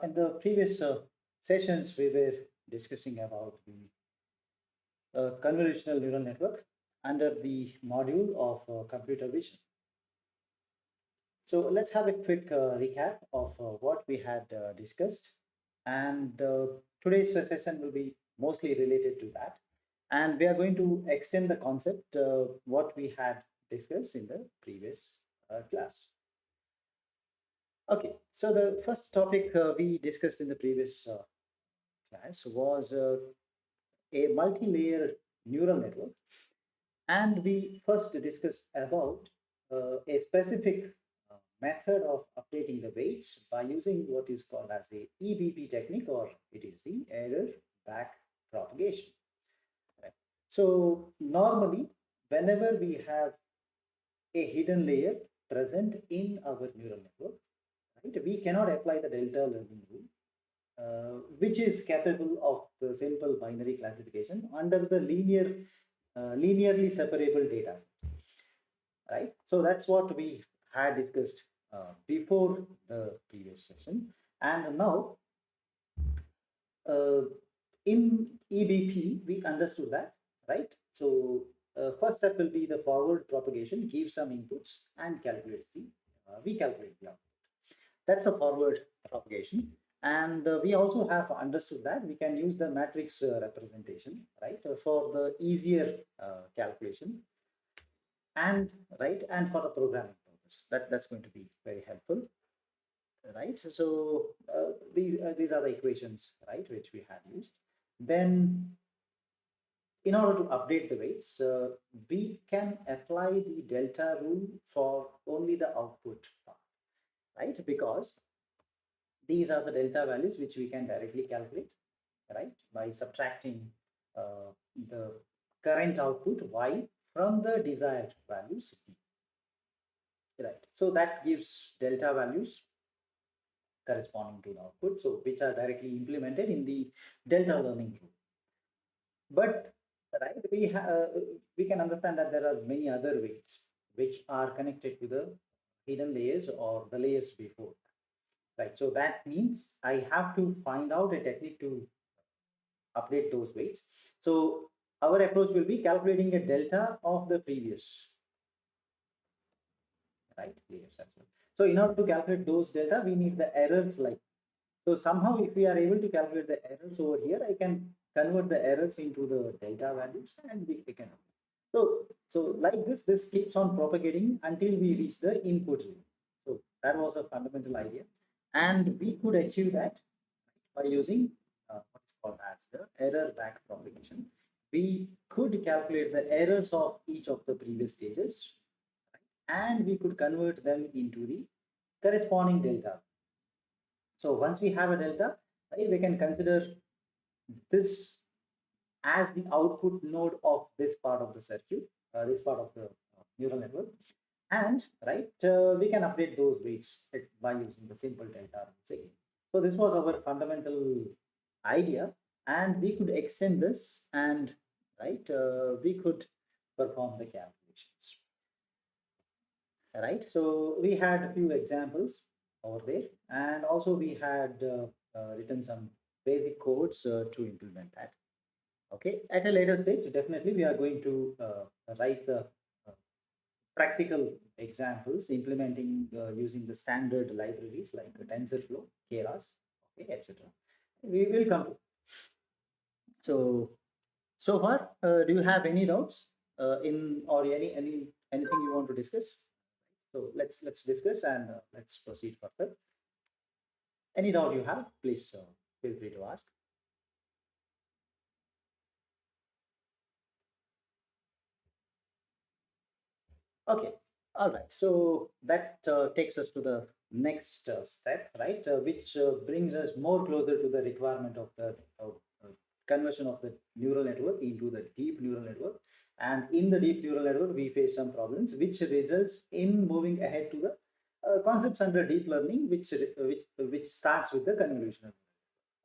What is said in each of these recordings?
In the previous sessions, we were discussing about the convolutional neural network under the module of computer vision. So let's have a quick recap of what we had discussed. And today's session will be mostly related to that. And we are going to extend the concept what we had discussed in the previous class. Okay, so the first topic we discussed in the previous class was a multi-layer neural network, and we first discussed about a specific method of updating the weights by using what is called as a EBP technique, or it is the error back propagation. Right? So normally, whenever we have a hidden layer present in our neural network, right, we cannot apply the delta learning rule, which is capable of the simple binary classification under the linearly separable data set, right? So that's what we had discussed before the previous session. And now uh, in EBP, we understood that, right? So first step will be the forward propagation, give some inputs and calculate we calculate the output. That's a forward propagation. And we also have understood that we can use the matrix representation, right, for the easier calculation, and right, and for the programming purpose. That's going to be very helpful, right? So these are the equations, right, which we had used. Then, in order to update the weights, we can apply the delta rule for only the output part, right? Because these are the delta values which we can directly calculate, right, by subtracting the current output y from the desired values d, right? So that gives delta values corresponding to the output, so which are directly implemented in the delta learning rule. But right, we can understand that there are many other weights which are connected to the hidden layers or the layers before, right? So that means I have to find out a technique to update those weights. So our approach will be calculating a delta of the previous, right, layers as well. So in order to calculate those delta, we need the errors like, so somehow if we are able to calculate the errors over here, I can convert the errors into the delta values and we can. So like this keeps on propagating until we reach the input zone. So that was a fundamental idea. And we could achieve that by using what's called as the error back propagation. We could calculate the errors of each of the previous stages, right, and we could convert them into the corresponding delta. So once we have a delta, right, we can consider this as the output node of this part of the circuit, this part of the neural network, and right, we can update those weights by using the simple delta rules again. So this was our fundamental idea, and we could extend this, and right, we could perform the calculations. Right, so we had a few examples over there, and also we had written some basic codes to implement that. Okay, at a later stage, definitely we are going to write the uh, practical examples implementing using the standard libraries like TensorFlow, Keras, okay, etc. We will come to. So so far, do you have any doubts in or anything you want to discuss? So let's discuss and let's proceed further. Any doubt you have, please feel free to ask. Okay, all right. So that takes us to the next step, right? Which brings us more closer to the requirement of the conversion of the neural network into the deep neural network. And in the deep neural network, we face some problems, which results in moving ahead to the concepts under deep learning, which starts with the convolutional.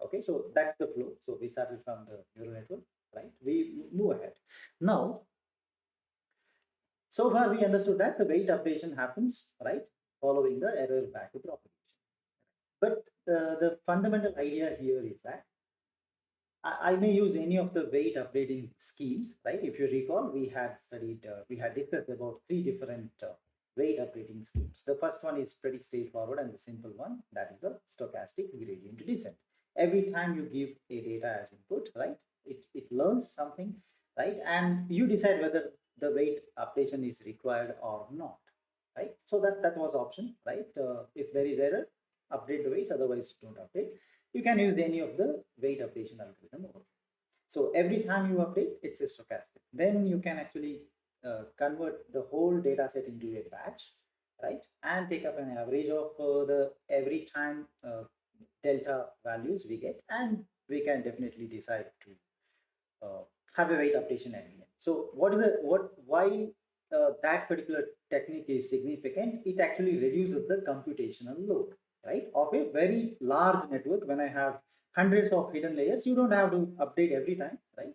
Okay, so that's the flow. So we started from the neural network, right? We move ahead. Now, so far, we understood that the weight updation happens, right, following the error back propagation. But the fundamental idea here is that I may use any of the weight updating schemes, right? If you recall, we had discussed about three different weight updating schemes. The first one is pretty straightforward and the simple one, that is the stochastic gradient descent. Every time you give a data as input, right, it learns something, right? And you decide whether the weight updation is required or not, right? So that was option, right? If there is error, update the weights, otherwise don't update. You can use any of the weight updation algorithm over. So every time you update, it's a stochastic. Then you can actually convert the whole data set into a batch, right? And take up an average of the every time delta values we get, and we can definitely decide to have a weight updation again. So why that particular technique is significant? It actually reduces the computational load, right? Of a very large network. When I have hundreds of hidden layers, you don't have to update every time, right?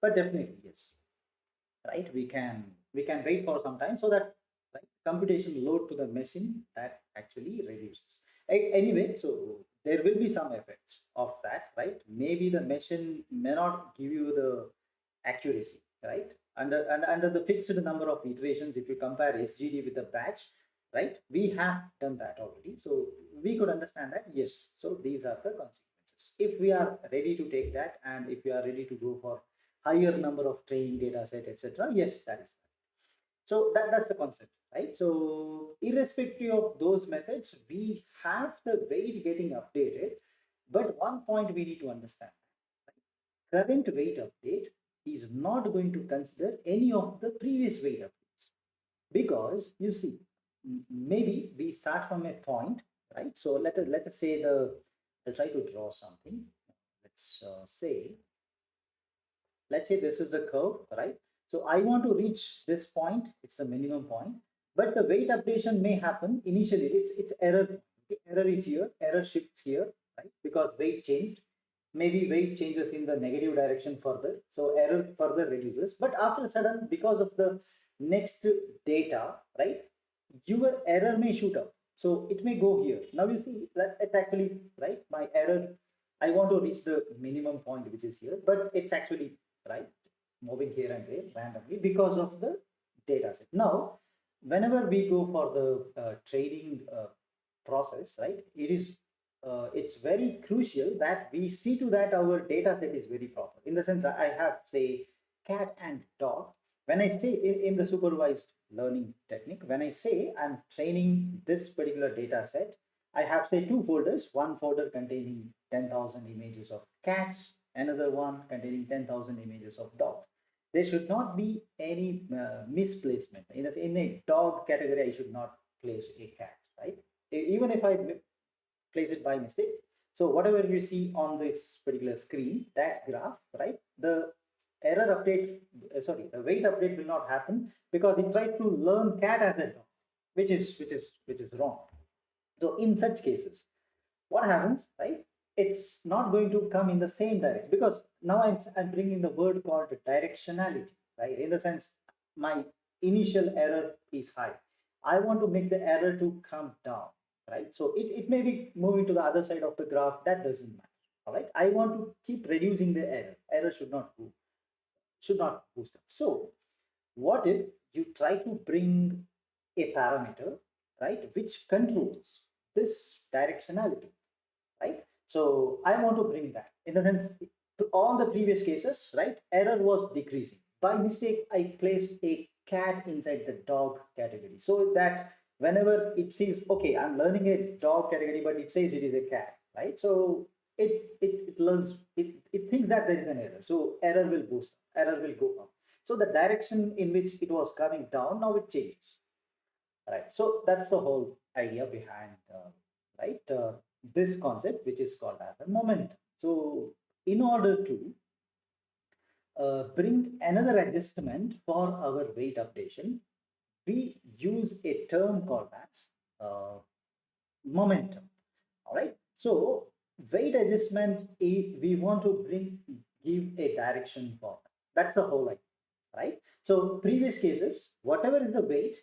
But definitely yes, right? We can wait for some time so that, right, computation load to the machine that actually reduces. Anyway, so there will be some effects of that, right? Maybe the machine may not give you the accuracy, right? Under the fixed number of iterations, if you compare SGD with a batch, right? We have done that already, so we could understand that. Yes, so these are the consequences. If we are ready to take that, and if we are ready to go for higher number of training data set, etc., yes, that is fine. So that's the concept, right? So irrespective of those methods, we have the weight getting updated. But one point we need to understand: current weight update is not going to consider any of the previous weight updates, because you see, maybe we start from a point, right? So let us say I'll try to draw something. Let's say, let's say this is the curve, right? So I want to reach this point, it's the minimum point, but the weight updation may happen initially. It's error. Okay, error is here, error shifts here, right? Because weight changed. Maybe weight changes in the negative direction further, so error further reduces. But after a sudden, because of the next data, right, your error may shoot up. So it may go here. Now you see that it's actually, right, my error, I want to reach the minimum point, which is here, but it's actually, right, moving here and there randomly because of the data set. Now, whenever we go for the training process, right, it's very crucial that we see to that our data set is very proper. In the sense, I have, say, cat and dog. When I say in the supervised learning technique, when I say I'm training this particular data set, I have, say, two folders, one folder containing 10,000 images of cats, another one containing 10,000 images of dogs. There should not be any misplacement. In a dog category, I should not place a cat, right? Even if I place it by mistake. So whatever you see on this particular screen, that graph, right, the error update, the weight update will not happen because it tries to learn cat as a dog, which is wrong. So in such cases, what happens, right? It's not going to come in the same direction, because now I'm bringing the word called directionality, right? In the sense, my initial error is high. I want to make the error to come down, right? So it may be moving to the other side of the graph. That doesn't matter. All right. I want to keep reducing the error. Error should not boost up. So what if you try to bring a parameter, right, which controls this directionality, right? So I want to bring that, in the sense, to all the previous cases, right, error was decreasing. By mistake, I placed a cat inside the dog category, so that whenever it sees, okay, I'm learning a dog category, but it says it is a cat, right? So it learns, it thinks that there is an error, so error will boost, error will go up. So the direction in which it was coming down, now it changes, right? So that's the whole idea behind, right, this concept, which is called as a momentum. So in order to bring another adjustment for our weight updation, we use a term called as momentum. All right. So weight adjustment, we want to give a direction for that. That's the whole idea, right? So previous cases, whatever is the weight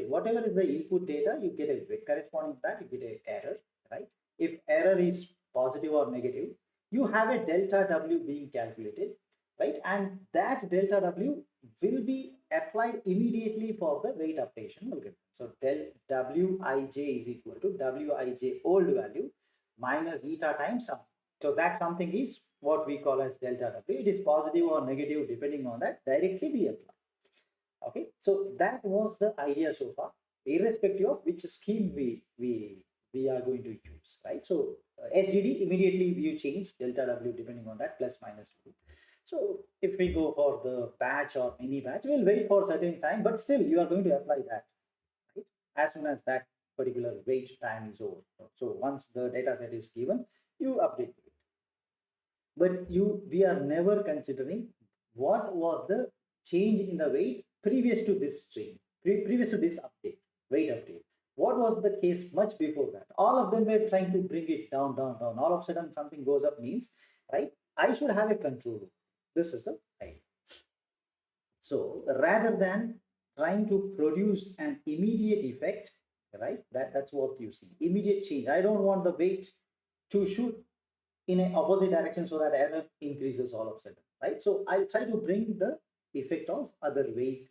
whatever is the input data, you get a weight. Corresponding to that, you get a error, right? If error is positive or negative, you have a delta W being calculated, right? And that delta W will be applied immediately for the weight updation algorithm. So del Wij is equal to Wij old value minus eta times something. So that something is what we call as delta W. It is positive or negative depending on that, directly we apply. Okay, so that was the idea so far, irrespective of which scheme we are going to use, right? So SGD, immediately you change delta W depending on that, plus minus 2. So if we go for the batch or mini batch, we'll wait for a certain time, but still you are going to apply that, right? As soon as that particular wait time is over. So once the data set is given, you update it. But we are never considering what was the change in the weight previous to this change, previous to this update, weight update. What was the case much before that? All of them were trying to bring it down, down, down. All of a sudden something goes up means, right? I should have a control. This is the idea. So rather than trying to produce an immediate effect, right? That's what you see. Immediate change. I don't want the weight to shoot in an opposite direction so that error increases all of a sudden, right? So I'll try to bring the effect of other weight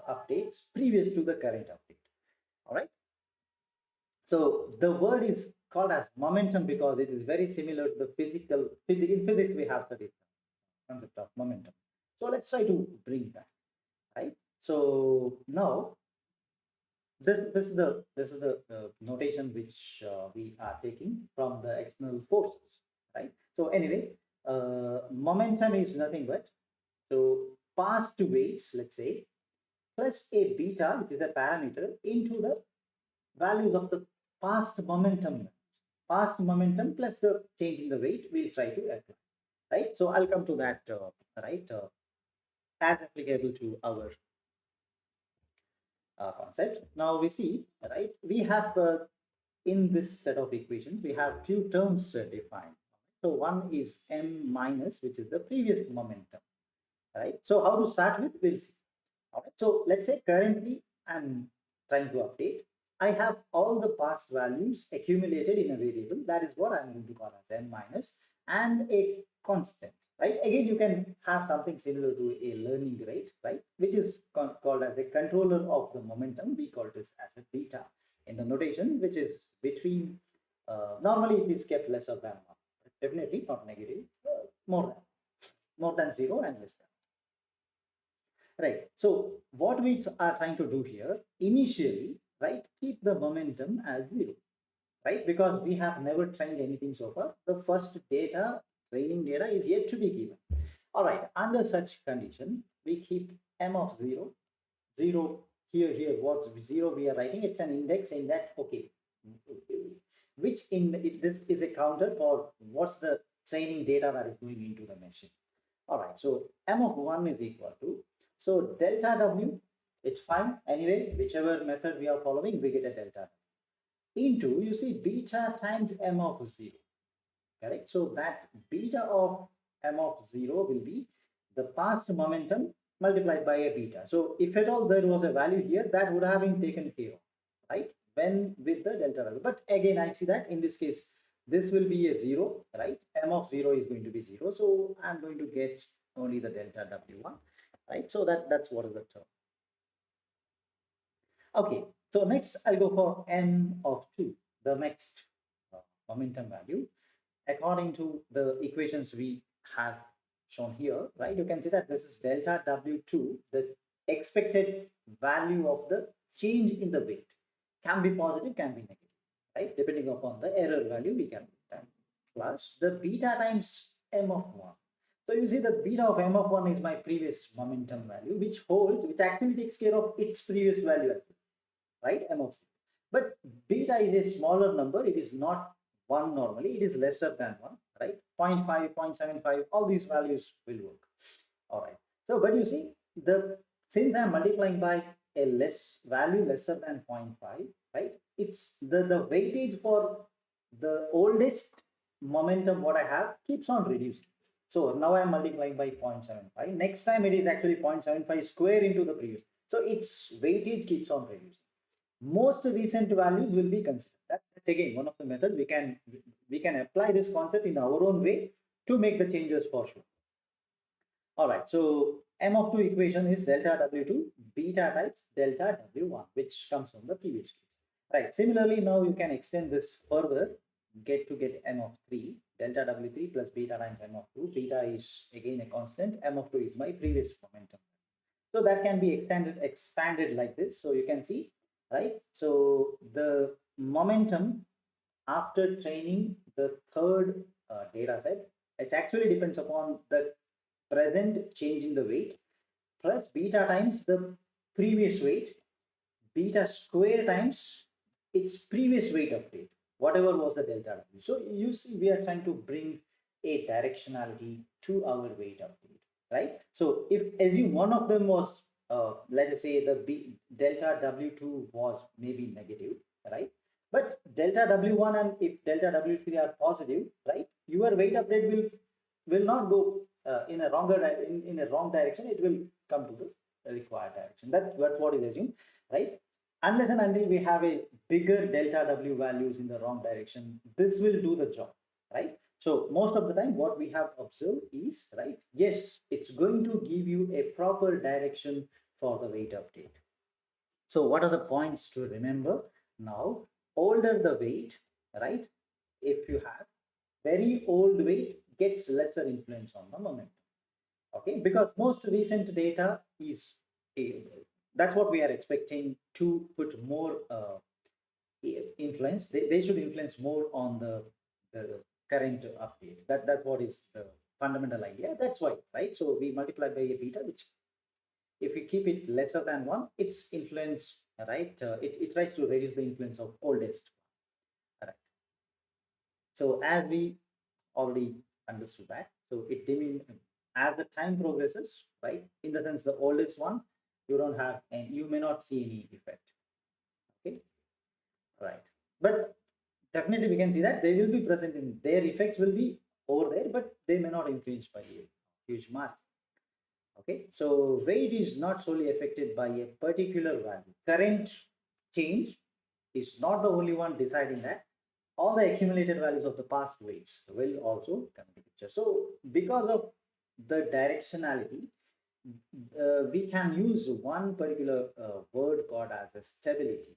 updates previous to the current update. All right. So the word is called as momentum because it is very similar to the in physics we have studied the concept of momentum. So let's try to bring that, right? So now this is the notation which we are taking from the external forces, right? So anyway, momentum is nothing but, so past weights, let's say, plus a beta, which is a parameter, into the values of the past momentum. Past momentum plus the change in the weight we'll try to apply, right? So I'll come to that, right, as applicable to our concept. Now we see, right, we have in this set of equations, we have few terms defined. So one is m minus, which is the previous momentum, right? So how to start with, we'll see. All right. So let's say currently I'm trying to update. I have all the past values accumulated in a variable. That is what I'm going to call as m minus, and a constant, right? Again, you can have something similar to a learning rate, right? Which is called as a controller of the momentum. We call this as a beta in the notation, which is between, normally it is kept lesser than 1, definitely not negative, more than 0 and less than. Right. So what we are trying to do here, initially, right, keep the momentum as 0, right? Because we have never trained anything so far. The first data, training data is yet to be given. All right. Under such condition, we keep m of 0, 0 here, what 0 we are writing, it's an index in that, okay. Which this is a counter for what's the training data that is going into the machine. All right, so m of 1 is equal to, so delta W, it's fine. Anyway, whichever method we are following, we get a delta into, you see, beta times m of 0, correct? So that beta of m of 0 will be the past momentum multiplied by a beta. So if at all there was a value here, that would have been taken care of, right? When with the delta W. But again, I see that in this case, this will be a 0, right? M of 0 is going to be 0. So I'm going to get only the delta W1, right? So that's what is the term. Okay, so next I'll go for n of 2, the next momentum value. According to the equations we have shown here, right, you can see that this is delta W2, the expected value of the change in the weight. Can be positive, can be negative, right? Depending upon the error value, we can plus the beta times m of 1. So you see the beta of m of 1 is my previous momentum value, which actually takes care of its previous value as well, right? M of 0. But beta is a smaller number. It is not 1 normally. It is lesser than 1, right? 0.5, 0.75, all these values will work. All right. So, but you see, since I'm multiplying by a value lesser than 0.5, right? It's the weightage for the oldest momentum what I have keeps on reducing. So now I'm multiplying by 0.75. Next time it is actually 0.75 square into the previous. So its weightage keeps on reducing. Most recent values will be considered. That's It's again one of the method we can apply this concept in our own way to make the changes for sure. All right, so M of 2 equation is delta W2 beta times delta W1, which comes from the previous case. Right, similarly, now you can extend this further, get M of 3, delta W3 plus beta times M of 2. Beta is again a constant, M of 2 is my previous momentum. So that can be expanded like this. So you can see, right? So the momentum after training the third data set, it actually depends upon the present change in the weight plus beta times the previous weight, beta square times its previous weight update, whatever was the delta W. So you see, we are trying to bring a directionality to our weight update, right? So if assume one of them was, let us say delta W2 was maybe negative, right? But delta W1 and if delta W3 are positive, right? Your weight update will not go in a in a wrong direction. It will come to the required direction. That's what is assumed, right? Unless and until we have a bigger delta W values in the wrong direction, this will do the job, right? So most of the time what we have observed is, right, yes, it's going to give you a proper direction for the weight update. So what are the points to remember? Now, older the weight, right? If you have very old weight gets lesser influence on the momentum. Okay, because most recent data is that's what we are expecting to put more influence. They should influence more on the current update. That's what is the fundamental idea. That's why, right? So we multiply by a beta, which if we keep it lesser than one, its influence, right? It tries to reduce the influence of oldest. Right. So as we already understood that, so it as the time progresses, right? In the sense, the oldest one, you don't have, and you may not see any effect. Okay, right. But definitely we can see that they will be present in their effects will be over there, but they may not influence by a huge margin. Okay, so weight is not solely affected by a particular value. Current change is not the only one deciding that. All the accumulated values of the past weights will also come into picture. So because of the directionality, we can use one particular word called as a stability,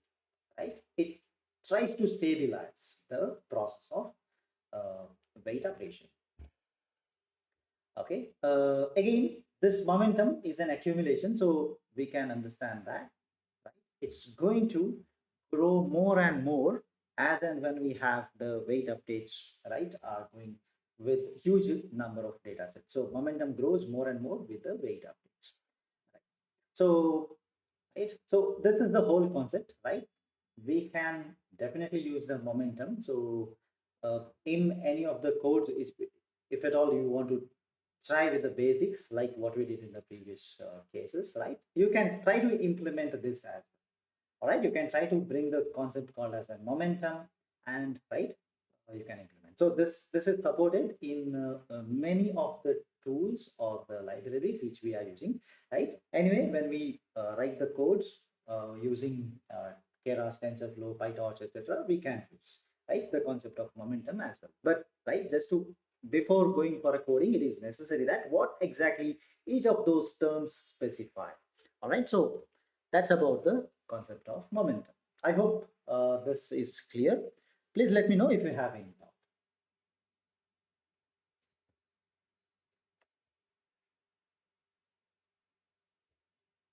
right? It tries to stabilize the process of uh, weight operation. Okay. Again, this momentum is an accumulation, so we can understand that, right? It's going to grow more and more as and when we have the weight updates, right, are going with huge number of data sets. So momentum grows more and more with the weight updates. Right? So, right. So this is the whole concept, right? We can definitely use the momentum. So in any of the codes, if at all you want to try with the basics like what we did in the previous cases, right? You can try to implement this as well. All right, you can try to bring the concept called as a momentum, and right, you can implement. So this is supported in many of the tools or the libraries which we are using, right? Anyway, when we write the codes using Keras, TensorFlow, PyTorch, etc., we can use, right, the concept of momentum as well. But right, just to before going for a coding, it is necessary that what exactly each of those terms specify. All right, so that's about the concept of momentum. I hope this is clear. Please let me know if you have any doubt.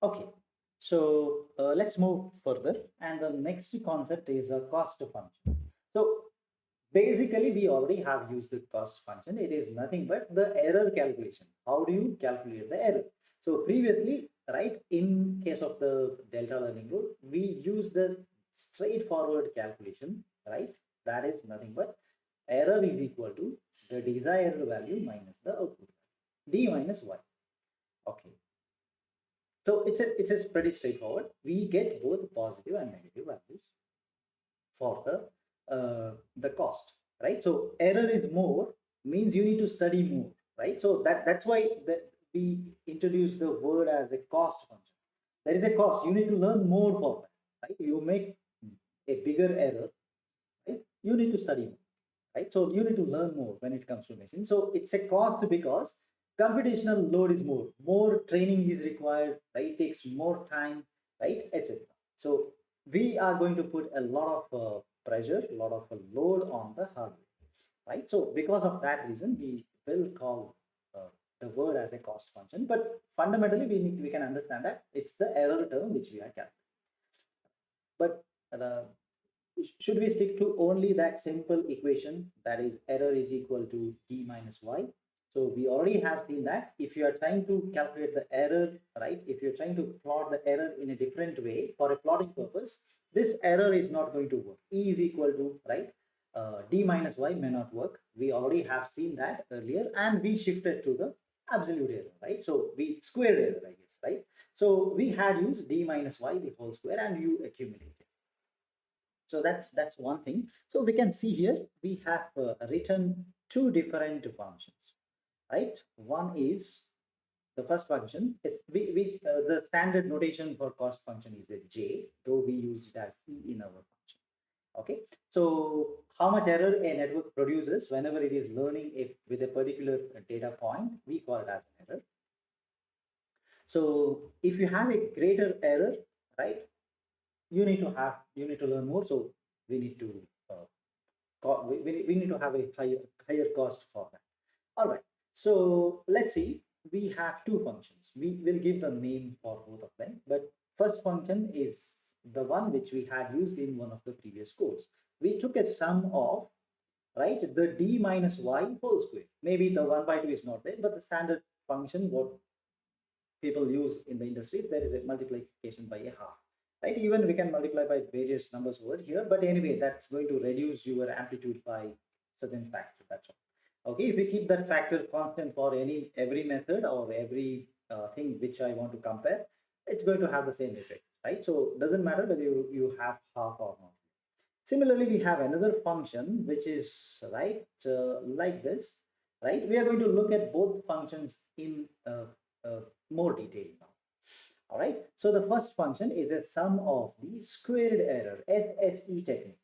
Okay, so let's move further. And the next concept is a cost function. So basically, we already have used the cost function. It is nothing but the error calculation. How do you calculate the error? So previously, right, in case of the delta learning group, we use the straightforward calculation, right? That is nothing but error is equal to the desired value minus the output value, d minus y. Okay, so it's a pretty straightforward. We get both positive and negative values for the cost, right? So error is more means you need to study more, right? So that's why we introduce the word as a cost function. There is a cost. You need to learn more for that, right? You make a bigger error, right? you need to study more, right? So you need to learn more when it comes to machine. So it's a cost because computational load is more training is required, right? It takes more time, right, etc. So we are going to put a lot of pressure, a lot of load on the hardware, right? So because of that reason, we will call the word as a cost function, but fundamentally we can understand that it's the error term which we are calculating. But uh, should we stick to only that simple equation, that is error is equal to d minus y? So we already have seen that if you are trying to calculate the error, right, if you're trying to plot the error in a different way for a plotting purpose, this error is not going to work. E is equal to, right, d minus y may not work. We already have seen that earlier, and we shifted to the absolute error, right? So we squared error, I guess, right? So we had used d minus y the whole square, and you accumulate. So that's one thing. So we can see here we have written two different functions, right? One is the first function. It's we the standard notation for cost function is a j, though we use it as e in our function. Okay, so how much error a network produces whenever it is learning with a particular data point, we call it as an error. So if you have a greater error, right, you need to learn more. So we need to we need to have a higher cost for that. All right, so let's see, we have two functions. We will give the name for both of them, but first function is the one which we had used in one of the previous course. We took a sum of, right, the d minus y whole square. Maybe the 1 by 2 is not there, but the standard function what people use in the industries, there is a multiplication by a half, right? Even we can multiply by various numbers over here, but anyway, that's going to reduce your amplitude by certain factor, that's all. Okay, if we keep that factor constant for every method or every thing which I want to compare, it's going to have the same effect, right? So doesn't matter whether you have half or not. Similarly, we have another function which is, right, like this, right? We are going to look at both functions in more detail now. All right. So the first function is a sum of the squared error, SSE technique.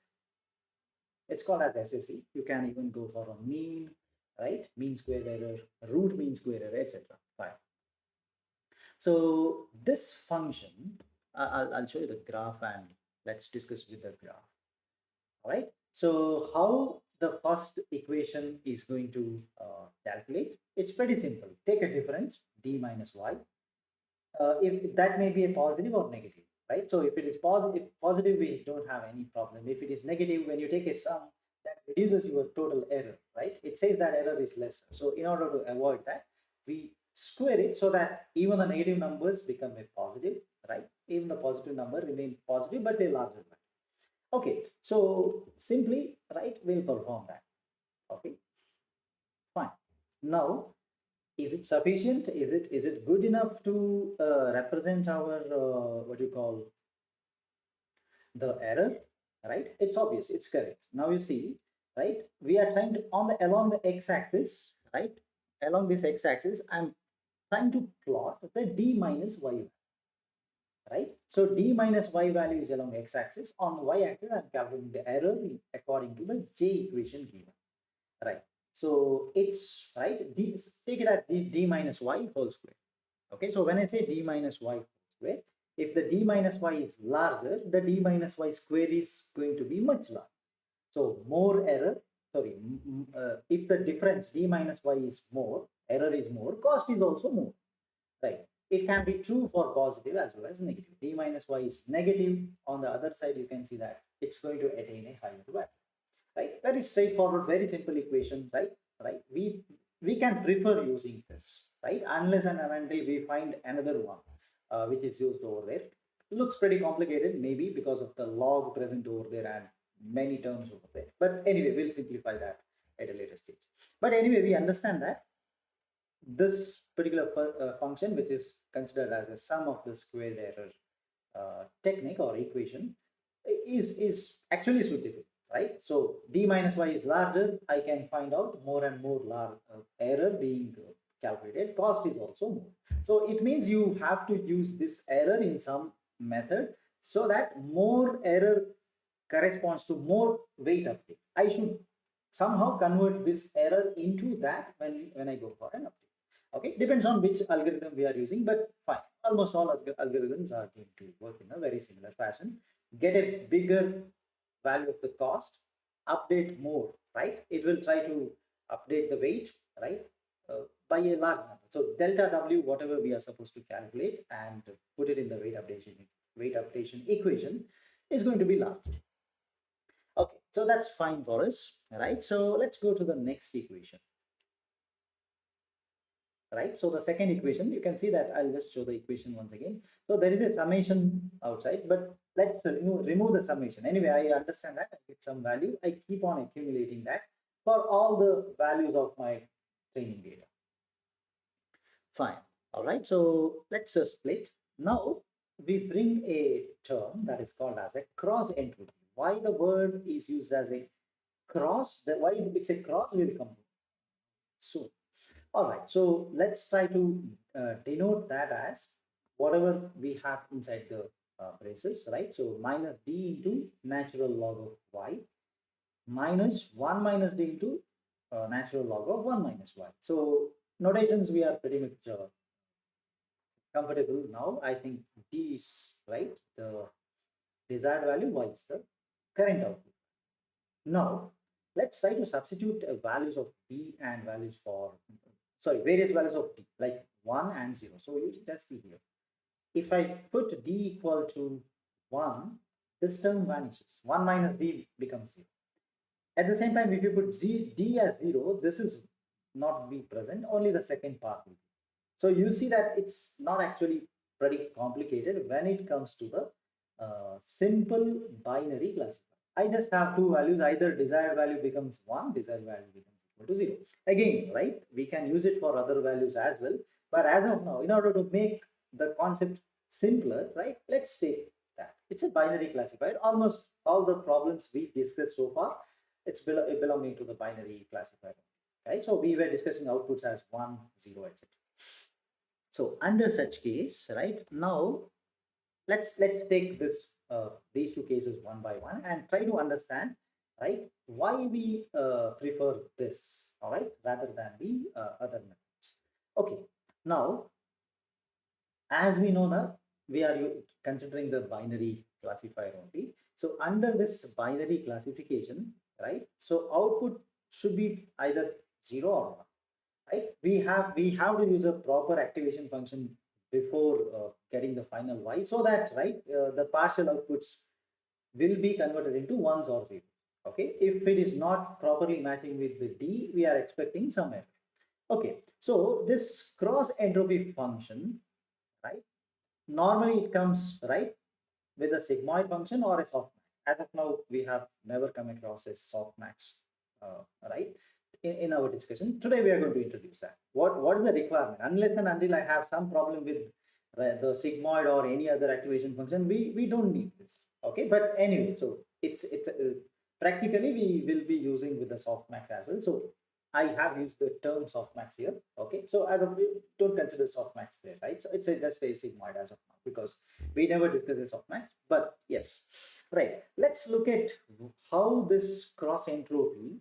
It's called as SSE. You can even go for a mean, right? Mean squared error, root mean squared error, etc. Fine. So this function, I'll show you the graph and let's discuss with the graph. All right. So how the first equation is going to calculate? It's pretty simple. Take a difference, d minus y. If that may be a positive or negative, right? So if it is positive, we don't have any problem. If it is negative, when you take a sum, that reduces your total error, right? It says that error is lesser. So in order to avoid that, we square it so that even the negative numbers become a positive, right? Even the positive number remain positive, but a larger one. Okay, so simply, right, we'll perform that. Okay, fine. Now, is it sufficient? Is it good enough to represent our what you call the error? Right? It's obvious. It's correct. Now you see, right? We are trying to on the along the x-axis, right? Along this x-axis, I'm trying to plot the d minus y, right? So d minus y value is along x-axis. On the y-axis, I'm calculating the error according to the j equation given, right? So it's right. Take it as d minus y whole square. Okay, so when I say d minus y square, if the d minus y is larger, the d minus y square is going to be much larger. So more error, sorry, if the difference d minus y is more, error is more, cost is also more, right? It can be true for positive as well as negative. D minus y is negative. On the other side, you can see that it's going to attain a higher value, right? Very straightforward, very simple equation, right? Right. We can prefer using this, right? Unless and until we find another one which is used over there. Looks pretty complicated, maybe because of the log present over there and many terms over there. But anyway, we'll simplify that at a later stage. But anyway, we understand that this particular function, which is considered as a sum of the squared error technique or equation, is actually suitable, right? So d minus y is larger, I can find out more and more error being calculated. Cost is also more. So it means you have to use this error in some method so that more error corresponds to more weight update. I should somehow convert this error into that when I go for an update. Okay, depends on which algorithm we are using, but fine. Almost all algorithms are going to work in a very similar fashion. Get a bigger value of the cost, update more, right? It will try to update the weight, right? By a large number. So delta W, whatever we are supposed to calculate and put it in the weight updation equation is going to be large. Okay, so that's fine for us, right? So let's go to the next equation, right? So the second equation, you can see that I'll just show the equation once again. So there is a summation outside, but let's remove the summation. Anyway, I understand that I get some value. I keep on accumulating that for all the values of my training data. Fine. All right. So let's split. Now we bring a term that is called as a cross entropy. Why the word is used as a cross? Why it's a cross will come soon. All right, so let's try to denote that as whatever we have inside the braces, right? So minus d into natural log of y minus 1 minus d into natural log of 1 minus y. So notations we are pretty much comfortable now. I think d is right, the desired value, y is the current output. Now let's try to substitute values of d and values for various values of d, like 1 and 0. So you just see here. If I put d equal to 1, this term vanishes. 1 minus d becomes 0. At the same time, if you put d as 0, this is not be present, only the second part will be. So you see that it's not actually pretty complicated when it comes to the simple binary classifier. I just have two values, either desired value becomes 1, desired value becomes equal to 0. Again, right, we can use it for other values as well. But as of now, in order to make the concept simpler, right, let's take that. It's a binary classifier. Almost all the problems we discussed so far, it's belonging to the binary classifier, right? So we were discussing outputs as 1, 0, etc. So under such case, right, now let's take this these two cases one by one and try to understand, right, why we prefer this, all right, rather than the other methods. Okay, now as we know that we are considering the binary classifier only. So under this binary classification, right, so output should be either 0 or 1, right? We have to use a proper activation function before getting the final y, so that, right, the partial outputs will be converted into ones or zeros. Okay, if it is not properly matching with the d, we are expecting some error. Okay, so this cross entropy function, right, normally it comes, right, with a sigmoid function or a softmax. As of now, we have never come across a softmax, right? In our discussion today, we are going to introduce that. What is the requirement? Unless and until I have some problem with the sigmoid or any other activation function, we don't need this. Okay, but anyway, so it's practically we will be using with the softmax as well. So I have used the term softmax here. Okay, so as of don't consider softmax there, right? So it's just a sigmoid as of now because we never discussed this softmax. But yes, right. Let's look at how this cross entropy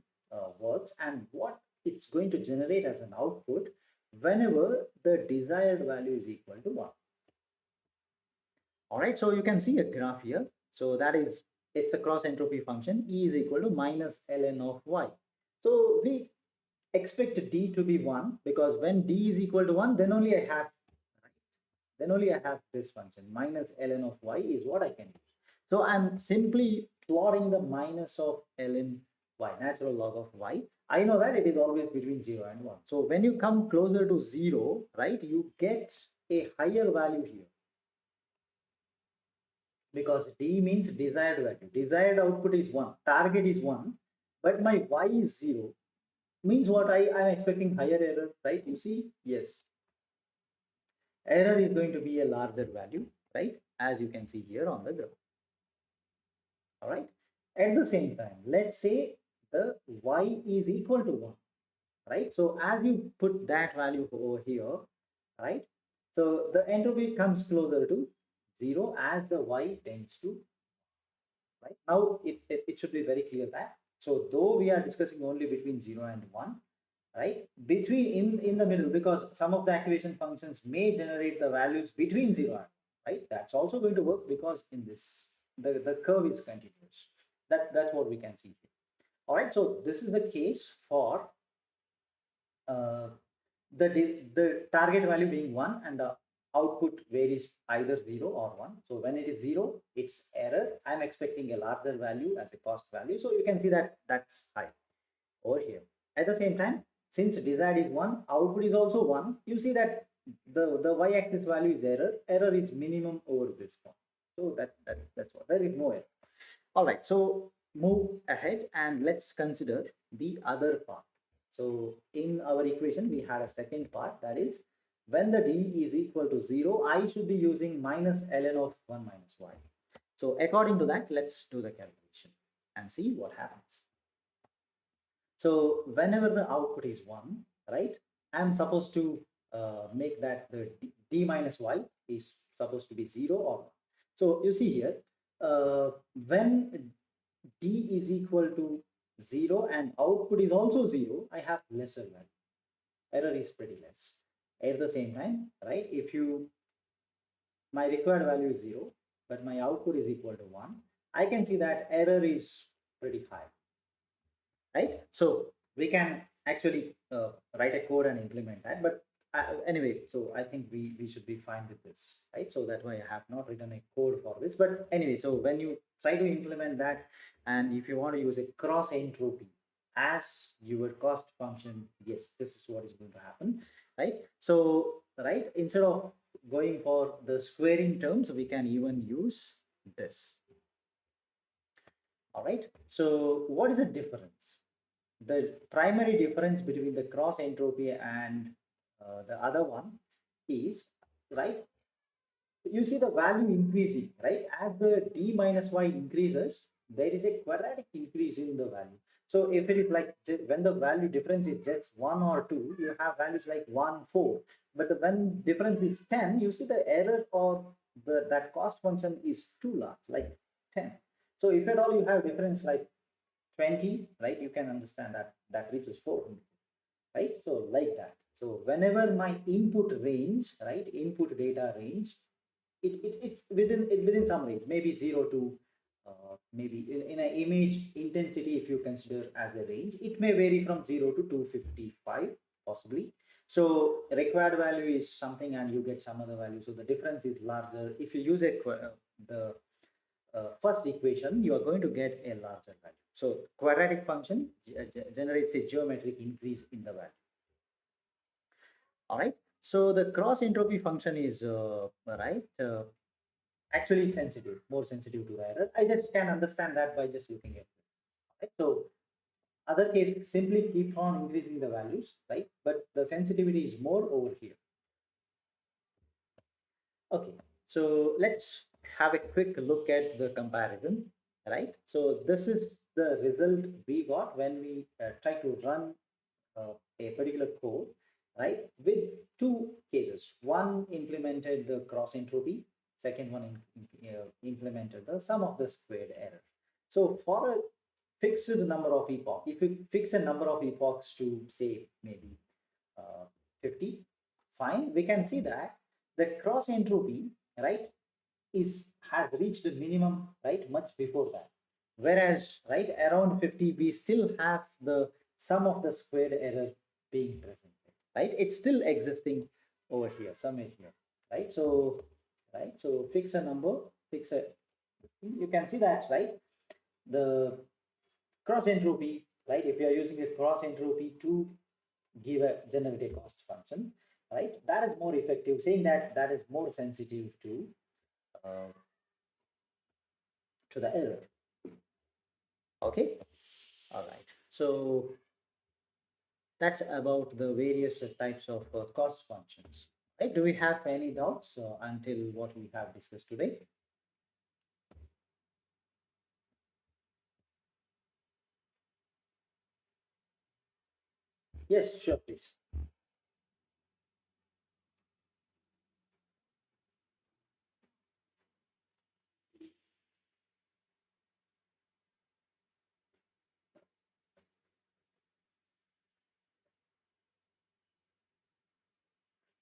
works and what it's going to generate as an output whenever the desired value is equal to 1. All right, so you can see a graph here. So that is, it's a cross entropy function. E is equal to minus ln of y. So we expect d to be 1 because when d is equal to 1, then only I have, then only I have this function minus ln of y is what I can use. So I'm simply plotting the minus of ln y, natural log of y. I know that it is always between 0 and 1. So when you come closer to 0, right, you get a higher value here because d means desired value. Desired output is 1, target is 1, but my y is 0. Means what, I'm expecting higher error, right? You see, yes, error is going to be a larger value, right, as you can see here on the graph. All right, at the same time, let's say the y is equal to 1, right? So as you put that value over here, right, so the entropy comes closer to 0 as the y tends to, right? Now it should be very clear that, so though we are discussing only between 0 and 1, right, between in the middle, because some of the activation functions may generate the values between 0 and 1, right, that's also going to work, because in this the curve is continuous. That's what we can see here. All right, so this is the case for uh, the target value being 1 and the output varies either 0 or 1. So when it is 0, it's error. I'm expecting a larger value as a cost value. So you can see that that's high over here. At the same time, since desired is 1, output is also 1, you see that the y-axis value is error. Error is minimum over this point. So that's what. There is no error. All right, so move ahead and let's consider the other part. So in our equation, we had a second part, that is when the d is equal to 0, I should be using minus ln of 1 minus y. So according to that, let's do the calculation and see what happens. So whenever the output is 1, right, I'm supposed to make that the d minus y is supposed to be 0 or 1. So you see here, when d is equal to 0 and output is also 0, I have lesser value. Error is pretty less. At the same time, right, if you, my required value is 0, but my output is equal to 1, I can see that error is pretty high, right? So we can actually write a code and implement that. But anyway, so I think we should be fine with this, right? So that's why I have not written a code for this. But anyway, so when you try to implement that, and if you want to use a cross entropy as your cost function, yes, this is what is going to happen, right? So right, instead of going for the squaring terms, we can even use this. All right, so what is the difference? The primary difference between the cross entropy and the other one is, right, you see the value increasing, right, as the d minus y increases, there is a quadratic increase in the value. So if it is like when the value difference is just 1 or 2, you have values like 1 4, but when difference is 10, you see the error or that cost function is too large, like 10. So if at all you have difference like 20, right, you can understand that that reaches 400, right? So like that. So whenever my input range, right, input data range, it's within some range, maybe 0 to maybe in an image intensity, if you consider as a range, it may vary from 0 to 255 possibly. So required value is something and you get some other value, so the difference is larger. If you use the first equation, you are going to get a larger value. So quadratic function generates a geometric increase in the value. All right. So the cross entropy function is actually sensitive, more sensitive to the error. I just can understand that by just looking at it. Right? So other case simply keep on increasing the values, right? But the sensitivity is more over here. Okay, so let's have a quick look at the comparison, right? So this is the result we got when we try to run a particular code, right? With two cases. One implemented the cross entropy, second one implemented the sum of the squared error. So for a fixed number of epoch, if you fix a number of epochs to say maybe 50, fine, we can see that the cross entropy, right, is has reached the minimum, right, much before that. Whereas, right, around 50, we still have the sum of the squared error being present, right? It's still existing over here, somewhere here, right? So, right, so fix a number, fix a, you can see that, right? The cross entropy, right? If you are using a cross entropy to give a generate a cost function, right? That is more effective, saying that that is more sensitive uh, to the error. Okay, all right. So that's about the various types of cost functions. Right? Do we have any doubts until what we have discussed today? Yes, sure, please.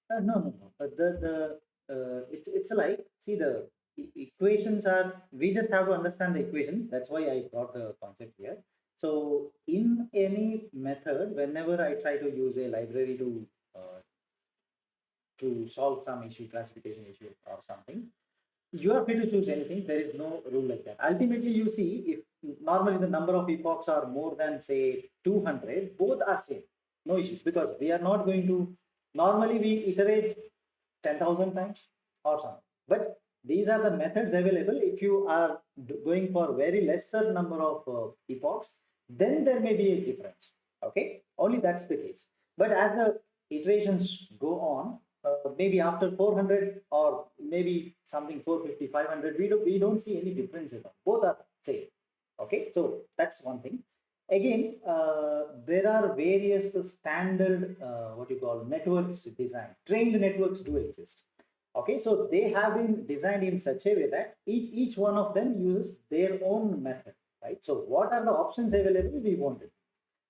No, no, no. It's like, see, the equations are, we just have to understand the equation. That's why I brought the concept here. So in any method, whenever I try to use a library to solve some issue, classification issue or something, you are free to choose anything. There is no rule like that. Ultimately, you see, if normally the number of epochs are more than say 200, both are same, no issues, because we are not going to, normally we iterate 10,000 times or something. But these are the methods available. If you are going for very lesser number of epochs, then there may be a difference. Okay, only that's the case. But as the iterations go on, maybe after 400 or maybe something 450, 500, we don't see any difference at all. Both are same. Okay, so that's one thing. Again, there are various standard, what you call, networks design. Trained networks do exist. Okay, so they have been designed in such a way that each one of them uses their own method, right? So what are the options available? We wanted,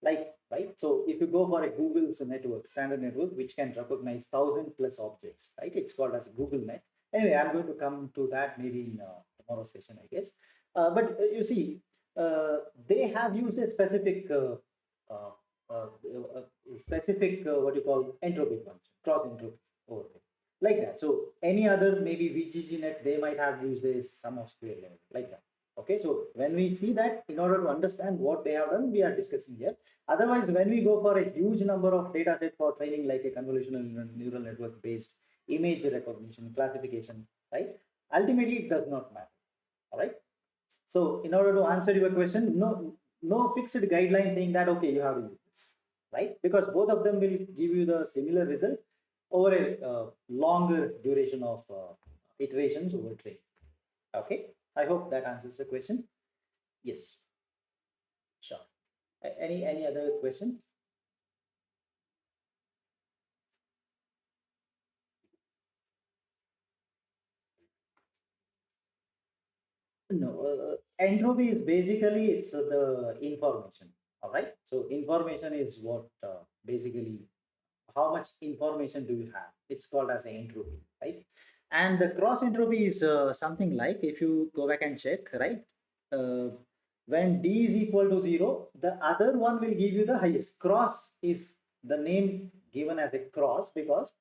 like, right? So if you go for a Google's network, standard network, which can recognize 1,000+ objects, right? It's called as Google Net. Anyway, I'm going to come to that maybe in tomorrow's session, I guess. But you see, they have used a specific uh, uh, specific what you call entropy function, cross entropy over there, like that. So any other maybe VGG net, they might have used a sum of square level, like that. Okay, so when we see that, in order to understand what they have done, we are discussing here. Otherwise, when we go for a huge number of data set for training, like a convolutional neural network based image recognition, classification, right? Ultimately, it does not matter. All right. So, in order to answer your question, no fixed guideline saying that okay, you have to use this, right? Because both of them will give you the similar result over a longer duration of iterations over training. Okay. I hope that answers the question. Yes. Sure. Any other question? No, entropy is basically it's the information. All right. So information is what basically how much information do you have? It's called as an entropy, right? And the cross entropy is something like, if you go back and check, right? Uh, when d is equal to 0, the other one will give you the highest. Cross is the name given as a cross because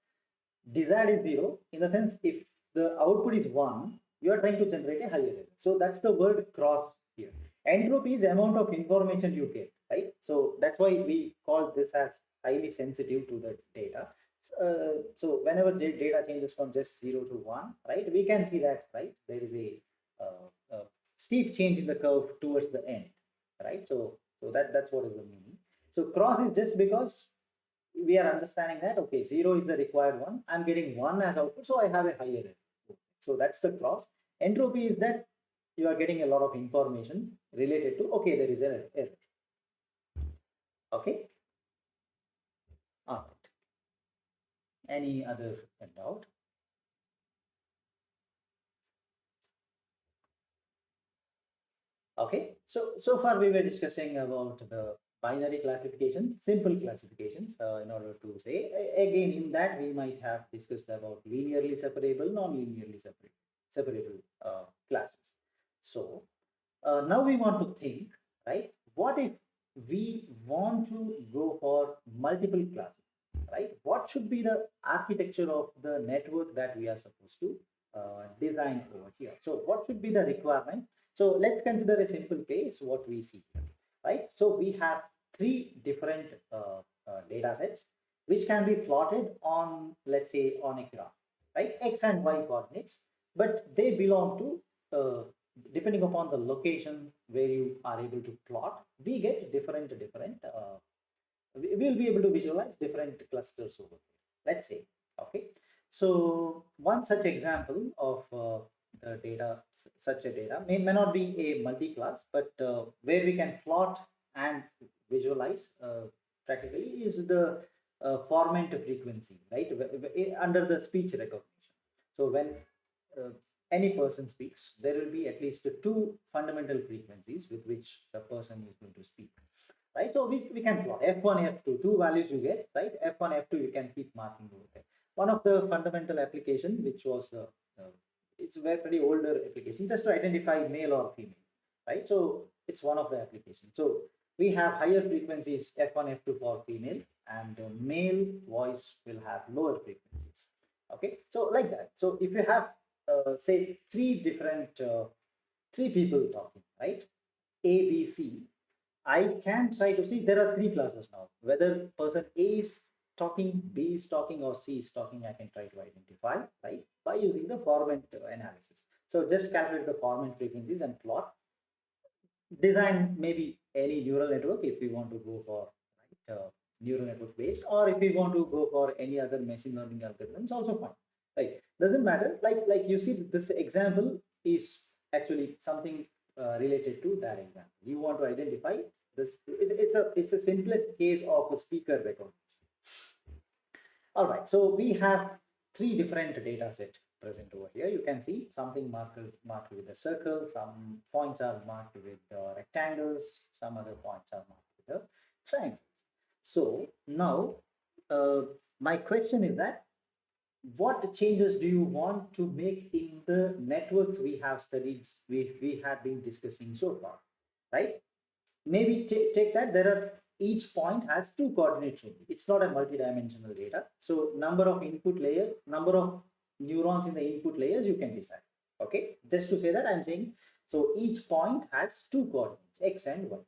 desired is 0, in the sense if the output is 1, you are trying to generate a higher error. So that's the word cross here. Entropy is amount of information you get, right? So that's why we call this as highly sensitive to the data. So whenever data changes from just 0 to 1, right, we can see that, right, there is a steep change in the curve towards the end, right? So that's what is the meaning. So cross is just because we are understanding that okay, 0 is the required one, I'm getting 1 as output, so I have a higher error. So that's the cross. Entropy is that you are getting a lot of information related to okay, there is an error. Okay. All right. Any other doubt? Okay, so far we were discussing about the binary classification, simple classifications. In order to say again, in that we might have discussed about linearly separable, non-linearly separable classes. So now we want to think, right? What if we want to go for multiple classes, right? What should be the architecture of the network that we are supposed to design over here? So what should be the requirement? So let's consider a simple case, what we see here, right? So we have three different data sets which can be plotted on, let's say, on a graph, right? X and Y coordinates, but they belong to depending upon the location where you are able to plot, we get different we will be able to visualize different clusters over there. Let's say, okay. So one such example of the data, such a data may not be a multi-class, but where we can plot and visualize practically is the formant frequency, right? Under the speech recognition. So when uh, any person speaks, there will be at least two fundamental frequencies with which the person is going to speak, right? So we can plot F1, F2, two values you get, right? F1, F2, you can keep marking over there. one of the fundamental application, which was it's a very pretty older application, just to identify male or female, right? So it's one of the applications. So we have higher frequencies F1, F2 for female, and male voice will have lower frequencies. Okay, so like that. So if you have say three people talking, right? A, B, C. I can try to see there are three classes now. Whether person A is talking, B is talking, or C is talking, I can try to identify, right, by using the Foreman analysis. So just calculate the Foreman frequencies and plot. Design maybe any neural network if we want to go for, right, neural network based, or if we want to go for any other machine learning algorithms, also fine. Right? Doesn't matter. Like you see, this example is actually something related to that example. You want to identify this. It's a simplest case of a speaker recognition. All right, so we have three different data set present over here. You can see something marked with a circle, some points are marked with rectangles, some other points are marked with triangles. So now my question is that what changes do you want to make in the networks we have studied, we have been discussing so far, right? Maybe take that there are each point has two coordinates only. It's not a multi-dimensional data. So number of input layer, number of neurons in the input layers, you can decide. Okay, just to say that I'm saying, so each point has two coordinates, x and y.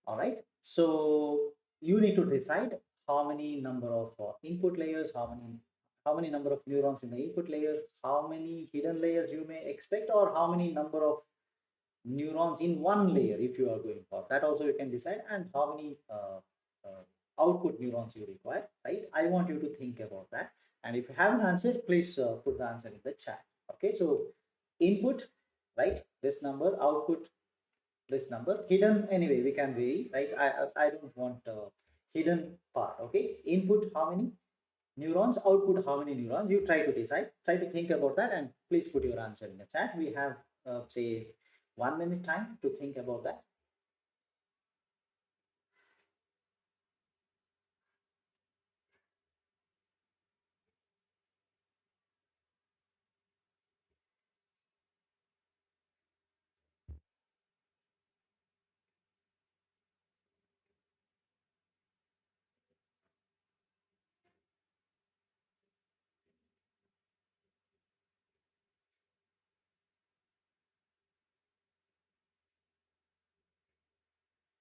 All right, so you need to decide how many number of input layers, how many number of neurons in the input layer, how many hidden layers you may expect, or how many number of neurons in one layer if you are going for that, also you can decide, and how many output neurons you require, right? I want you to think about that, and if you have an answer, please put the answer in the chat. Okay, so input, right, this number, output this number, hidden anyway we can vary, right? I don't want hidden part. Okay, input how many neurons, output how many neurons, you try to decide, try to think about that, and please put your answer in the chat. We have say 1 minute time to think about that.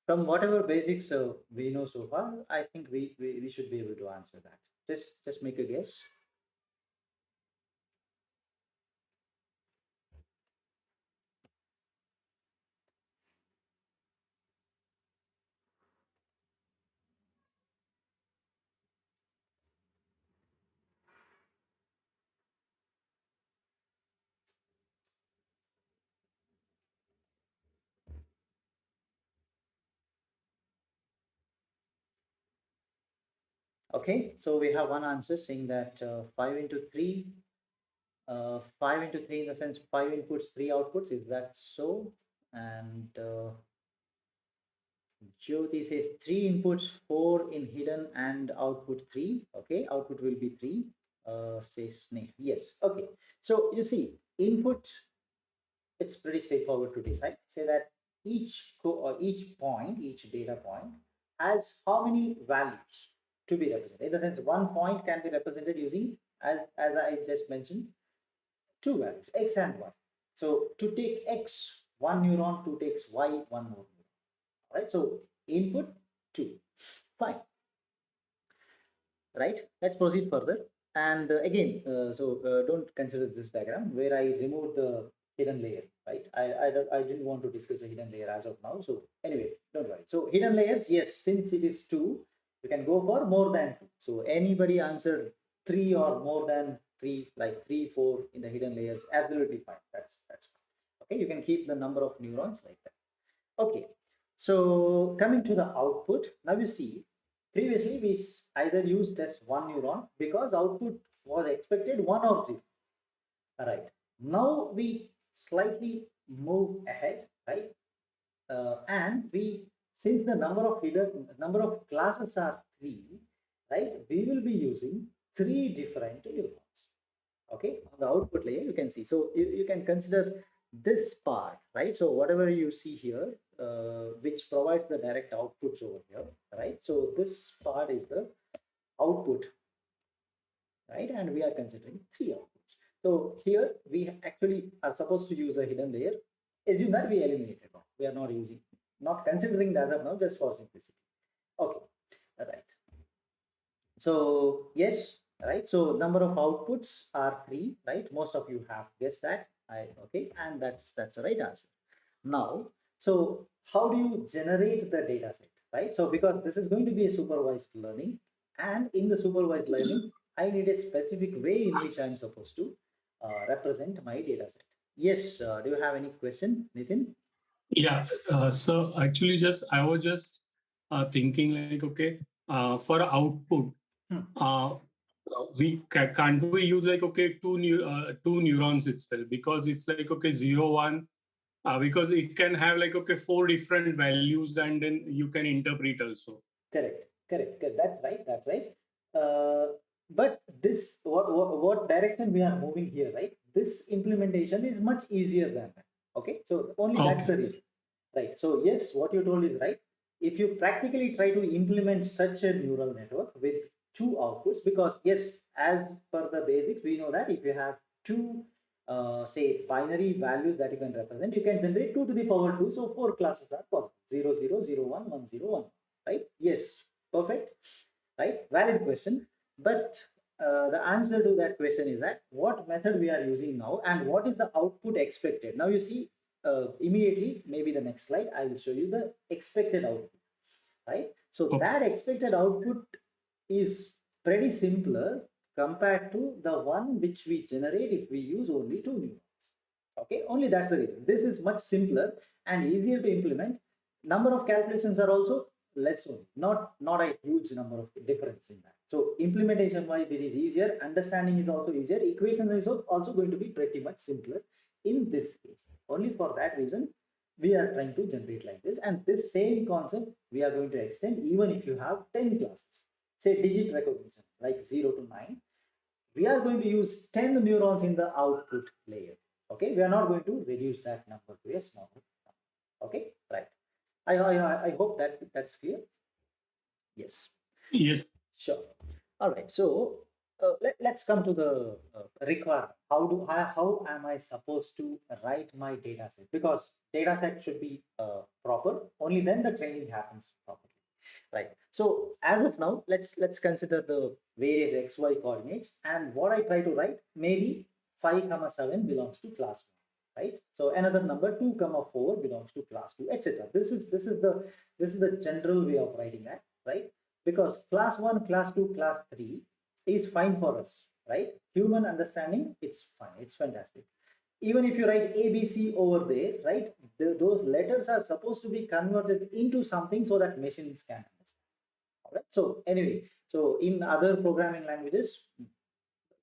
From whatever basics we know so far, I think we should be able to answer that. Just make a guess. Okay, so we have one answer saying that 5 into 3, 5 into 3 in the sense 5 inputs, 3 outputs. Is that so? And Jyoti says 3 inputs, 4 in hidden, and output 3. Okay, output will be 3. Says Sneh. Yes. Okay. So you see, input, it's pretty straightforward to decide. Say that each point, each data point has how many values to be represented. In the sense, one point can be represented using, as I just mentioned, two values, x and y. So to take x, one neuron, to takes y, one more neuron. All right. So input two. Fine. Right. Let's proceed further. And again, don't consider this diagram where I removed the hidden layer, right? I didn't want to discuss a hidden layer as of now. So anyway, don't worry. So hidden layers, yes, since it is two, you can go for more than two. So anybody answered three or more than three, like three, four in the hidden layers, absolutely fine. That's fine. Okay, you can keep the number of neurons like that. Okay, so coming to the output, now you see, previously we either used just one neuron because output was expected one or zero. All right, now we slightly move ahead, right? And we, since the number of classes are three, right? We will be using three different neurons. Okay, on the output layer you can see. So you can consider this part, right? So whatever you see here, which provides the direct outputs over here, right? So this part is the output, right? And we are considering three outputs. So here we actually are supposed to use a hidden layer. Assume that we eliminated one. We are not using, not considering that as of now, just for simplicity. Okay, all right. So yes, right. So number of outputs are three, right? Most of you have guessed that. Okay, and that's the right answer. Now, so how do you generate the data set, right? So because this is going to be a supervised learning, and in the supervised learning, I need a specific way in which I'm supposed to represent my data set. Yes, do you have any question, Nitin? Yeah. So actually, just I was just thinking like, okay, for output, Hmm, uh, can't we use like okay two neurons itself, because it's like okay 0 1, because it can have like okay four different values and then you can interpret also. correct, correct. That's right. That's right. But this, what direction we are moving here, right? This implementation is much easier than that. Okay, so only that's Okay. the reason, right? So yes, what you told is right. If you practically try to implement such a neural network with two outputs, because yes, as per the basics, we know that if you have two, say binary values that you can represent, you can generate 2 to the power 2. So four classes are possible: 0, 0, 0, 1, 1, 0, 1, right? Yes, perfect, right? Valid question. But the answer to that question is that what method we are using now and what is the output expected. Now you see, immediately, maybe the next slide, I will show you the expected output, right? So Okay. that expected output is pretty simpler compared to the one which we generate if we use only two neurons. Okay, only that's the reason. This is much simpler and easier to implement. Number of calculations are also less only, not a huge number of difference in that. So implementation wise, it is easier. Understanding is also easier. Equation is also going to be pretty much simpler in this case. Only for that reason, we are trying to generate like this. And this same concept we are going to extend even if you have 10 classes. Say digit recognition like 0 to 9, we are going to use 10 neurons in the output layer. Okay, we are not going to reduce that number to a smaller number. Okay, right. I hope that that's clear. Yes, Yes. sure. All right. So let's come to the requirement. How am I supposed to write my data set? Because data set should be proper. Only then the training happens properly. Right. So as of now, let's consider the various xy coordinates, and what I try to write, maybe 5 comma 7 belongs to class 1, right? So another number 2 comma 4 belongs to class 2, etc. This is the general way of writing that, right? Because class 1, class 2, class 3 is fine for us, right? Human understanding, it's fine, it's fantastic. Even if you write ABC over there, right, those letters are supposed to be converted into something so that machines can understand. All right. So anyway, so in other programming languages,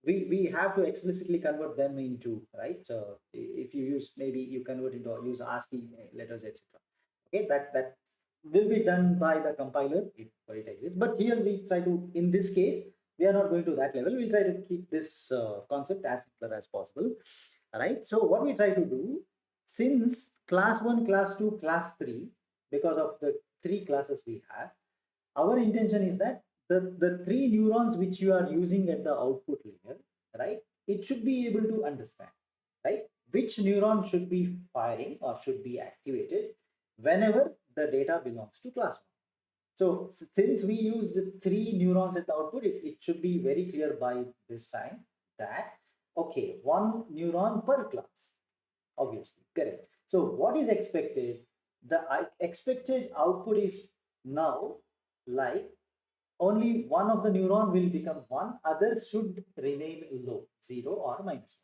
we have to explicitly convert them into, right. So if you use, maybe you convert into or use ASCII letters, etc. Okay, that will be done by the compiler if it exists. But here we try to, in this case, we are not going to that level. We try to keep this concept as simpler as possible. All right. So what we try to do, since class 1, class 2, class 3, because of the three classes we have, our intention is that the three neurons which you are using at the output layer, right, it should be able to understand, right, which neuron should be firing or should be activated whenever the data belongs to class 1. So since we use the three neurons at the output, it should be very clear by this time that, okay, one neuron per class, obviously, correct. So what is expected? The expected output is now like only one of the neuron will become one, others should remain low, 0 or minus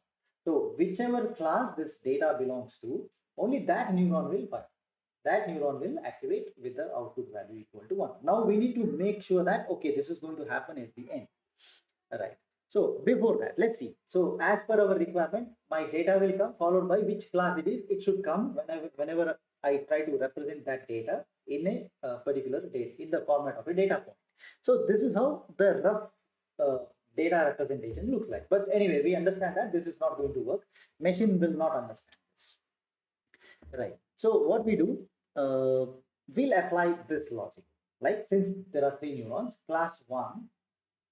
1. So whichever class this data belongs to, only that neuron will fire. That neuron will activate with the output value equal to 1. Now we need to make sure that, okay, this is going to happen at the end. Right. So before that, let's see. So as per our requirement, my data will come followed by which class it is. It should come whenever I try to represent that data in a particular date in the format of a data point. So this is how the rough data representation looks like. But anyway, we understand that this is not going to work. Machine will not understand this. Right. So what we do, we'll apply this logic. Like since there are three neurons, class one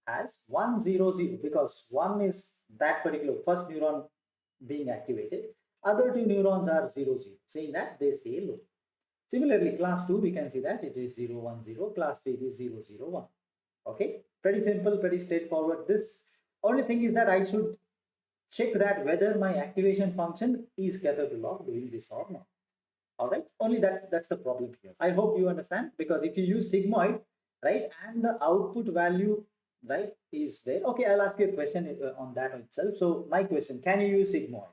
has 100 because one is that particular first neuron being activated. Other two neurons are 00, saying that they say low. Similarly, class 2, we can see that it is 010, class 3 it is 001. Okay, pretty simple, pretty straightforward. This only thing is that I should check that whether my activation function is capable of doing this or not. All right, only that's the problem here. I hope you understand, because if you use sigmoid, right, and the output value, right, is there. Okay, I'll ask you a question on that itself. So my question, can you use sigmoid?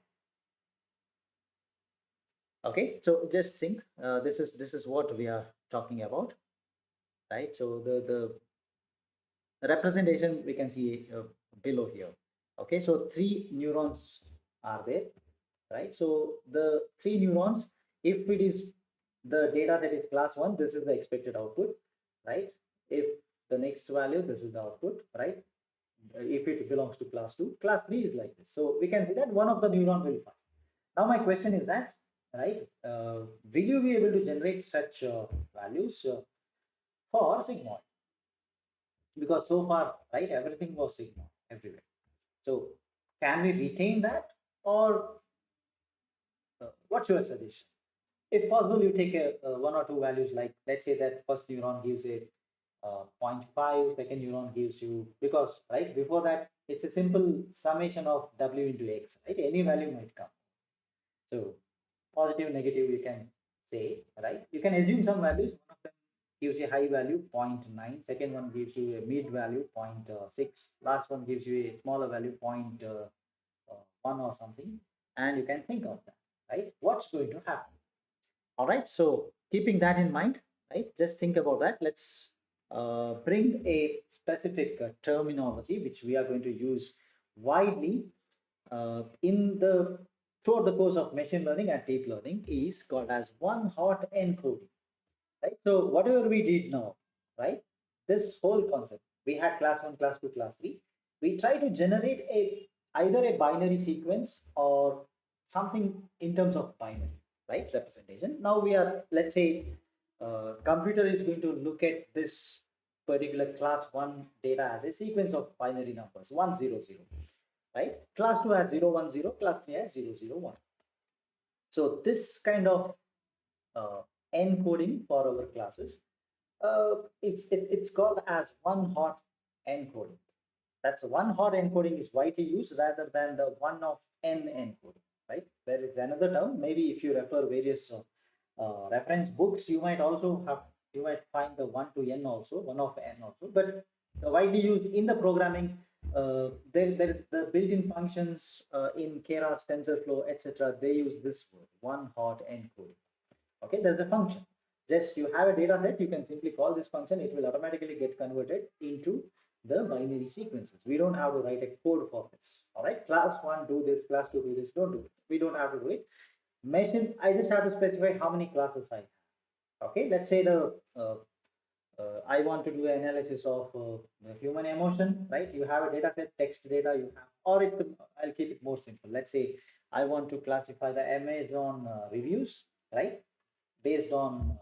Okay, so just think, this is what we are talking about, right? So the representation we can see below here. Okay, so three neurons are there, right? So the three neurons, if it is the data set is class one, this is the expected output, right? If the next value, this is the output, right? If it belongs to class two, class three is like this. So we can see that one of the neuron will fire. Now my question is that, right? Will you be able to generate such values for sigmoid? Because so far, right, everything was sigmoid everywhere. So can we retain that, or what's your suggestion? If possible, you take one or two values, like let's say that first neuron gives a 0.5, second neuron gives you, because right before that it's a simple summation of w into x, right? Any value might come. So positive, negative, you can say, right? You can assume some values. One of them gives you a high value 0.9, second one gives you a mid value 0.6, last one gives you a smaller value 0.1 or something, and you can think of that, right? What's going to happen? All right, so keeping that in mind, right, just think about that. Let's bring a specific terminology which we are going to use widely in the throughout the course of machine learning and deep learning, is called as one hot encoding, right? So whatever we did now, right, this whole concept, we had class 1, class 2, class 3, we try to generate a either a binary sequence or something in terms of binary, right, representation. Now we are, let's say, computer is going to look at this particular class 1 data as a sequence of binary numbers 100, right? Class 2 has 010, class 3 has 001. So this kind of encoding for our classes, it's called as one hot encoding. That's one hot encoding is widely used rather than the one of n encoding, right? There is another term. Maybe if you refer various reference books, you might find the 1 to n also, 1 of n also, but widely used in the programming. The built-in functions in Keras, TensorFlow, etc. They use this word, one hot encoding. Okay, there's a function. Just you have a data set, you can simply call this function, it will automatically get converted into the binary sequences. We don't have to write a code for this. All right, class 1 do this, class 2 do this, don't do it. We don't have to do it. Machine, I just have to specify how many classes I have. Okay, let's say I want to do an analysis of the human emotion, right? You have a data set, text data you have, or I'll keep it more simple. Let's say I want to classify the Amazon reviews, right? Based on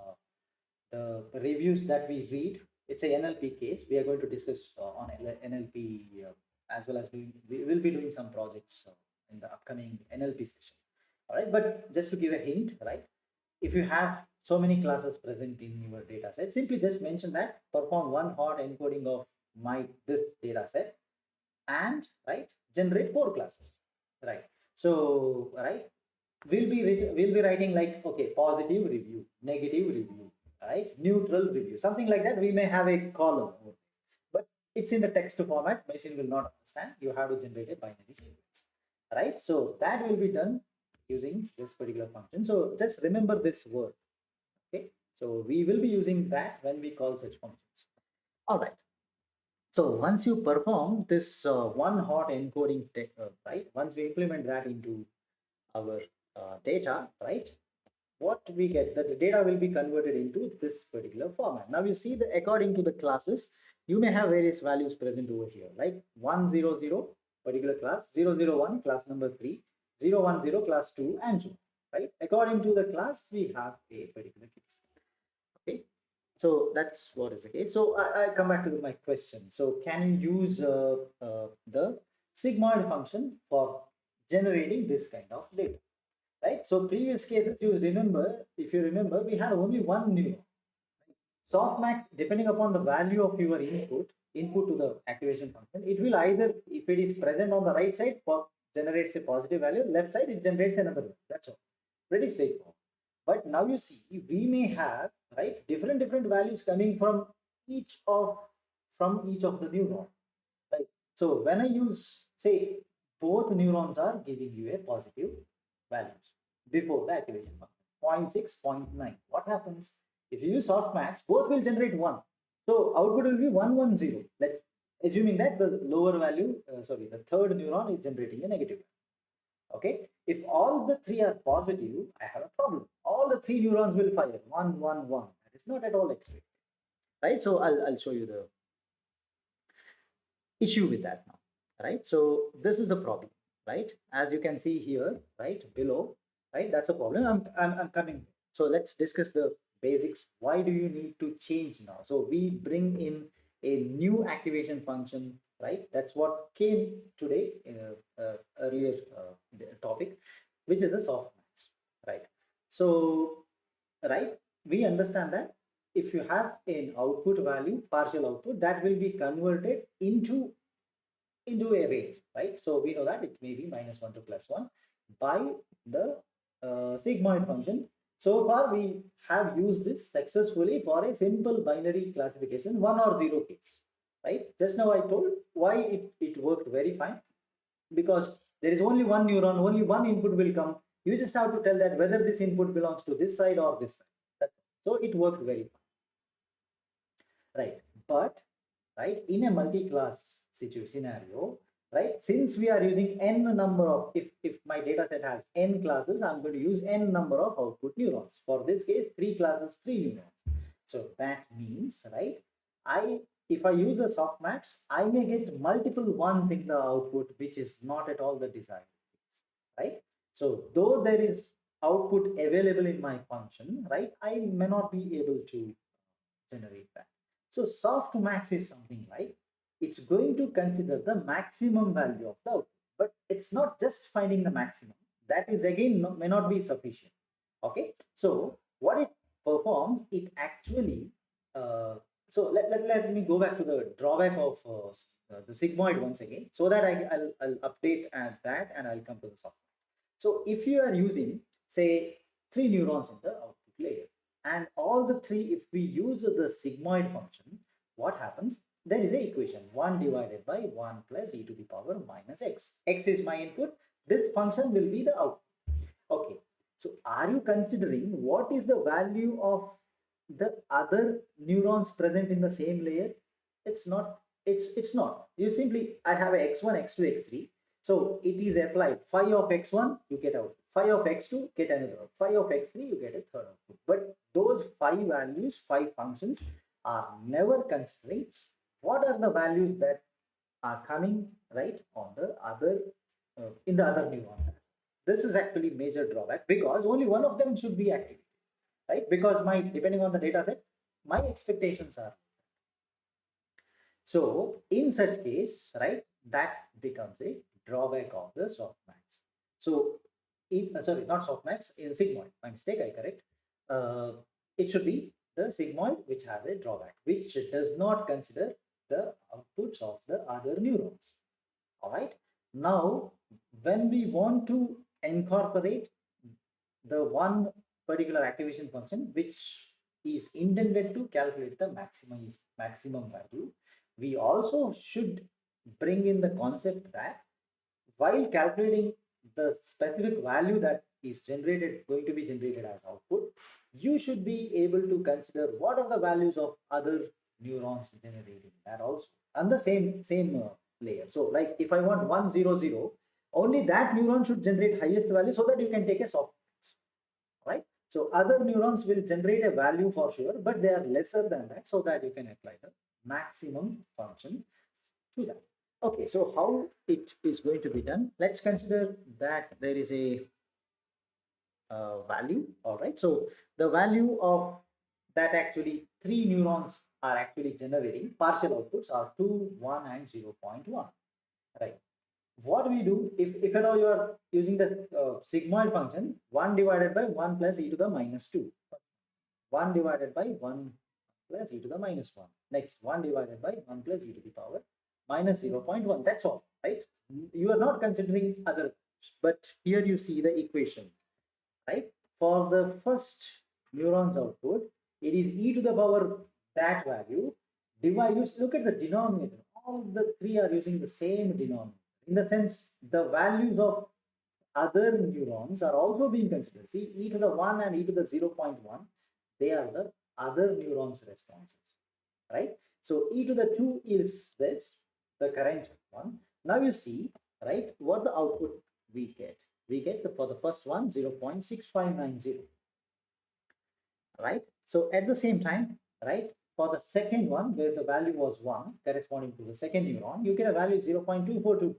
the reviews that we read. It's a NLP case. We are going to discuss on NLP as well as we will be doing some projects in the upcoming NLP session. All right, but just to give a hint, right? If you have so many classes present in your data set, simply just mention that perform one hot encoding of this data set, and right, generate four classes, right? So right, we'll be writing like, okay, positive review, negative review, right, neutral review, something like that. We may have a column, but it's in the text format. Machine will not understand. You have to generate a binary sequence, right? So that will be done using this particular function. So just remember this word. Okay, so we will be using that when we call such functions. All right. So once you perform this one hot encoding, right? Once we implement that into our data, right? What we get, that the data will be converted into this particular format. Now you see that according to the classes, you may have various values present over here, like 100 particular class, 001 class number 3, 010 class 2, and so on, right? According to the class, we have a particular case. Okay, so that's what is the case. So I come back to my question. So can you use the sigmoid function for generating this kind of data, right? So previous cases, you remember, if you remember, we had only one neuron. Softmax, depending upon the value of your input to the activation function, it will either, if it is present on the right side, generates a positive value, left side, it generates another value. That's all. Pretty straightforward. But now you see, we may have, right, different values coming from each of the neuron, right? So when I use, say, both neurons are giving you a positive values before the activation function, zero 0.6, zero 0.9. What happens? If you use softmax, both will generate 1. So output will be 110. Let's assuming that the lower value, the third neuron is generating a negative value. Okay. If all the three are positive, I have a problem. All the three neurons will fire 111. That is not at all expected. Right. So I'll show you the issue with that now, right? So this is the problem, right? As you can see here, right below, right? That's the problem. I'm coming. So let's discuss the basics. Why do you need to change now? So we bring in a new activation function, right? That's what came today in earlier topic, which is a softmax, right? So, right, we understand that if you have an output value, partial output, that will be converted into a range, right? So we know that it may be -1 to +1 by the sigmoid function. So far, we have used this successfully for a simple binary classification, 1 or 0 case, right? Just now I told why it worked very fine, because there is only one neuron, only one input will come. You just have to tell that whether this input belongs to this side or this side. So it worked very fine, right? But right, in a multi-class scenario, right, since we are using n number of, if my data set has n classes, I'm going to use n number of output neurons. For this case, 3 classes, 3 neurons. So that means, right, if I use a softmax, I may get multiple ones in the output, which is not at all the desired case, right? So though there is output available in my function, right, I may not be able to generate that. So softmax is something like it's going to consider the maximum value of the output, but it's not just finding the maximum. That is again may not be sufficient. Okay, so what it performs, it actually. So let me go back to the drawback of the sigmoid once again, so that I'll update at that and I'll come to the softmax. So if you are using, say, 3 neurons in the output layer, and all the 3, if we use the sigmoid function, what happens? There is a equation, 1 divided by 1 plus e to the power minus x. X is my input. This function will be the output. Okay. So are you considering what is the value of the other neurons present in the same layer? It's not. It's not. You simply, I have a x1, x2, x3. So it is applied. Phi of x1, you get out. Phi of x2, get another out. Phi of x3, you get a third output. But those phi values, phi functions, are never considering what are the values that are coming right on the other in the other neurons. This is actually major drawback, because only one of them should be activated, right? Because my, depending on the data set, my expectations are. So in such case, right, that becomes a drawback of the softmax. So sorry, not softmax, in sigmoid, my mistake, I correct. It should be the sigmoid which has a drawback, which does not consider the outputs of the other neurons. All right. Now, when we want to incorporate the one particular activation function which is intended to calculate the maximum value, we also should bring in the concept that while calculating the specific value that is going to be generated as output, you should be able to consider what are the values of other neurons generating that also on the same layer. So like if I want 100, only that neuron should generate highest value, so that you can take a softmax, right? So other neurons will generate a value for sure, but they are lesser than that, so that you can apply the maximum function to that. Okay, so how it is going to be done? Let's consider that there is a value. All right, so the value of that actually three neurons are actually generating partial outputs are 2, 1, and 0.1. Right. What we do if at all you are using the sigmoid function 1 divided by 1 plus e to the minus 2, 1 divided by 1 plus e to the minus 1, next 1 divided by 1 plus e to the power minus 0.1. That's all, right? You are not considering other, but here you see the equation, right? For the first neuron's output, it is e to the power that value. Divide, you look at the denominator. All the three are using the same denominator. In the sense, the values of other neurons are also being considered. See, e to the 1 and e to the 0.1, they are the other neurons' responses, right? So e to the 2 is this, the current one. Now you see, right, what the output we get. We get for the first one 0.6590, right? So at the same time, right, for the second one where the value was 1 corresponding to the second neuron, you get a value 0.242,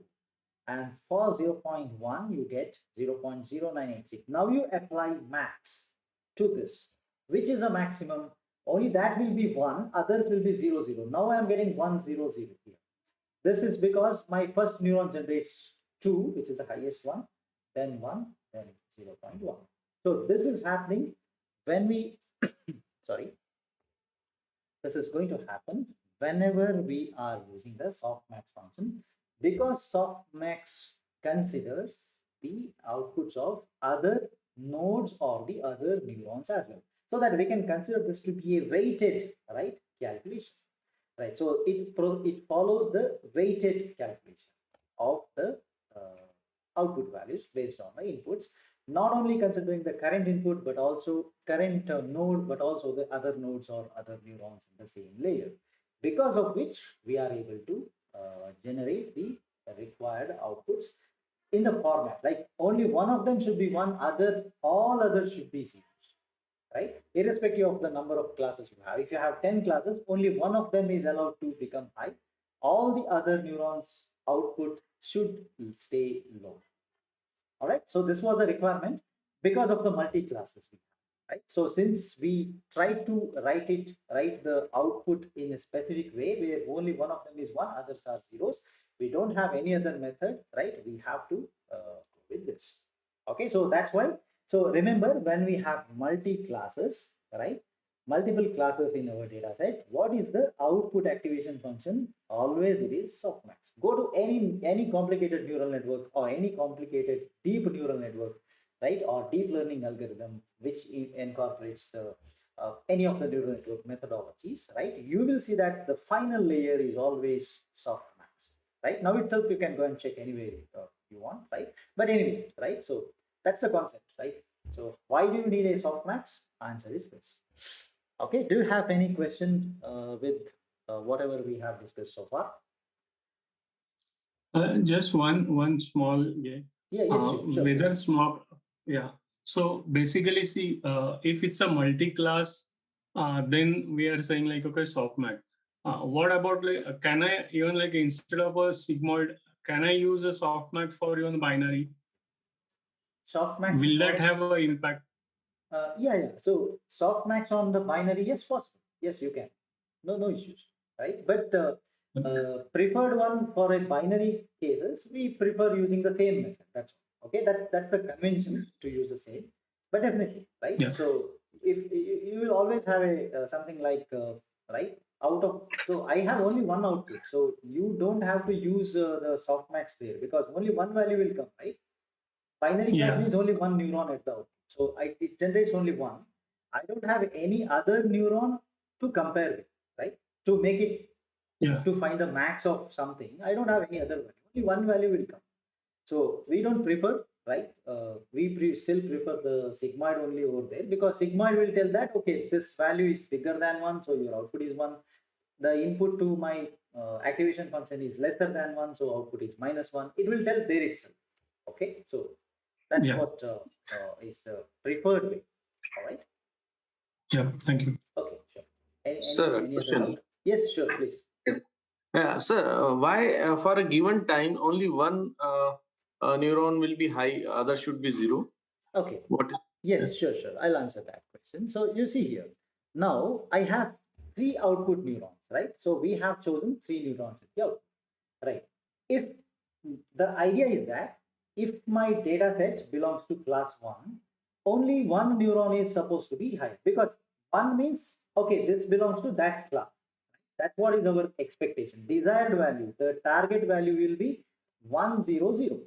and for 0.1 you get 0.0986. Now you apply max to this, which is a maximum. Only that will be 1, others will be 0, 0. Now I am getting 1, 0, 0 here. This is because my first neuron generates 2, which is the highest one, then 1, then 0.1. So this is happening when we, sorry, this is going to happen whenever we are using the softmax function, because softmax considers the outputs of other nodes or the other neurons as well, so that we can consider this to be a weighted, right, calculation, right? So it follows the weighted calculation of the output values based on the inputs, not only considering the current input but also current node, but also the other nodes or other neurons in the same layer, because of which we are able to generate the required outputs in the format like only one of them should be one, other all others should be zeros, right? Irrespective of the number of classes you have. If you have 10 classes, only one of them is allowed to become high. All the other neurons output should stay low. All right, so this was a requirement because of the multi classes we have, right? So since we try to write the output in a specific way where only one of them is one, others are zeros, we don't have any other method, right? We have to go with this. Okay, so that's why. So remember, when we have multi classes, right? Multiple classes in our data set, what is the output activation function? Always it is softmax. Go to any complicated neural network or any complicated deep neural network, right, or deep learning algorithm which incorporates the any of the neural network methodologies, right? You will see that the final layer is always softmax, right? Now itself you can go and check anyway you want, right? But anyway, right? So that's the concept, right? So why do you need a softmax? Answer is this. Okay, do you have any question with whatever we have discussed so far? Just one small, yeah. Yeah, yes, sure, Whether please. small, yeah. So basically, see, if it's a multi-class, then we are saying like okay, softmax. What about like can I even like instead of a sigmoid, can I use a softmax for even binary? Softmax Will that for have an impact? yeah, yeah. So softmax on the binary, yes, possible. Yes, you can. No, no issues, right? But preferred one for a binary cases, we prefer using the same method. That's all. Okay. That's a convention to use the same, but definitely, right? Yeah, So if you will always have a something like right out of, so I have only one output, so you don't have to use the softmax there because only one value will come, right? Binary class yeah, means only one neuron at the output. So it generates only one. I don't have any other neuron to compare with, right? To make it, yeah, to find the max of something, I don't have any other value. Only one value will come. So we don't prefer, right? Still prefer the sigmoid only over there because sigmoid will tell that, okay, this value is bigger than one, so your output is one. The input to my activation function is lesser than one, so output is minus one. It will tell there itself. Okay, so that's yeah, what is the preferred way. All right. yeah. Thank you. Okay, sure. Any Sir, a any other doubt? question. Yes, sure, please. Yeah, sir, why for a given time only one neuron will be high, other should be zero? Okay. What? Yeah. Yes, sure, sure. I'll answer that question. So you see here, now I have three output neurons, right? So we have chosen three neurons at the output, right? If the idea is that if my data set belongs to class one, only one neuron is supposed to be high because one means, okay, this belongs to that class. That's what is our expectation. Desired value, the target value will be 100.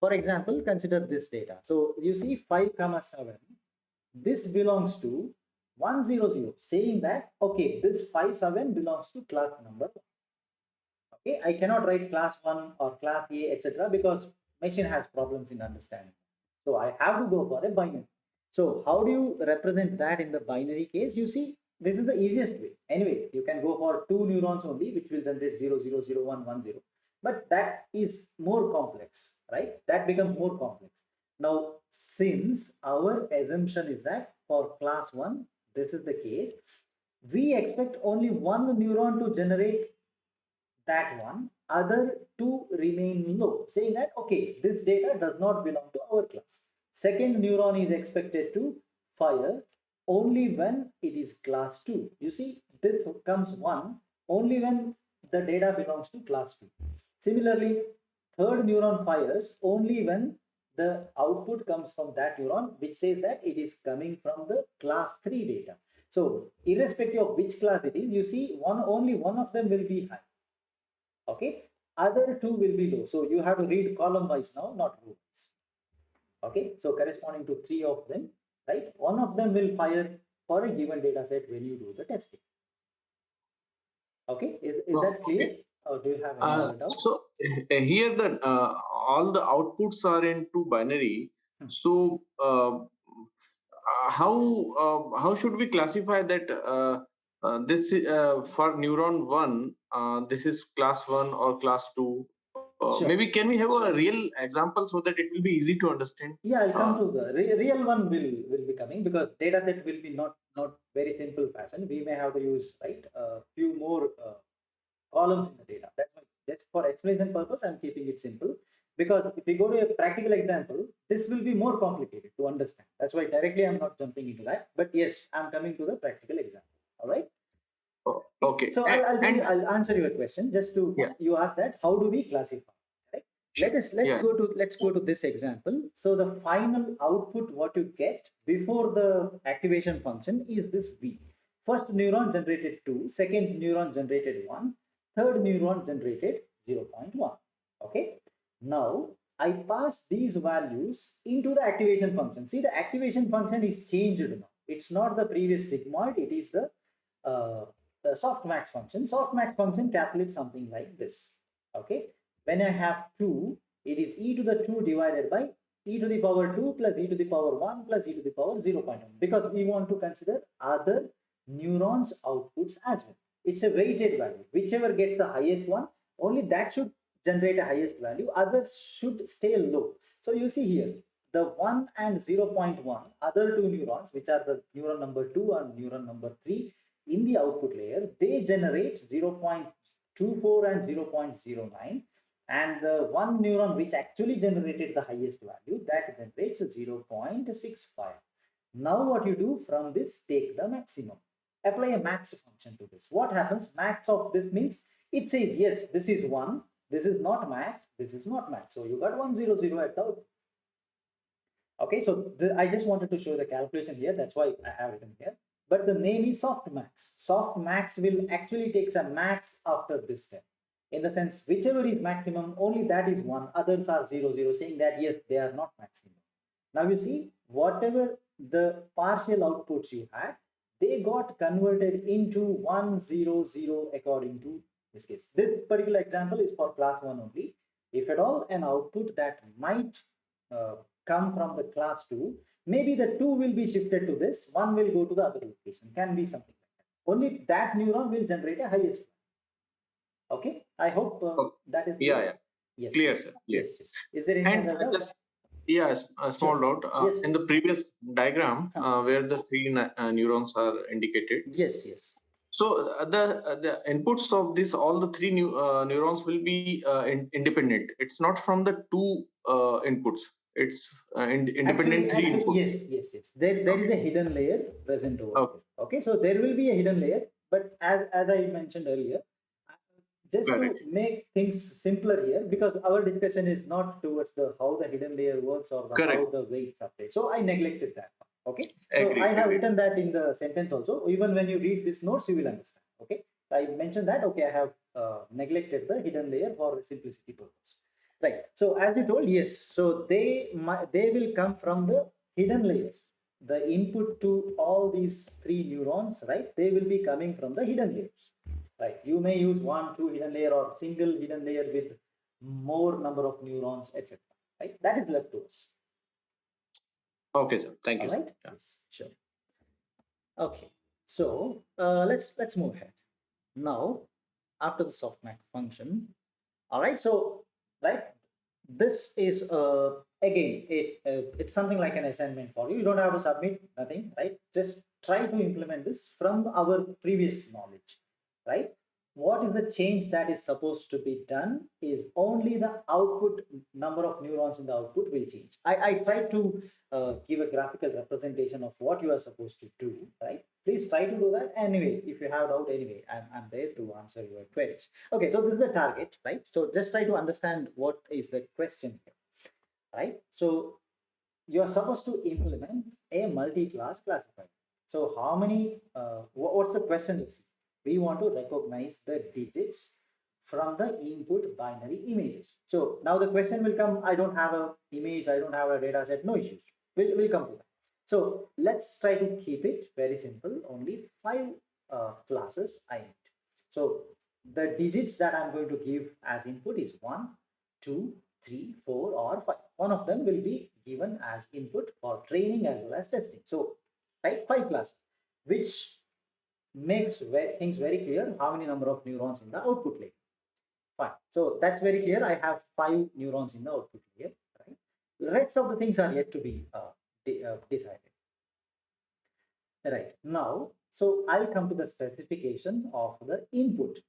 For example, consider this data. So you see 5 comma 7. This belongs to 100, saying that, okay, this 5 7 belongs to class number. Okay, I cannot write class 1 or class A, etc. because machine has problems in understanding. So I have to go for a binary. So how do you represent that in the binary case? You see, this is the easiest way. Anyway, you can go for two neurons only, which will generate 0 0 0 1 1 0. But that is more complex, right? That becomes more complex. Now, since our assumption is that for class 1, this is the case, we expect only one neuron to generate that one, other two remain low, saying that, okay, this data does not belong to our class. Second neuron is expected to fire only when it is class 2. You see, this comes 1 only when the data belongs to class 2. Similarly, third neuron fires only when the output comes from that neuron, which says that it is coming from the class 3 data. So irrespective of which class it is, you see only one of them will be high. Okay, other two will be low. So you have to read column wise now, not row wise. Okay, so corresponding to three of them, right? One of them will fire for a given data set when you do the testing. Okay, is Oh, that clear, okay. or do you have any other doubt? So here the all the outputs are into binary. Hmm. So how should we classify that this for neuron one this is class one or class two? Maybe Sure. can we have a real example so that it will be easy to understand? Yeah, I'll Uh, come to the real one will be coming because data set will be not very simple fashion. We may have to use right a few more columns in the data. That's why just for explanation purpose, I'm keeping it simple. Because if we go to a practical example, this will be more complicated to understand. That's why directly I'm not jumping into that. But yes, I'm coming to the practical example. All right. Okay. okay, So and I'll answer your question. Just to yeah, you ask that how do we classify? Right. sure, Let's yeah, go to this example. So the final output what you get before the activation function is this V. First neuron generated 2, second neuron generated 1, third neuron generated 0.1. Okay. Now I pass these values into the activation function. See, the activation function is changed now. It's not the previous sigmoid, it is uh, the softmax function. Softmax function calculates something like this. Okay. When I have 2, it is e to the 2 divided by e to the power 2 plus e to the power 1 plus e to the power 0.1 because we want to consider other neurons outputs as well. It's a weighted value. Whichever gets the highest one, only that should generate a highest value. Others should stay low. So you see here, the 1 and 0.1, other two neurons, which are the neuron number 2 and neuron number 3, in the output layer, they generate 0.24 and 0.09. And the one neuron which actually generated the highest value, that generates 0.65. Now what you do from this, take the maximum. Apply a max function to this. What happens? Max of this means it says, yes, this is 1, this is not max, this is not max. So you got 100 at the output. Okay, so I just wanted to show the calculation here. That's why I have written here. But the name is softmax. Softmax will actually takes a max after this step. In the sense, whichever is maximum, only that is 1. Others are 0 0, saying that yes, they are not maximum. Now you see, whatever the partial outputs you had, they got converted into 100 according to this case. This particular example is for class 1 only. If at all an output that might uh, come from the class 2, maybe the 2 will be shifted to this, 1 will go to the other location, can be something like that. Only that neuron will generate a highest. Okay, I hope oh, that is yeah, clear. yeah, Yes, clear, yes, sir, clear. yes, yes. Is there any And other doubt? just yeah, a Sure. small doubt. Yes, In the please. previous diagram Huh. where the three neurons are indicated, Yes, yes. So the inputs of this all the three neurons will be independent. It's not from the two inputs. It's independent three Actually, inputs. yes. There is Okay. a hidden layer present over Okay. here. Okay, so there will be a hidden layer, but as I mentioned earlier, just to Correct. make things simpler here, because our discussion is not towards the how the hidden layer works or the how Correct. the weights are played. So I neglected that one. Okay, so I Agreed. have Agreed. written that in the sentence also. Even when you read these notes, you will understand. Okay, I mentioned that. Okay, I have neglected the hidden layer for the simplicity purpose. Right. So as you told, yes. So they will come from the hidden layers. The input to all these three neurons, right? They will be coming from the hidden layers. Right. You may use one, two hidden layer or single hidden layer with more number of neurons, etc. Right. That is left to us. Okay, sir. Thank All you, sir. right. Yeah. Yes. Sure. Okay. So let's move ahead. Now, after the softmax function, all right. So right, this is again it's something like an assignment for you. You don't have to submit nothing, right? Just try to implement this from our previous knowledge, right? What is the change that is supposed to be done is only the output number of neurons in the output will change. I tried to give a graphical representation of what you are supposed to do, right? Please try to do that. Anyway, if you have doubt, anyway, I'm there to answer your queries. Okay, so this is the target, right? So just try to understand what is the question here, right? So you are supposed to implement a multi-class classifier. So how many, what's the question? Let's see. We want to recognize the digits from the input binary images. So now the question will come, I don't have a image, I don't have a data set, no issues. We'll come to that. So let's try to keep it very simple, only 5 classes I need. So the digits that I'm going to give as input is 1, 2, 3, 4, or 5. One of them will be given as input for training as well as testing. So, right, 5 classes, which makes things very clear how many number of neurons in the output layer. Fine. So that's very clear. I have 5 neurons in the output layer. Right. The rest of the things are yet to be decided. Right. Now, so I'll come to the specification of the input.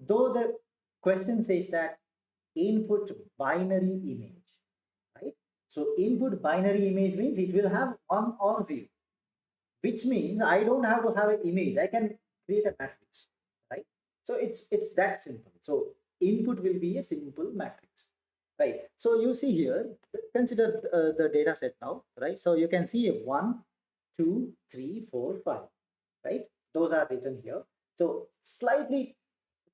Though the question says that input binary image, right? So input binary image means it will have 1 or 0, which means I don't have to have an image. I can create a matrix, right? So it's that simple. So input will be a simple matrix, right? So you see here, consider the data set now, right? So you can see a 1, 2, 3, 4, 5, right? Those are written here. So slightly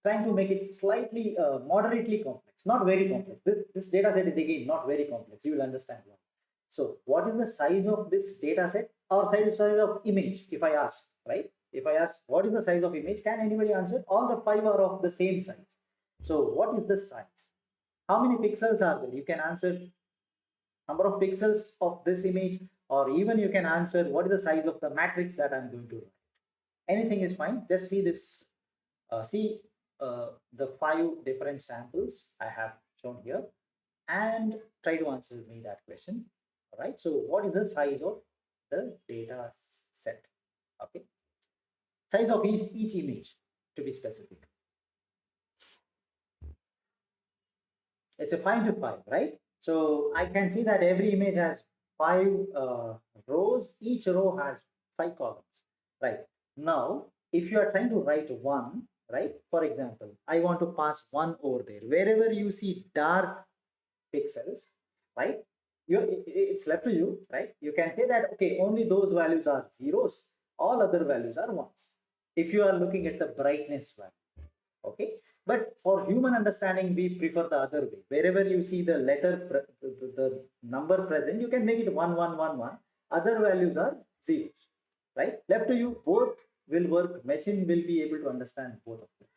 trying to make it slightly moderately complex, not very complex. This data set is again not very complex. You will understand why. So what is the size of this data set or size of image? If I ask, right? If I ask what is the size of image, can anybody answer? All the 5 are of the same size. So what is the size? How many pixels are there? You can answer number of pixels of this image, or even you can answer what is the size of the matrix that I'm going to write. Anything is fine. Just see this, see the 5 different samples I have shown here and try to answer me that question. All right. So what is the size of the data set? Okay. Size of each image to be specific. It's a 5 to 5, right? So I can see that every image has 5 rows. Each row has 5 columns, right? Now, if you are trying to write one, right? For example, I want to pass 1 over there. Wherever you see dark pixels, right? It's left to you, right? You can say that, okay, only those values are zeros, all other values are ones. If you are looking at the brightness value, okay? But for human understanding, we prefer the other way. Wherever you see the letter, the number present, you can make it 1, 1, 1, 1. Other values are zeros, right? Left to you, both will work. Machine will be able to understand both of them,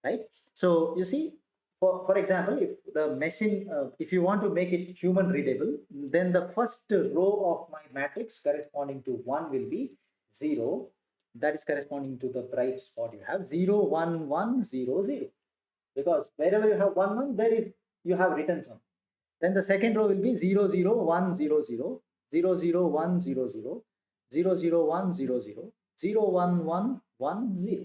right? So you see, for example, if the machine, if you want to make it human readable, then the first row of my matrix corresponding to 1 will be 0. That is corresponding to the bright spot you have 0, 1, 1, 0, 0. Because wherever you have 1, 1, there is, you have written some. Then the second row will be 0, 0, 1, 0, 0, 0, 0, 1, 0, 0, 0, 0, 1, 0, 0, 0, 1, 1, 1, 0.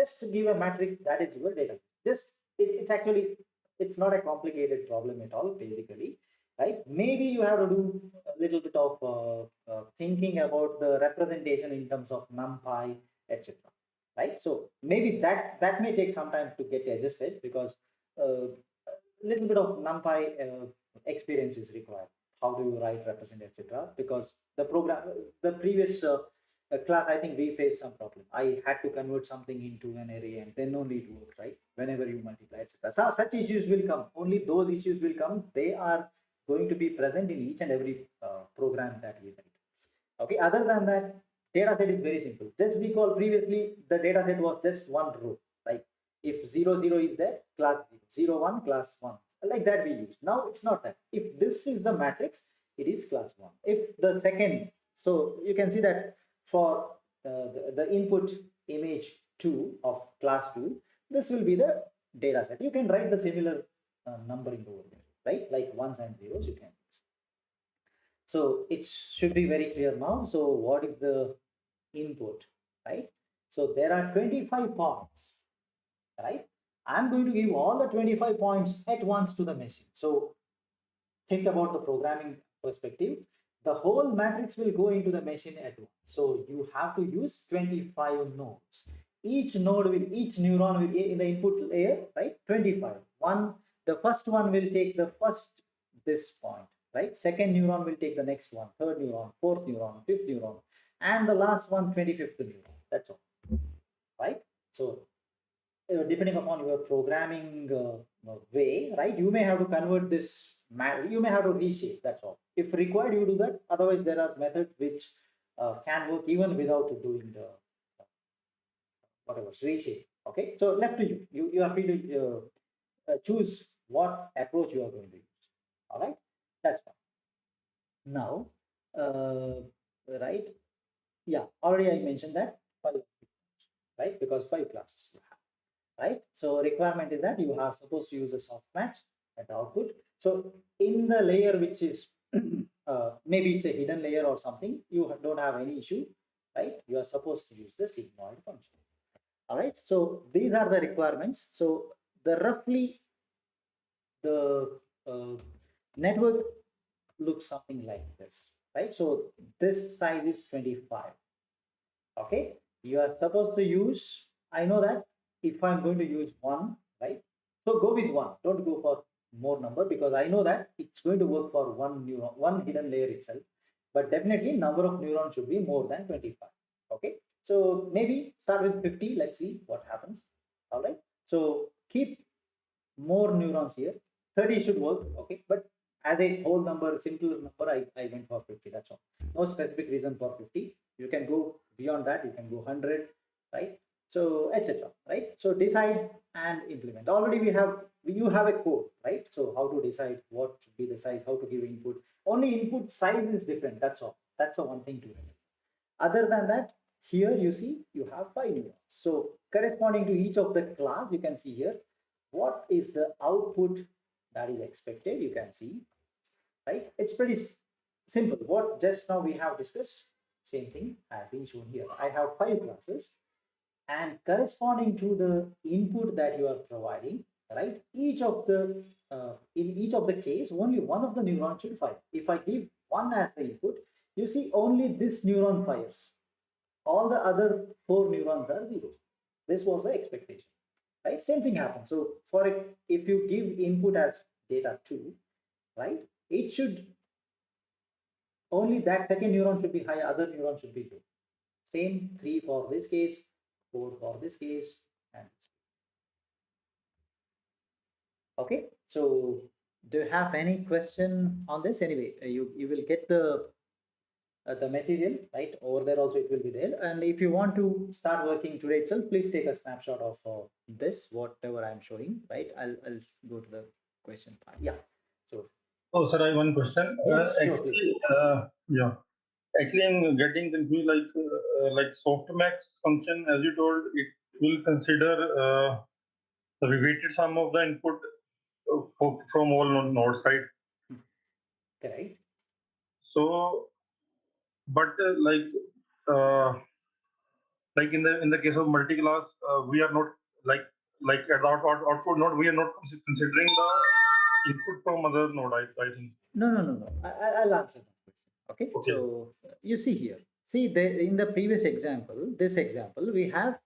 just to give a matrix that is your data. Just it's actually it's not a complicated problem at all, basically, right? Maybe you have to do a little bit of thinking about the representation in terms of numpy, etc. Right? So maybe that may take some time to get adjusted because a little bit of numpy experience is required. How do you write, represent, etc. Because the previous class, I think we faced some problem. I had to convert something into an array and then only it worked, right? Whenever you multiply, etc. So such issues will come. Only those issues will come. They are going to be present in each and every program that we write. Okay. Other than that, data set is very simple. Just recall previously the data set was just one row. Like if 0 0 is there, class 0 1 class 1, like that we use. Now it's not that. If this is the matrix, it is class 1. If the second, so you can see that for the input image 2 of class 2, this will be the data set. You can write the similar numbering over there, right? Like ones and zeros you can use. So it should be very clear now. So what is the input, right? So there are 25 points, right? I'm going to give all the 25 points at once to the machine. So think about the programming perspective. The whole matrix will go into the machine at once. So you have to use 25 nodes. Each node will, each neuron will in the input layer, right? 25. The first one will take the first this point, right? Second neuron will take the next one, third neuron, fourth neuron, fifth neuron, and the last one, 25th neuron. That's all, right? So depending upon your programming way, right, you may have to convert this, you may have to reshape, that's all. If required, you do that. Otherwise, there are methods which can work even without doing the whatever reshape. Okay, so left to you. You are free to choose what approach you are going to use. All right, that's fine. Now, right, yeah, already I mentioned that five, right, because five classes you have. Right? So requirement is that you are supposed to use a soft match at the output. So in the layer which is maybe it's a hidden layer or something, you don't have any issue, right? You are supposed to use the sigmoid function. All right. So these are the requirements. So the roughly the network looks something like this, right? So this size is 25. Okay, you are supposed to use, I know that if I'm going to use one, right, so go with one, don't go for more number, because I know that it's going to work for one neuron, one hidden layer itself, but definitely number of neurons should be more than 25. Okay, so maybe start with 50, let's see what happens. All right, so keep more neurons here. 30 should work, okay, but as a whole number, simpler number, I went for 50, that's all. No specific reason for 50. You can go beyond that, you can go 100, right? So etc. Right? So decide and implement. Already you have a code, right? So how to decide what should be the size, how to give input. Only input size is different, that's all. That's the one thing to remember. Other than that, here you see you have 5 neurons. So corresponding to each of the class, you can see here what is the output that is expected. You can see, right? It's pretty simple. What just now we have discussed, same thing has been shown here. I have 5 classes, and corresponding to the input that you are providing, right? Each of the in each of the case, only one of the neurons should fire. If I give one as the input, you see only this neuron fires. All the other 4 neurons are zeros. This was the expectation, right? Same thing happens. So for it, if you give input as data 2, right, it should only that second neuron should be high, other neuron should be low. Same 3 for this case, 4 for this case, and okay. So do you have any question on this? Anyway, you will get the material right over there, also it will be there. And if you want to start working today itself, please take a snapshot of this whatever I'm showing, right? I'll go to the question part. Yeah, so Oh, sir, I have one question. yes, sure, please. Yeah, actually, I'm getting confused. Like softmax function, as you told, it will consider the weighted sum of the input from all nodes, right? Correct. So, but uh, like in the case of multi-class, we are not like at the output node, we are not considering the input from other node. I think. No. I'll answer that question. Okay. Okay. So you see here. See, in the previous example, this example, we have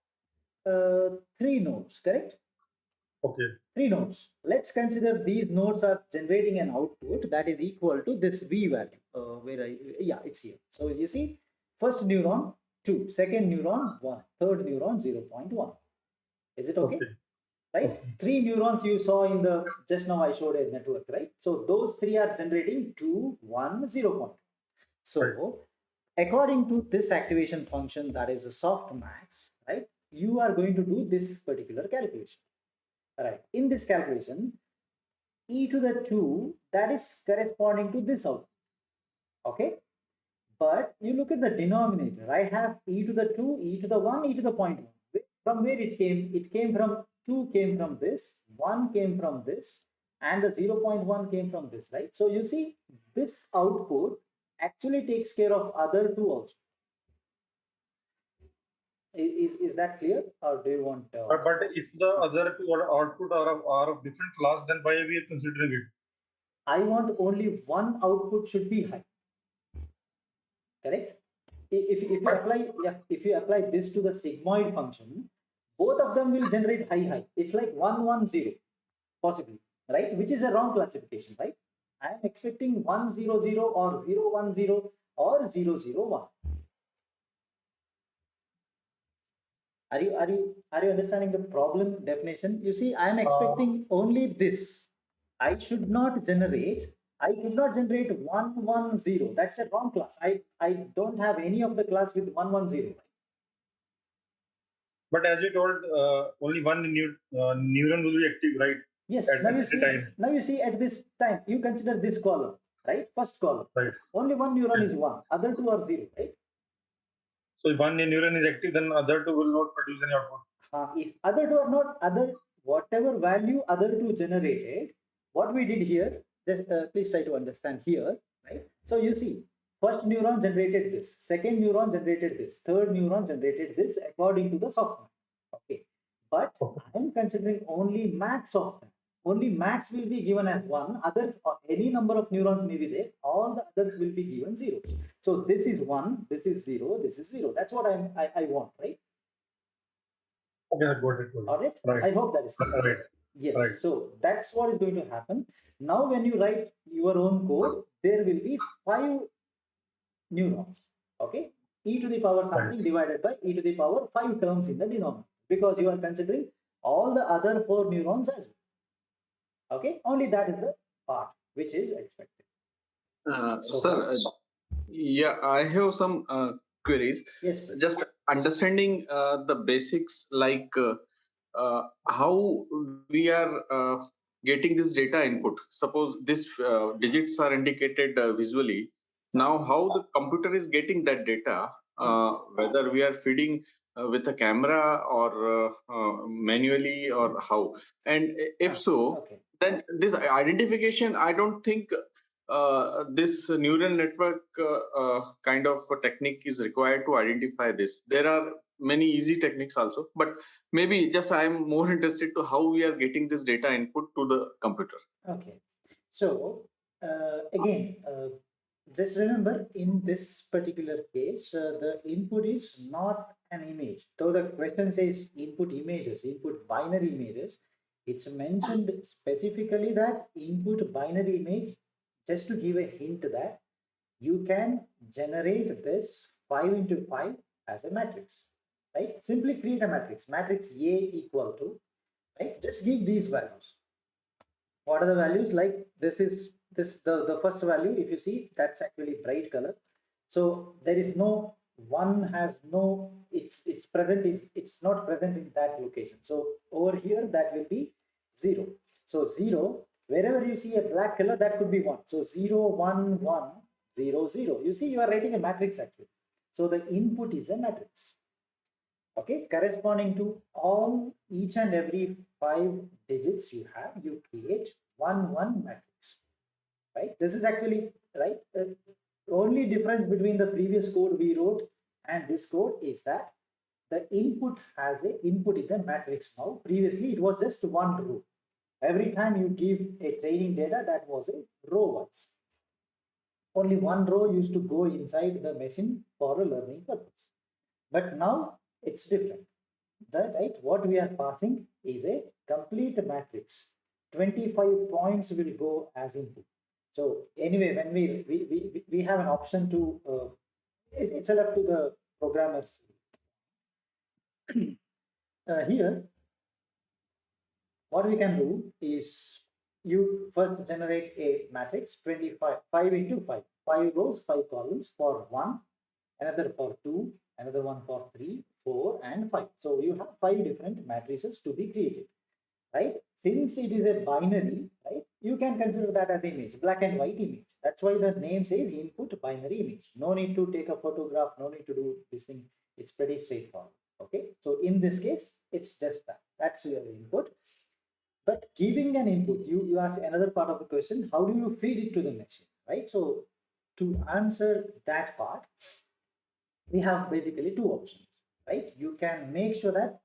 three nodes, correct? Okay. Three nodes. Let's consider these nodes are generating an output that is equal to this V value. Yeah, it's here. So you see, first neuron 2, second neuron 1, third neuron 0.1. Is it okay? Okay. Right? Okay. Three neurons you saw in the, just now I showed a network, right? So those three are generating 2, 1, 0. So Right. according to this activation function, that is a softmax, right? You are going to do this particular calculation. Right. In this calculation, e to the 2, that is corresponding to this output. Okay. But you look at the denominator. I have e to the 2, e to the 1, e to the 0.1. From where it came? It came from 2 came from this, 1 came from this, and the 0.1 came from this, right? So you see, this output actually takes care of other two also. Is that clear, or do you want? But if the other two output are of different class, then why we are considering it? I want only one output should be high. Correct? If you apply, yeah, if you apply this to the sigmoid function, both of them will generate high. It's like 110 possibly, right? Which is a wrong classification, right? I am expecting 100 or 010 or 001. Are you understanding the problem definition? You see, I am expecting only this. I should not generate. I should not generate 110. That's a wrong class. I don't have any of the class with 110. But as you told, only one neuron will be active, right? Yes. At Now you the see. time. Now you see at this time. You consider this column, right? First column. Right. Only one neuron is 1. Other two are 0, right? So if one neuron is active, then other two will not produce any output. If other two are not, whatever value other two generated, what we did here, just please try to understand here, right? So you see, first neuron generated this, second neuron generated this, third neuron generated this according to the software. Okay, but I am considering only max of them. Only max will be given as 1. Others, or any number of neurons may be there. All the others will be given 0. So this is 1, this is 0, this is 0. That's what I want, right? Okay, I got it. All right. Right. I hope that is clear. Right. Yes. Right. So that's what is going to happen. Now, when you write your own code, there will be 5 neurons. Okay. E to the power something divided by e to the power 5 terms in the denominator, because you are considering all the other 4 neurons as well. Okay. Only that is the part which is expected. Sir, yeah, I have some queries. Yes, please. Just understanding the basics, like how we are getting this data input. Suppose these digits are indicated visually. Now, how the computer is getting that data, whether we are feeding with a camera or manually, or how? And if so, Okay. then this identification, I don't think this neural network kind of a technique is required to identify this. There are many easy techniques also, but maybe just I'm more interested to how we are getting this data input to the computer. Okay. So again, just remember, in this particular case, the input is not an image. So the question says input images, input binary images. It's mentioned specifically that input binary image, just to give a hint that you can generate this 5 into 5 as a matrix, right? Simply create a matrix A equal to, right? Just give these values. What are the values? Like this is the first value. If you see, that's actually bright color. So there is no, one has no, it's present, is it's not present in that location. So over here that will be 0. So 0, wherever you see a black color, that could be 1. So 0 1 1 0 0. You see, you are writing a matrix actually. So the input is a matrix. Okay, corresponding to all, each and every 5 digits you have, you create one matrix, right? This is actually, right? Only difference between the previous code we wrote and this code is that the input is a matrix now. Previously, it was just one row. Every time you give a training data, that was a row wise. Only one row used to go inside the machine for a learning purpose. But now it's different. Right? What we are passing is a complete matrix. 25 points will go as input. So anyway, when we have an option to it's left to the programmers. Here, what we can do is you first generate a matrix 25 5 into 5, 5 rows, 5 columns for 1, another for 2, another one for 3, 4, and 5. So you have 5 different matrices to be created, right? Since it is a binary, right, you can consider that as image, black and white image. That's why the name says input binary image. No need to take a photograph, no need to do this thing. It's pretty straightforward. Okay, so in this case, it's just that. That's your input. But giving an input, you ask another part of the question, how do you feed it to the machine, right? So to answer that part, we have basically two options, right? You can make sure that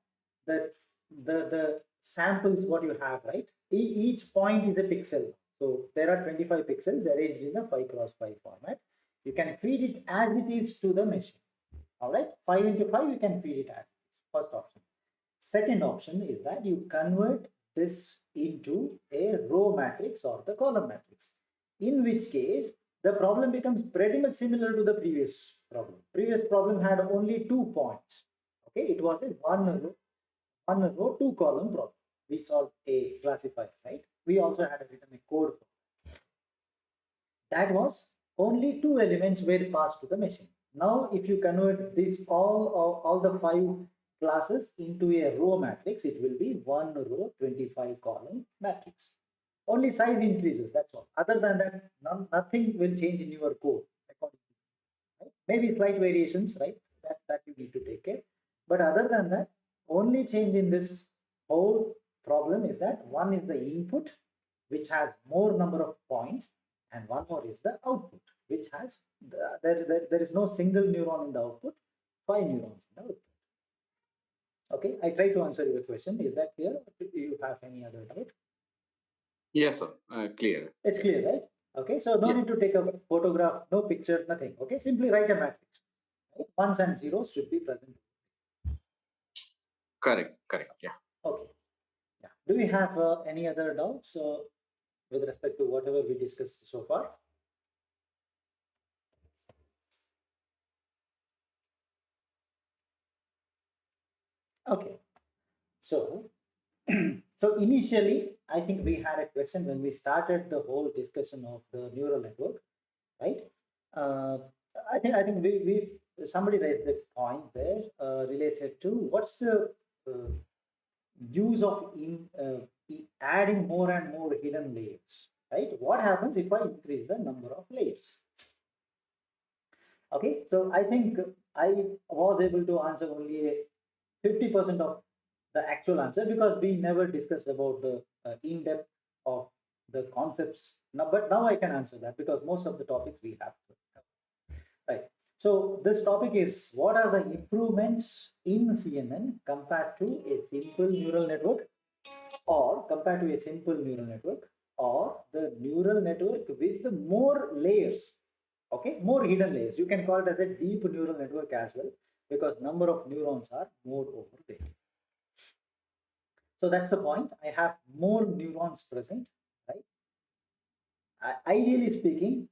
the samples what you have, right? Each point is a pixel. So there are 25 pixels arranged in the 5 cross 5 format. You can feed it as it is to the machine. All right, 5 into 5, you can feed it as it is. First option. Second option is that you convert this into a row matrix or the column matrix, in which case the problem becomes pretty much similar to the previous problem. Previous problem had only 2 points. Okay, it was a one row, 2 column problem. We solved a classifier, right? We also had written a code for that. Was only 2 elements were passed to the machine. Now, if you convert this all the 5 classes into a row matrix, it will be 1 row 25 column matrix. Only size increases, that's all. Other than that, nothing will change in your code. Right? Maybe slight variations, right? That you need to take care. But other than that, only change in this whole problem is that one is the input, which has more number of points, and one more is the output, which has there is no single neuron in the output, 5 neurons in the output. Okay, I try to answer your question. Is that clear? Do you have any other doubt? Yes, sir. Clear. It's clear, right? Okay, so no Yeah. need to take a photograph, no picture, nothing. Okay, simply write a matrix. Right? Ones and zeros should be present. Correct. Yeah. Okay. Yeah. Do we have any other doubts with respect to whatever we discussed so far? Okay. So, so initially, I think we had a question when we started the whole discussion of the neural network, right? Uh, I think we somebody raised the point there related to what's the use of adding more and more hidden layers, right? What happens if I increase the number of layers? Okay, so I think I was able to answer only a 50% of the actual answer because we never discussed about the in-depth of the concepts. Now, but now I can answer that because most of the topics we have to cover, right? So this topic is what are the improvements in CNN compared to a simple neural network or compared to a simple neural network or the neural network with more layers. Okay, more hidden layers. You can call it as a deep neural network as well because number of neurons are more over there. So that's the point. I have more neurons present, right? Ideally speaking,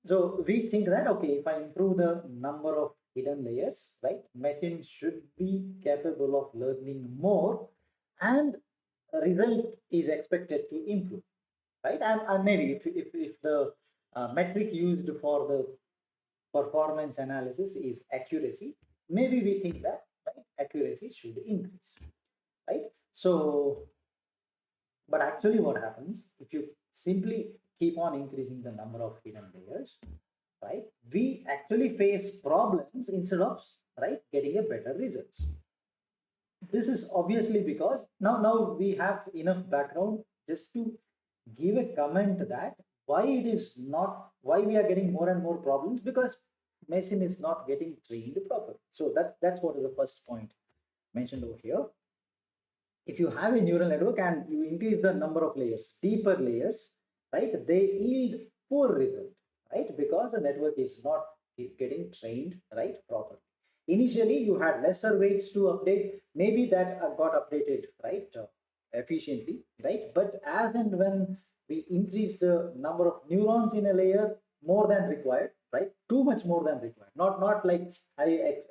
so we think that, okay, if I improve the number of hidden layers, right, machine should be capable of learning more and the result is expected to improve, right? And maybe if the metric used for the performance analysis is accuracy, maybe we think that, right, accuracy should increase, right? So, but actually what happens if you simply keep on increasing the number of hidden layers, right? We actually face problems instead of, right, getting a better results. This is obviously because now we have enough background just to give a comment that why it is not, why we are getting more and more problems because machine is not getting trained properly. So that's what is the first point mentioned over here, if you have a neural network and you increase the number of layers, deeper layers, right, they yield poor result, right, because the network is not getting trained right properly. Initially, you had lesser weights to update, maybe that got updated right efficiently, right? But as and when we increase the number of neurons in a layer more than required, right? Too much more than required. Not like I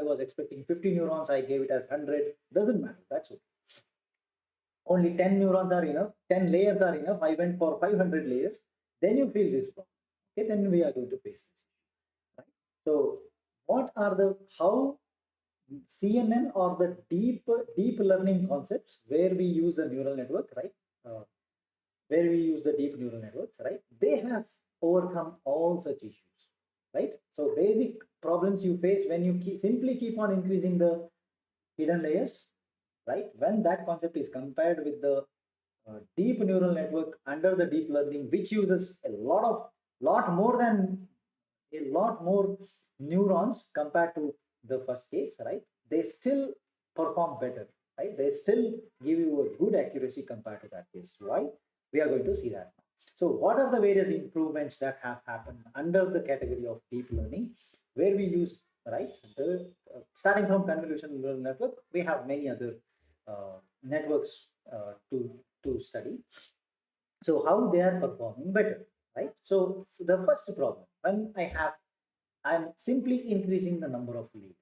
was expecting 50 neurons, I gave it as 100. Doesn't matter. That's okay. Only 10 neurons are enough, 10 layers are enough. I went for 500 layers. Then you feel this problem. Okay, then we are going to face this. Right? So, what are the how CNN or the deep learning concepts where we use a neural network, right? Where we use the deep neural networks, right? They have overcome all such issues, right? So basic problems you face when you simply keep on increasing the hidden layers, right? When that concept is compared with the deep neural network under the deep learning, which uses lot more than a lot more neurons compared to the first case, right? They still perform better, right? They still give you a good accuracy compared to that case. Why? We are going to see that now. So, what are the various improvements that have happened under the category of deep learning, where we use right the starting from convolutional neural network, we have many other networks to study. So, how they are performing better, right? So, the first problem when I'm simply increasing the number of layers.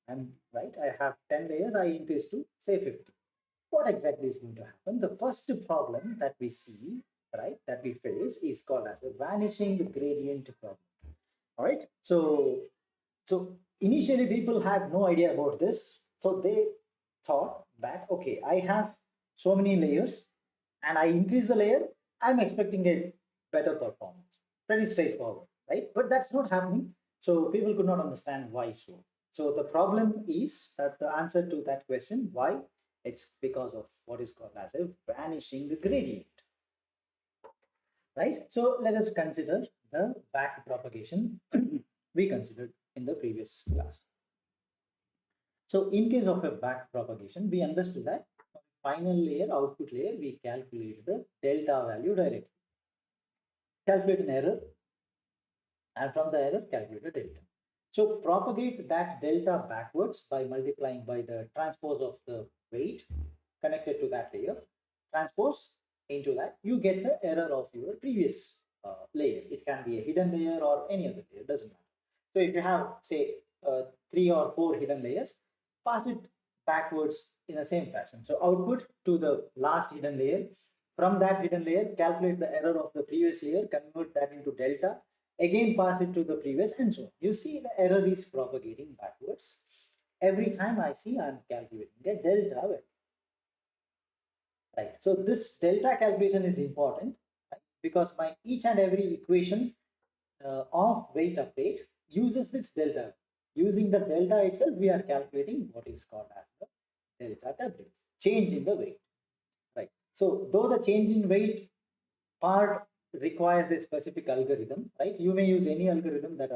I'm right. I have 10 layers. I increase to say 50. What exactly is going to happen? The first problem that we see, right, that we face is called as the vanishing gradient problem. All right. So initially people had no idea about this. So they thought that okay, I have so many layers, and I increase the layer, I'm expecting a better performance. Pretty straightforward, right? But that's not happening. So people could not understand why so. So the problem is that the answer to that question, why, it's because of what is called as a vanishing gradient, right? So let us consider the back propagation we considered in the previous class. So in case of a back propagation, we understood that final layer, output layer, we calculate the delta value directly. Calculate an error, and from the error, calculate the delta. So propagate that delta backwards by multiplying by the transpose of the weight connected to that layer. Transpose into that, you get the error of your previous layer. It can be a hidden layer or any other layer, doesn't matter. So if you have, say, 3 or 4 hidden layers, pass it backwards in the same fashion. So output to the last hidden layer. From that hidden layer, calculate the error of the previous layer, convert that into delta, again pass it to the previous, and so on. You see the error is propagating backwards. Every time I see, I'm calculating the delta value. Right. So this delta calculation is important, right? Because my each and every equation of weight update uses this delta. Using the delta itself, we are calculating what is called as the delta W, change in the weight. Right. So though the change in weight part requires a specific algorithm, right? You may use any algorithm that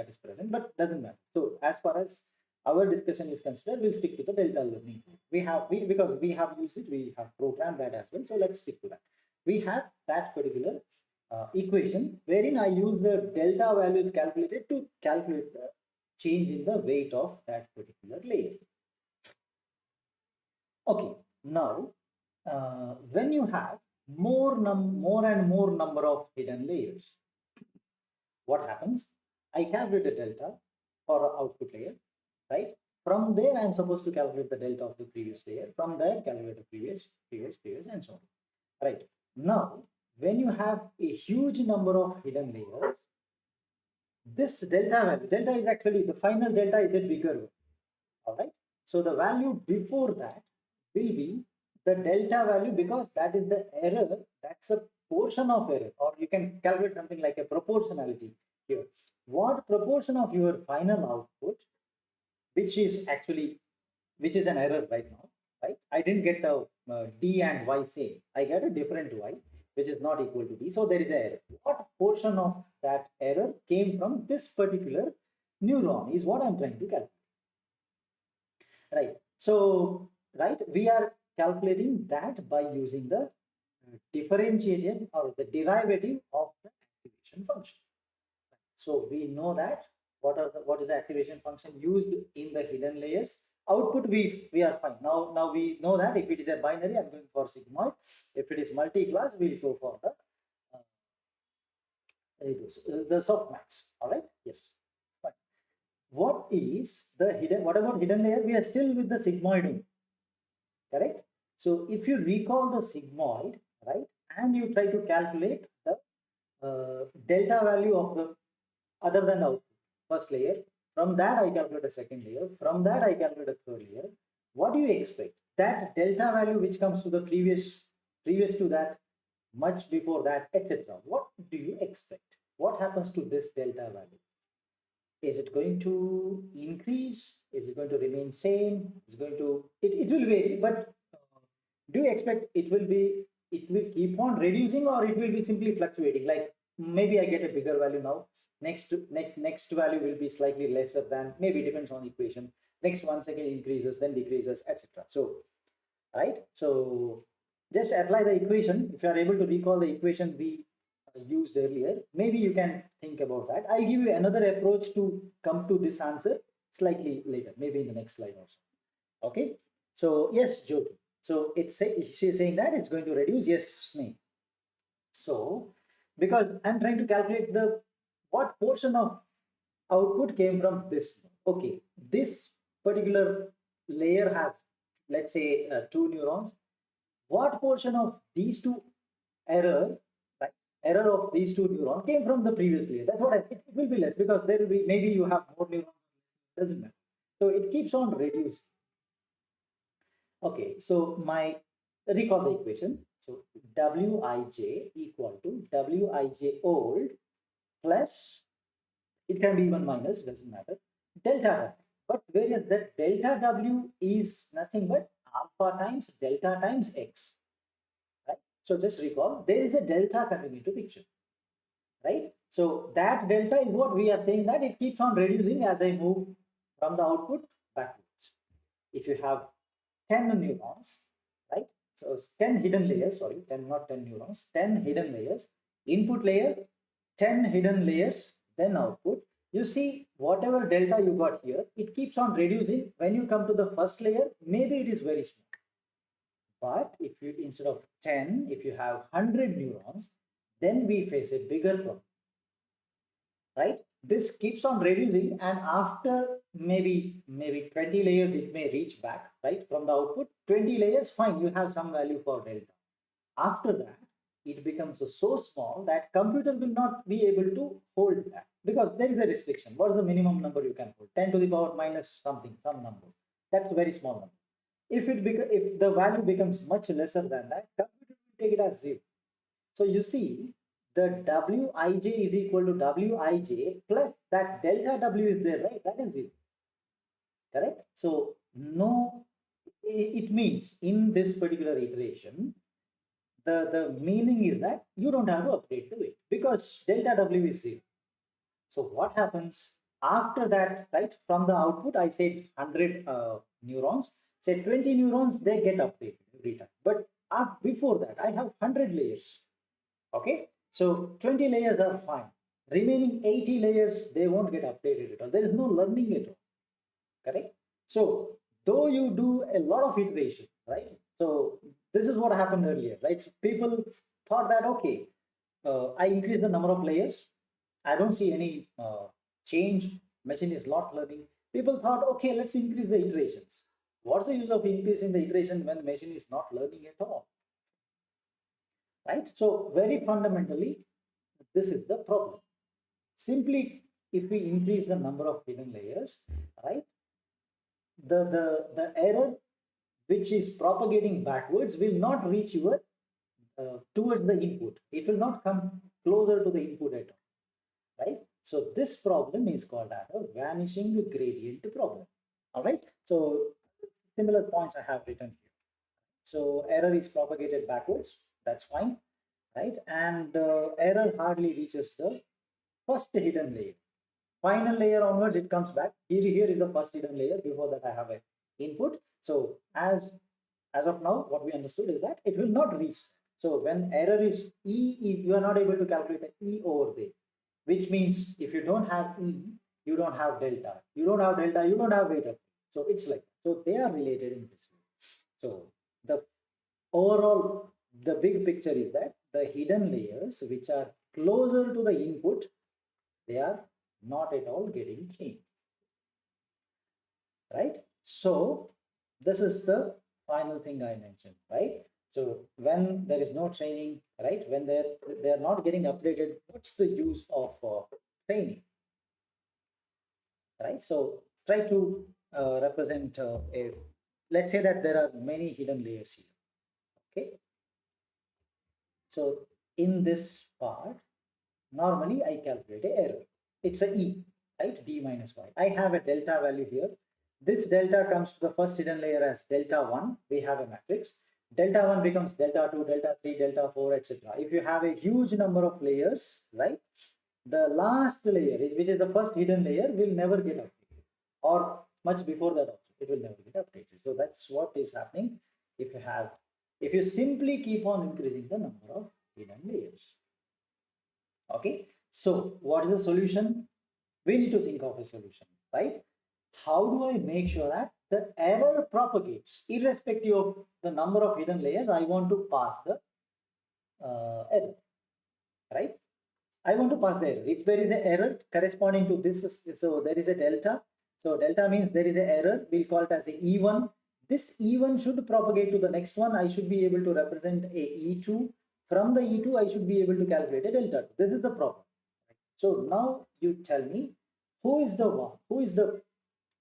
is present, but doesn't matter. So as far as our discussion is considered, we'll stick to the delta learning. Because we have used it, we have programmed that as well. So let's stick to that. We have that particular equation wherein I use the delta values calculated to calculate the change in the weight of that particular layer. Okay, now when you have more and more number of hidden layers, what happens? I calculate the delta for output layer, right? From there, I'm supposed to calculate the delta of the previous layer. From there, calculate the previous, and so on. Right. Now, when you have a huge number of hidden layers, this delta is actually the final delta is a bigger one. All right. So the value before that will be the delta value, because that is the error. That's a portion of error, or you can calculate something like a proportionality here. What proportion of your final output, which is an error right now, right? I didn't get the d and y same. I get a different y, which is not equal to d. So there is an error. What portion of that error came from this particular neuron is what I'm trying to calculate. Right. So, right, we are calculating that by using the differentiated or the derivative of the activation function. So we know that what is the activation function used in the hidden layers. Output we are fine. Now we know that if it is a binary, I'm going for sigmoid. If it is multi-class, we'll go for the softmax. All right. Yes. Fine. What is the hidden? What about hidden layer? We are still with the sigmoid only, correct? So if you recall the sigmoid, right, and you try to calculate the delta value of the other than the first layer, from that I calculate a second layer, from that I calculate a third layer. What do you expect? That delta value which comes to the previous to that, much before that, etc. What do you expect? What happens to this delta value? Is it going to increase? Is it going to remain same? Is going to it will vary, but do you expect it will keep on reducing, or it will be simply fluctuating? Like maybe I get a bigger value now. Next value will be slightly lesser than, maybe depends on equation. Next once again increases, then decreases, etc. So right. So just apply the equation. If you are able to recall the equation we used earlier, maybe you can think about that. I'll give you another approach to come to this answer slightly later, maybe in the next slide also. Okay. So yes, Jyoti. So she's saying that it's going to reduce. Yes, Sneh. So because I'm trying to calculate the what portion of output came from this. Okay, this particular layer has, let's say, two neurons. What portion of these two error, right, error of these two neurons came from the previous layer? That's what it will be less, because there will be, maybe you have more neurons, doesn't matter. So it keeps on reducing. Okay, so my recall the equation. So Wij equal to Wij old plus, it can be even minus, doesn't matter, delta W. But whereas that delta W is nothing but alpha times delta times X, right? So just recall, there is a delta coming into picture, right? So that delta is what we are saying, that it keeps on reducing as I move from the output backwards. If you have 10 neurons, right? So 10 hidden layers, sorry, 10, not 10 neurons, 10 hidden layers, input layer, 10 hidden layers, then output. You see, whatever delta you got here, it keeps on reducing. When you come to the first layer, maybe it is very small. But if you, instead of 10, if you have 100 neurons, then we face a bigger problem, right? This keeps on reducing, and after maybe 20 layers, it may reach back, right, from the output. 20 layers, fine, you have some value for delta. After that, it becomes so small that computer will not be able to hold that, because there is a restriction. What is the minimum number you can hold? 10 to the power minus something, some number. That's a very small number. If the value becomes much lesser than that, computer will take it as 0. So you see, the Wij is equal to Wij plus that delta W is there, right? That is 0. Correct? So no, it means in this particular iteration, the meaning is that you don't have to update the weight, because delta W is 0. So what happens after that, right? From the output, I said 100 neurons, say 20 neurons, they get updated every time. But before that, I have 100 layers. Okay, so 20 layers are fine. Remaining 80 layers, they won't get updated at all. There is no learning at all. Correct? So though you do a lot of iteration, right? So this is what happened earlier, right? So people thought that, okay, I increase the number of layers. I don't see any change. Machine is not learning. People thought, okay, let's increase the iterations. What's the use of increasing the iteration when the machine is not learning at all? Right? So very fundamentally, this is the problem. Simply, if we increase the number of hidden layers, right, the error which is propagating backwards will not reach your towards the input. It will not come closer to the input at all, right? So this problem is called as a vanishing gradient problem. All right. So similar points I have written here. So error is propagated backwards. That's fine, right? And error hardly reaches the first hidden layer. Final layer onwards, it comes back. Here is the first hidden layer. Before that, I have a input. So as of now, what we understood is that it will not reach. So when error is E, you are not able to calculate an E over there, which means if you don't have E, you don't have delta. You don't have delta, you don't have weight of. So it's like, so they are related in this way. So the overall, the big picture is that the hidden layers which are closer to the input, they are not at all getting changed, right? So this is the final thing I mentioned, right? So when there is no training, right, when they're not getting updated, what's the use of training, right? So try to represent a, let's say that there are many hidden layers here, okay? So in this part, normally I calculate a error. It's a E, right? D minus Y. I have a delta value here. This delta comes to the first hidden layer as delta 1. We have a matrix. Delta 1 becomes delta 2, delta 3, delta 4, etc. If you have a huge number of layers, right, the last layer, which is the first hidden layer, will never get updated, or much before that also, it will never get updated. So that's what is happening if you have, if you simply keep on increasing the number of hidden layers. Okay, so what is the solution? We need to think of a solution, right? How do I make sure that the error propagates irrespective of the number of hidden layers? I want to pass the error, right? I want to pass the error. If there is an error corresponding to this, so there is a delta. So delta means there is an error. We'll call it as a E1. This E1 should propagate to the next one. I should be able to represent a E2. From the E2, I should be able to calculate a delta 2. This is the problem. So now you tell me, who is the one, who is the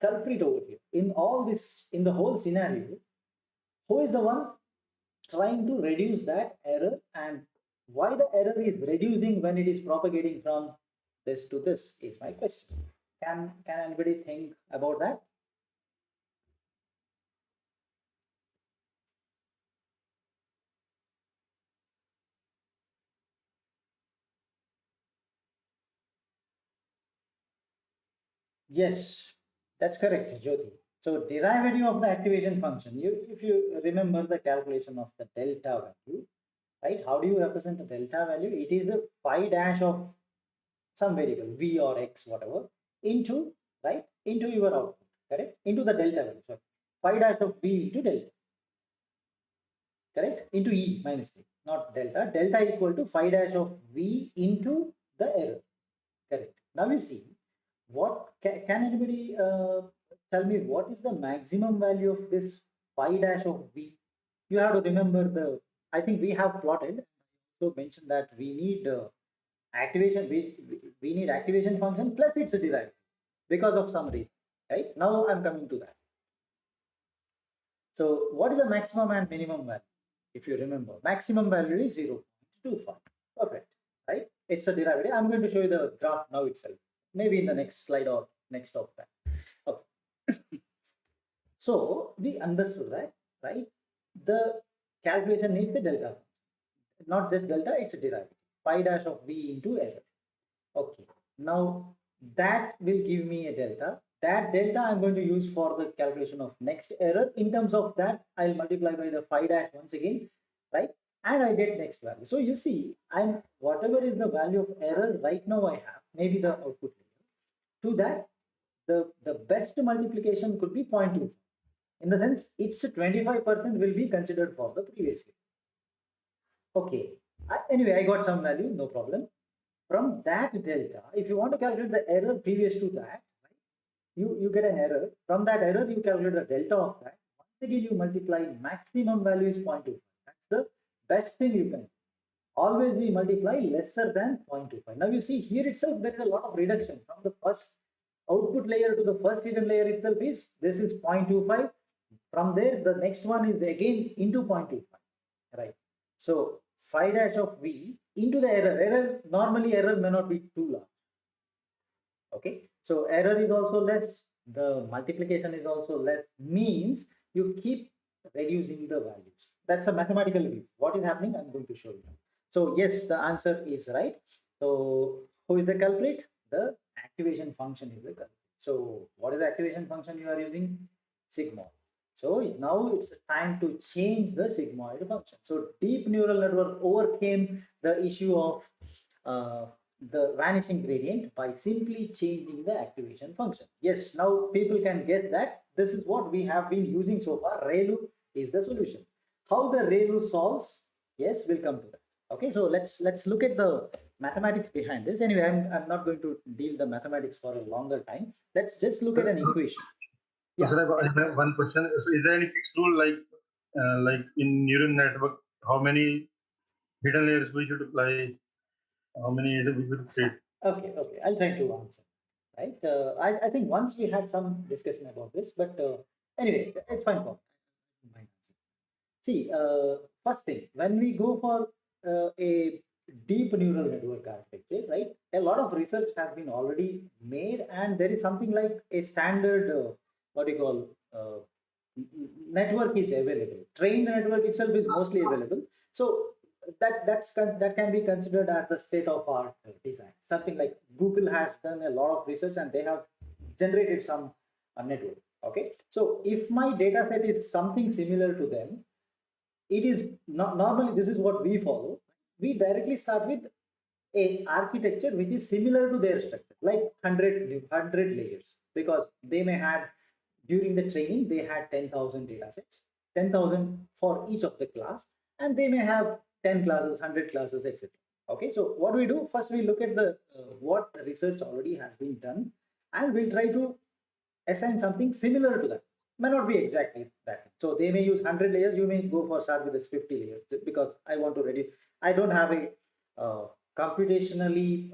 culprit over here in all this, in the whole scenario? Who is the one trying to reduce that error, and why the error is reducing when it is propagating from this to this is my question. Can anybody think about that? Yes, that's correct, Jyoti. So derivative of the activation function, if you remember the calculation of the delta value, right? How do you represent the delta value? It is the phi dash of some variable v or x, whatever, into, right, into your output, correct, into the delta value. So phi dash of v into delta, correct, into e minus e, not delta. Delta equal to phi dash of v into the error, correct. Now you see, what can anybody tell me what is the maximum value of this phi dash of v? You have to remember the, I think we have plotted, so mentioned that we need activation, we need activation function plus its derivative because of some reason, right? Now I'm coming to that. So what is the maximum and minimum value? If you remember, maximum value is 0.25. Perfect, right? It's a derivative. I'm going to show you the graph now itself, maybe in the next slide or next of that. Okay. So we understood that, right? The calculation needs the delta, not just delta, it's a derivative. Phi dash of v into error. Okay. Now that will give me a delta. That delta I'm going to use for the calculation of next error. In terms of that, I'll multiply by the phi dash once again, right? And I get next value. So you see, I'm whatever is the value of error right now I have, maybe the output layer. To that, the best multiplication could be 0.2. In the sense, it's 25% will be considered for the previous year. Okay. Anyway, I got some value, no problem. From that delta, if you want to calculate the error previous to that, right, you get an error. From that error, you calculate the delta of that. Once again, you multiply, maximum value is 0.25. That's the best thing you can. Always we multiply lesser than 0.25. Now you see here itself, there is a lot of reduction from the first output layer to the first hidden layer itself is, this is 0.25. From there, the next one is again into 0.25, right? So phi dash of v into the error. Error, normally error may not be too large. Okay, so error is also less, the multiplication is also less, means you keep reducing the values. That's a mathematical view. What is happening, I'm going to show you. So yes, the answer is right. So who is the culprit? The activation function is the culprit. So what is the activation function you are using? Sigma. So now it's time to change the sigmoid function. So deep neural network overcame the issue of uh, the vanishing gradient by simply changing the activation function. Yes, now people can guess that this is what we have been using so far. ReLU is the solution. How the ReLU solves? Yes, we'll come to that. Okay, so let's look at the mathematics behind this. Anyway, I'm not going to deal the mathematics for a longer time. Let's just look at an equation. So, Yeah. sir, I have one question. So, is there any fixed rule like in neural network, how many hidden layers we should apply, how many we should create? Okay, I'll try to answer. Right. I think once we had some discussion about this, but anyway, it's fine for me. See, first thing, when we go for a deep neural network architecture, right? A lot of research has been already made, and there is something like a standard, what do you call, network is available. Trained network itself is mostly available. So that can be considered as the state of art design. Something like Google has done a lot of research, and they have generated some network. Okay, so if my data set is something similar to them, it is not normally this is what we follow. We directly start with a architecture which is similar to their structure, like 100 layers, because they may had during the training they had 10,000 data sets, 10,000 for each of the class, and they may have 10 classes, 100 classes, etc. Okay, so what we do first, we look at the what research already has been done, and we'll try to assign something similar to that. May not be exactly that. So they may use 100 layers, you may go for start with this 50 layers, because I want to reduce. I don't have a computationally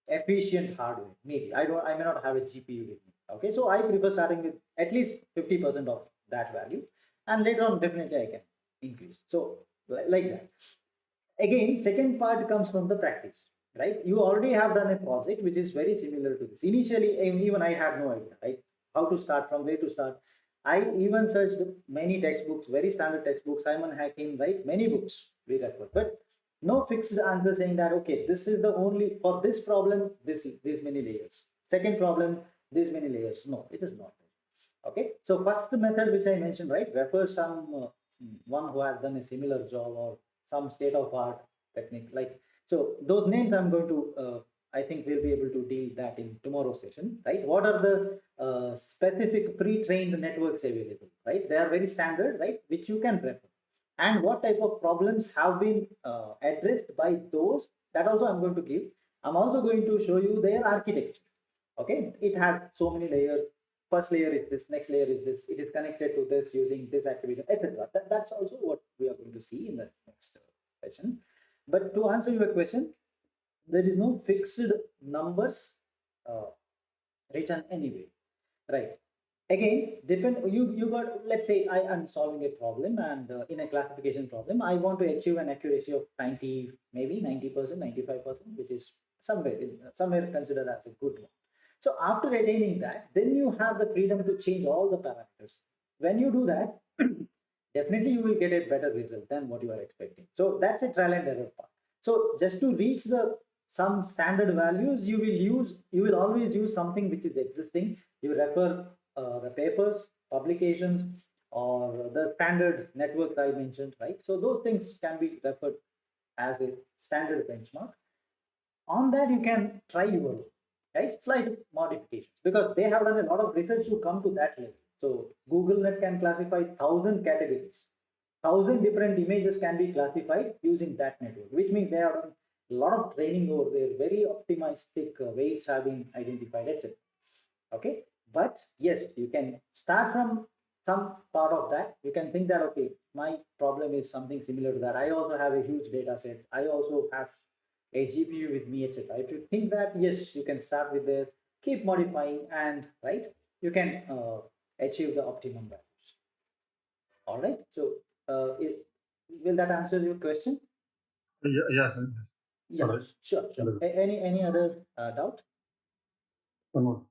efficient hardware. Maybe I may not have a GPU with me. Okay, so I prefer starting with at least 50% of that value, and later on definitely I can increase. So like that. Again, second part comes from the practice, right? You already have done a project which is very similar to this. Initially, even I had no idea, right? How to start, from where to start. I even searched many textbooks, very standard textbooks, Simon Hacking, right? Many books we refer, but no fixed answer saying that okay, this is the only for this problem, this many layers. Second problem, this many layers. No, it is not. Okay, so first method which I mentioned, right, refer some one who has done a similar job, or some state of art technique, like, so those names I'm going to I think we'll be able to deal that in tomorrow's session, right? What are the specific pre-trained networks available, right? They are very standard, right, which you can refer, and what type of problems have been addressed by those, that also I'm going to give. I'm also going to show you their architecture. Okay, it has so many layers. First layer is this, next layer is this, it is connected to this using this activation, etc. That's also what we are going to see in the next session. But to answer your question, there is no fixed numbers uh, written anyway, right? Again, depend, you got, let's say I am solving a problem, and in a classification problem I want to achieve an accuracy of 90, maybe 90%, 95%, which is somewhere considered as a good one. So after attaining that, then you have the freedom to change all the parameters. When you do that, definitely you will get a better result than what you are expecting. So that's a trial and error part. So just to reach the some standard values, you will always use something which is existing. You refer the papers, publications, or the standard networks I mentioned, right? So those things can be referred as a standard benchmark. On that you can try your own, right? Slight modifications, because they have done a lot of research to come to that level. So Google Net can classify 1,000 categories, 1,000 different images can be classified using that network, which means they have done a lot of training over there, very optimistic weights have been identified, etc. Okay, but yes, you can start from some part of that. You can think that okay, my problem is something similar to that, I also have a huge data set, I also have a GPU with me, etc. If you think that, yes, you can start with there, keep modifying, and right, you can achieve the optimum values. All right. So, will that answer your question? Yeah, sir. Yeah. All right. Sure. Any other doubt? One more.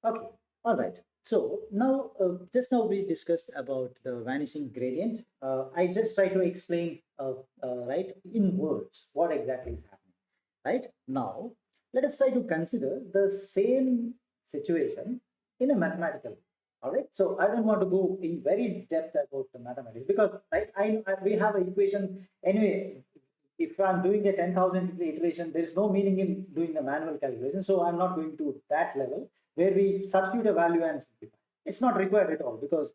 Okay. All right. So now, just now we discussed about the vanishing gradient. I just try to explain, right, in words, what exactly is happening. Right now, let us try to consider the same situation in a mathematical way. All right. So I don't want to go in very depth about the mathematics because right, we have an equation anyway. If I'm doing a 10,000 iteration, there is no meaning in doing the manual calculation. So I'm not going to that level where we substitute a value and simplify. It's not required at all because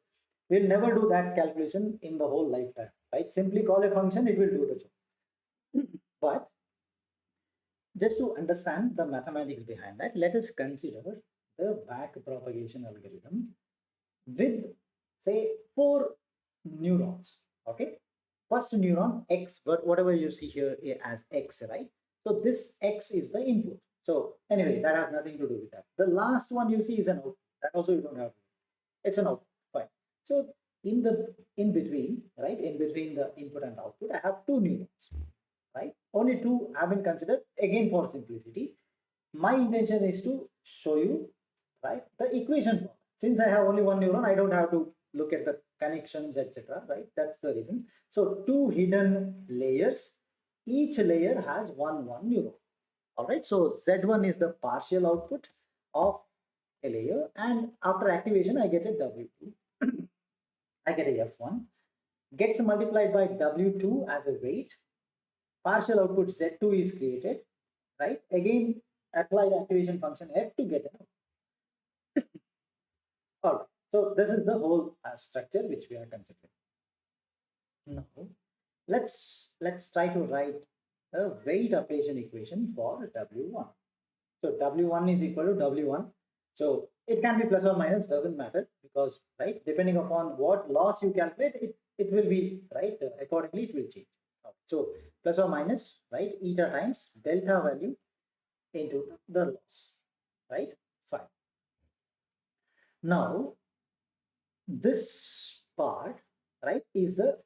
we'll never do that calculation in the whole lifetime. Right? Simply call a function, it will do the job. But just to understand the mathematics behind that, let us consider the back propagation algorithm with say four neurons. Okay, first neuron x, but whatever you see here as x, right? So this x is the input. So anyway, that has nothing to do with that. The last one you see is an output. That also you don't have. It's an output. Fine. So in between, right, in between the input and output, I have two neurons, right? Only two have been considered again for simplicity. My intention is to show you, right, the equation form. Since I have only one neuron, I don't have to look at the connections, etc. Right? That's the reason. So two hidden layers. Each layer has one neuron. All right. So Z1 is the partial output of a layer, and after activation, I get a W2. I get a F1. Gets multiplied by W2 as a weight. Partial output Z2 is created. Right. Again, apply the activation function F to get an. All right. So this is the whole structure which we are considering. Now, let's try to write a weight operation equation for W1. So W1 is equal to W1. So it can be plus or minus, doesn't matter because right, depending upon what loss you calculate, it will be right accordingly. It will change. So plus or minus, right, eta times delta value into the loss, right? Fine. Now this part, right, is the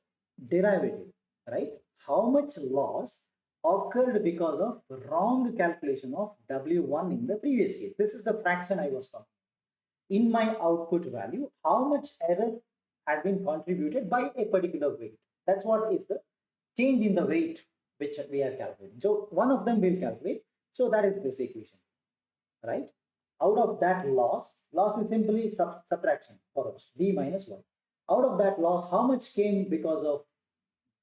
derivative, right? How much loss occurred because of wrong calculation of W1 in the previous case. This is the fraction I was talking. In my output value, how much error has been contributed by a particular weight. That's what is the change in the weight which we are calculating. So one of them will calculate. So that is this equation, right? Out of that loss is simply subtraction for us, d minus 1. Out of that loss, how much came because of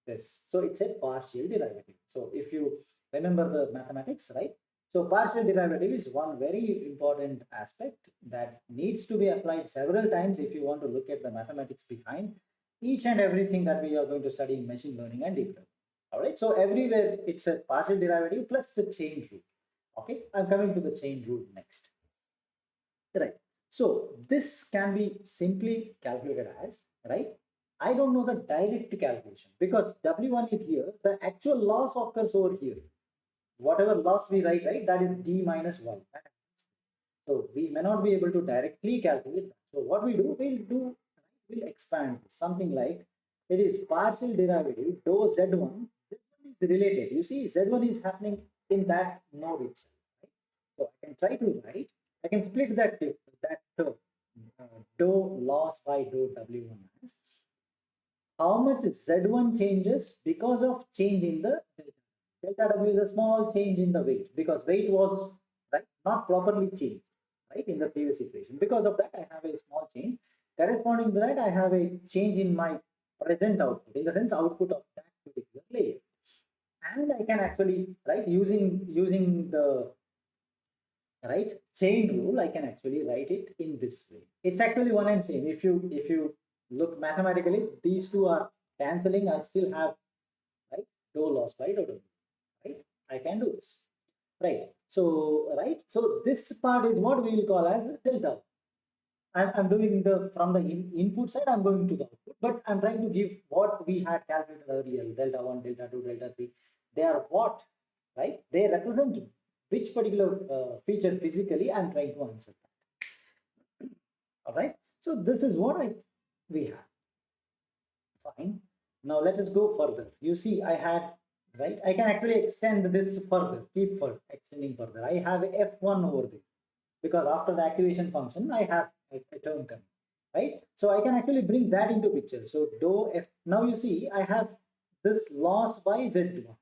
this? So it's a partial derivative. So if you remember the mathematics, right? So partial derivative is one very important aspect that needs to be applied several times if you want to look at the mathematics behind each and everything that we are going to study in machine learning and deep learning. All right. So everywhere it's a partial derivative plus the chain rule. Okay. I'm coming to the chain rule next. Right. So this can be simply calculated as, right? I don't know the direct calculation because W1 is here. The actual loss occurs over here. Whatever loss we write, right, that is D minus 1. So we may not be able to directly calculate that. So what we do, we'll expand something like it is partial derivative dou Z1. Z1 is related. You see, Z1 is happening in that node itself. Right? So I can try to write, I can split that term, dou loss by dou W1 as how much Z1 changes because of change in the delta. Delta W is a small change in the weight because weight was right not properly changed right in the previous equation. Because of that, I have a small change. Corresponding to that, I have a change in my present output, in the sense output of that particular layer. And I can actually right using the right chain rule, I can actually write it in this way. It's actually one and same. If you look mathematically, these two are cancelling. I still have right dou loss by dou w, right? I can do this, right? So right, so this part is what we will call as delta. I'm doing the from the input side, I'm going to the output, but I'm trying to give what we had calculated earlier, delta 1, delta 2, delta 3. They are what, right? They represent which particular feature physically I'm trying to answer that. All right. So this is what we have. Fine. Now let us go further. You see, I had right. I can actually extend this further. Keep for extending further. I have F1 over there because after the activation function, I have a term coming, right? So I can actually bring that into picture. So dou F. Now you see, I have this loss by Z1.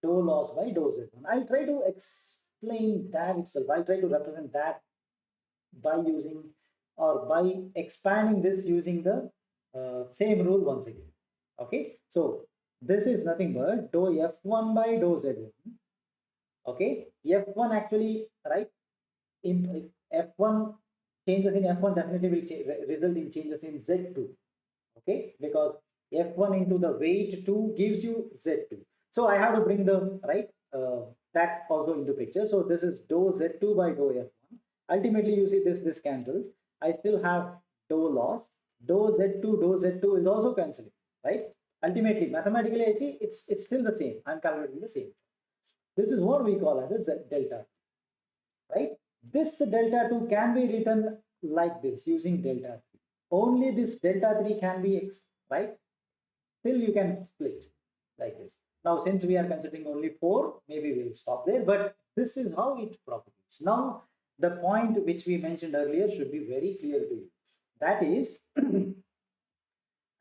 Dou loss by dou Z1. I'll try to explain that itself. I'll try to represent that by using or by expanding this using the same rule once again. Okay, so this is nothing but dou f1 by dou z1. Okay, f1 actually, right, in f1, changes in f1 definitely will result in changes in z2. Okay, because f1 into the weight 2 gives you z2. So I have to bring the right that also into picture. So this is dou z2 by dou f1. Ultimately, you see this cancels. I still have dou loss. Dou z2 is also cancelling, right? Ultimately, mathematically, I see it's still the same. I'm calculating the same. This is what we call as a z delta, right? This delta 2 can be written like this using delta 3. Only this delta 3 can be x, right? Still you can split like this. Now, since we are considering only 4, maybe we'll stop there, but this is how it propagates. Now, the point which we mentioned earlier should be very clear to you. That is,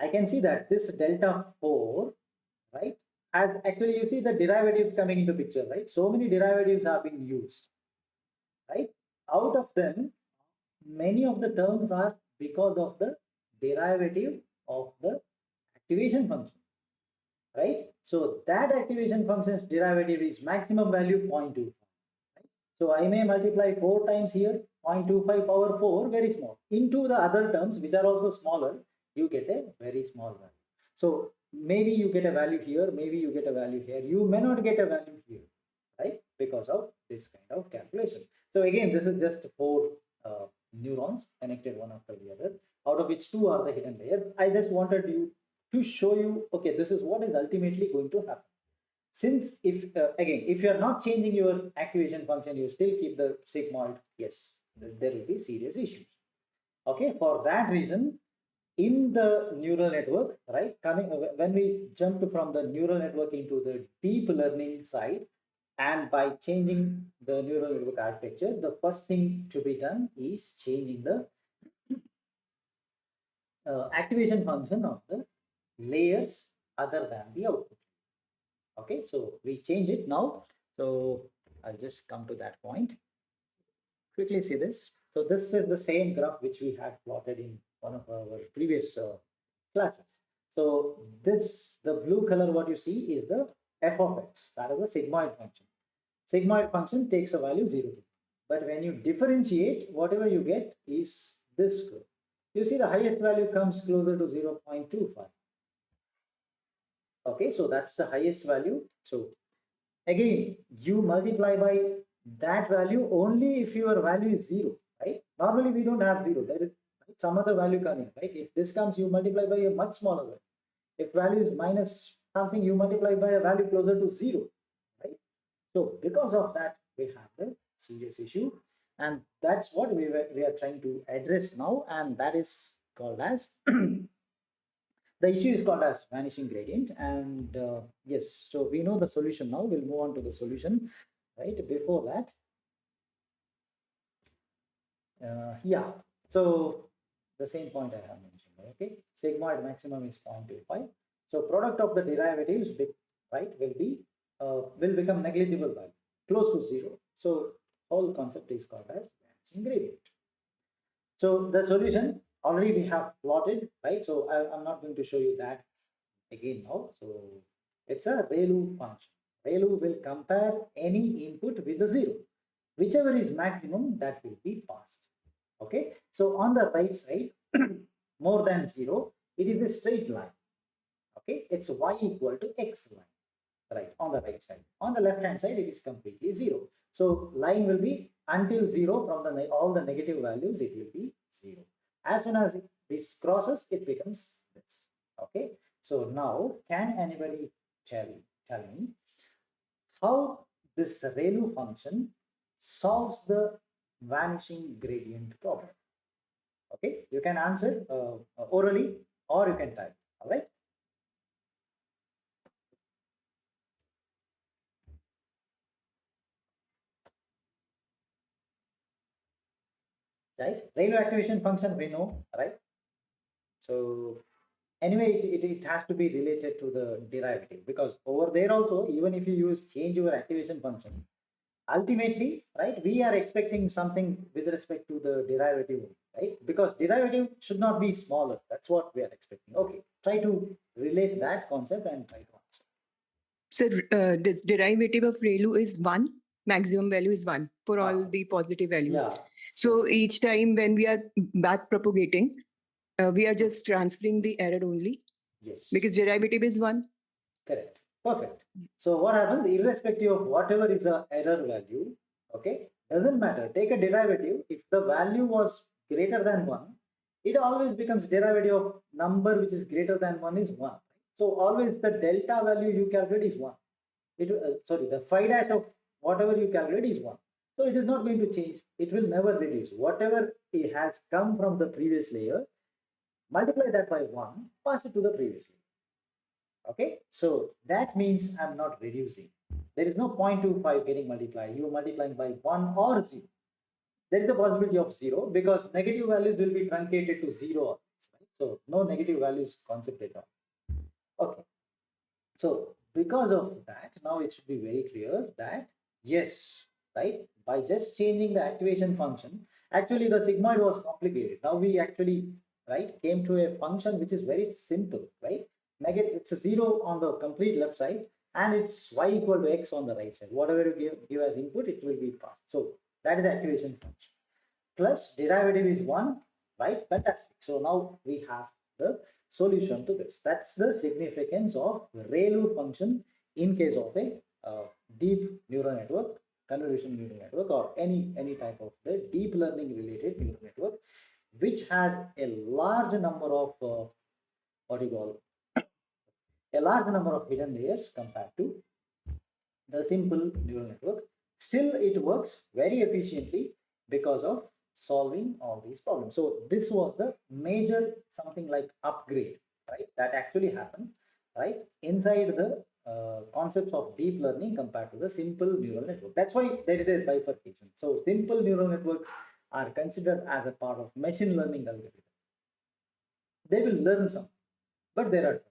I can see that this delta 4, right, has actually, you see the derivatives coming into picture, right? So many derivatives are being used, right? Out of them, many of the terms are because of the derivative of the activation function, right? So that activation function's derivative is maximum value 0.25. Right? So I may multiply 4 times here, 0.25 power 4, very small. Into the other terms, which are also smaller, you get a very small value. So maybe you get a value here, maybe you get a value here. You may not get a value here, right? Because of this kind of calculation. So again, this is just 4 neurons connected one after the other, out of which 2 are the hidden layers. I just wanted you to show you, okay, this is what is ultimately going to happen. Since if again, if you are not changing your activation function, you still keep the sigmoid, yes, there will be serious issues. Okay, for that reason, in the neural network, right, coming when we jumped from the neural network into the deep learning side, and by changing the neural network architecture, the first thing to be done is changing the activation function of the layers other than the output. Okay, so we change it now. So I'll just come to that point. Quickly see this. So this is the same graph which we had plotted in one of our previous classes. So this, the blue color, what you see is the f of x, that is the sigmoid function. Sigmoid function takes a value 0 to. But when you differentiate, whatever you get is this curve. You see the highest value comes closer to 0.25. Okay, so that's the highest value. So again, you multiply by that value only if your value is 0, right? Normally we don't have 0. There is some other value coming, right? If this comes, you multiply by a much smaller value. If value is minus something, you multiply by a value closer to 0, right? So because of that, we have a serious issue, and that's what we are trying to address now, and that is called as the issue is called as vanishing gradient. And yes, so we know the solution now. We'll move on to the solution, right? Before that, yeah, so the same point I have mentioned. Okay, sigmoid maximum is 0.25. So product of the derivatives, right, will become negligible value, close to 0. So whole concept is called as vanishing gradient. So the solution already we have plotted, right? So I'm not going to show you that again now. So it's a ReLU function. ReLU will compare any input with the 0. Whichever is maximum, that will be passed. Okay. So on the right side, more than 0, it is a straight line. Okay. It's y equal to x line, right, on the right side. On the left hand side, it is completely 0. So line will be until 0 from the all the negative values, it will be 0. As soon as this crosses, it becomes this. Okay. So now, can anybody tell me how this ReLU function solves the vanishing gradient problem? Okay, you can answer orally or you can type. All right. Right. ReLU activation function we know, right? So anyway, it has to be related to the derivative, because over there also, even if you change your activation function, ultimately, right, we are expecting something with respect to the derivative, right? Because derivative should not be smaller. That's what we are expecting. Okay, try to relate that concept and try to answer. So this derivative of ReLU is 1, maximum value is 1 for all the positive values. Yeah. So each time when we are back propagating, we are just transferring the error only Yes. because derivative is 1. Correct. Perfect. So what happens, irrespective of whatever is the error value, okay, doesn't matter. Take a derivative. If the value was greater than 1, it always becomes derivative of number which is greater than 1 is 1. So always the delta value you calculate is 1. Sorry, the phi dash of whatever you calculate is 1. So it is not going to change. It will never reduce. Whatever it has come from the previous layer, multiply that by 1, pass it to the previous layer. Okay, so that means I'm not reducing. There is no 0.25 getting multiplied. You are multiplying by 1 or 0. There is a possibility of 0 because negative values will be truncated to 0. Right? So no negative values concept at all. Okay, so because of that, now it should be very clear that yes, right, by just changing the activation function, actually the sigmoid was complicated. Now we actually, right, came to a function which is very simple, right? Negative, it's a 0 on the complete left side and it's y equal to x on the right side. Whatever you give as input, it will be passed. So that is activation function. Plus derivative is 1, right? Fantastic. So now we have the solution to this. That's the significance of ReLU function in case of a deep neural network, convolution neural network, or any type of the deep learning related neural network, which has a large number of what you call a large number of hidden layers compared to the simple neural network. Still, it works very efficiently because of solving all these problems. So this was the major something like upgrade, right? That actually happened, right? Inside the concepts of deep learning compared to the simple neural network. That's why there is a bifurcation. So simple neural networks are considered as a part of machine learning algorithm. They will learn some, but there are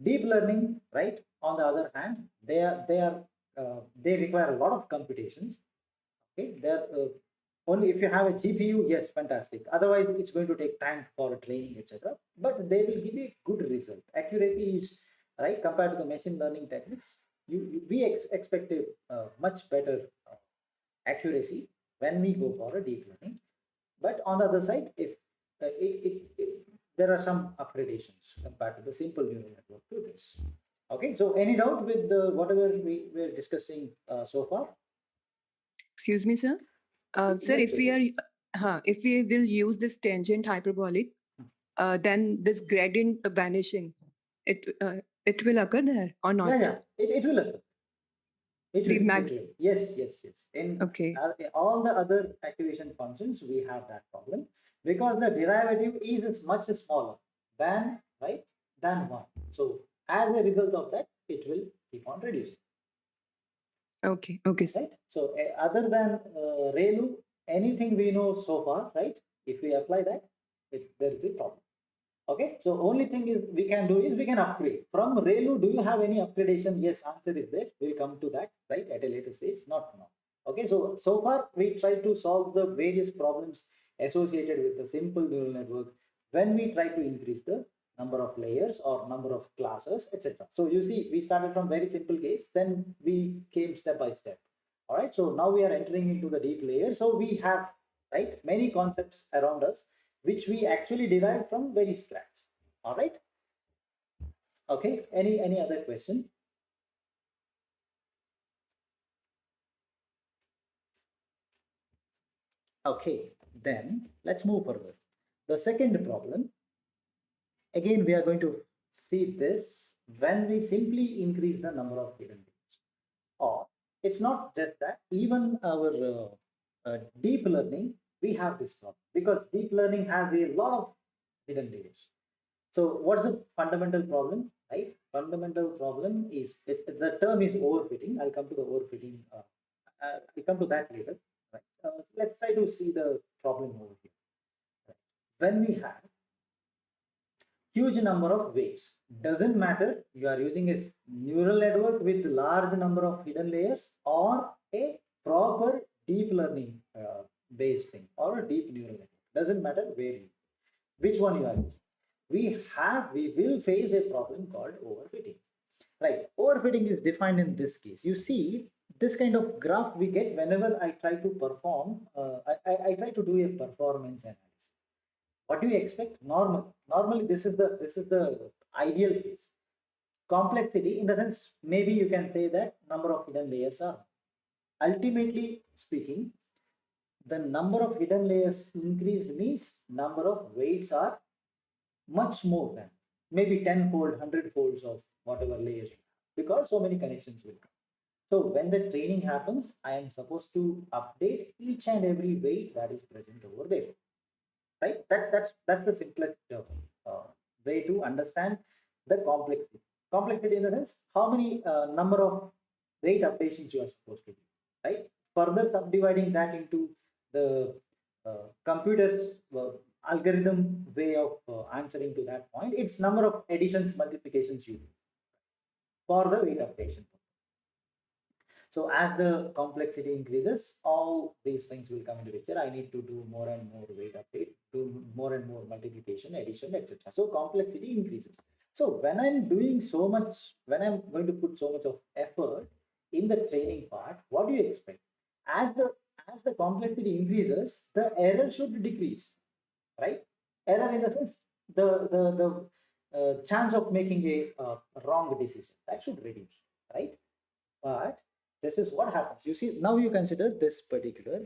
deep learning, right? On the other hand, they require a lot of computations. Okay, they're only if you have a GPU, yes, fantastic. Otherwise, it's going to take time for training, etc. But they will give you a good result. Accuracy is right compared to the machine learning techniques. We expect a much better accuracy when we go for a deep learning. But on the other side, if there are some upgradations compared to the simple neural network to this. Okay, so any doubt with whatever we were discussing so far? Excuse me, sir. Sir, Yes, if we will use this tangent hyperbolic, then this gradient vanishing, it will occur there or not? yeah, it will occur. It The will, max- it will. Yes. In Okay. all the other activation functions, we have that problem because the derivative is much smaller than than 1. So as a result of that, it will keep on reducing. Okay, sir. Right. So other than ReLU, anything we know so far, right? If we apply that, there will be problem. Okay. So only thing is we can do is we can upgrade from ReLU. Do you have any upgradation? Yes, answer is there. We'll come to that right at a later stage. Not now. Okay. So far we try to solve the various problems associated with the simple neural network when we try to increase the number of layers or number of classes, etc. So you see, we started from very simple case, then we came step by step. All right. So now we are entering into the deep layer. So we have many concepts around us which we actually derived from very scratch. All right. Okay. Any other question? Okay. Then let's move further. The second problem. Again, we are going to see this when we simply increase the number of hidden layers. Or it's not just that, even our deep learning, we have this problem because deep learning has a lot of hidden layers. So what's the fundamental problem, right? Fundamental problem is, the term is overfitting. I'll come to the overfitting. I'll come to that later. Right? Let's try to see the problem over here. Right? When we have huge number of weights, doesn't matter you are using a neural network with large number of hidden layers or a proper deep learning based thing or a deep neural network. Doesn't matter which one you are using. We will face a problem called overfitting. Right. Overfitting is defined in this case. You see, this kind of graph we get whenever I try to perform, I try to do a performance analysis. What do you expect? Normally, this is the ideal case. Complexity, in the sense, maybe you can say that number of hidden layers are. Ultimately speaking, the number of hidden layers increased means number of weights are much more than maybe 10-fold, 100 folds of whatever layers you have, because so many connections will come. So when the training happens, I am supposed to update each and every weight that is present over there, right? That's the simplest way to understand the complexity. Complexity in the sense how many number of weight updations you are supposed to do, right? Further subdividing that into the computer's algorithm way of answering to that point, it's number of additions, multiplications you do for the weight updation. So as the complexity increases, all these things will come into picture. I need to do more and more weight update, do more and more multiplication, addition, etc. So complexity increases. So when I'm doing so much, when I'm going to put so much of effort in the training part, what do you expect? As the complexity increases, the error should decrease, right? Error in the sense the chance of making a wrong decision, that should reduce, right? But this is what happens. You see, now you consider this particular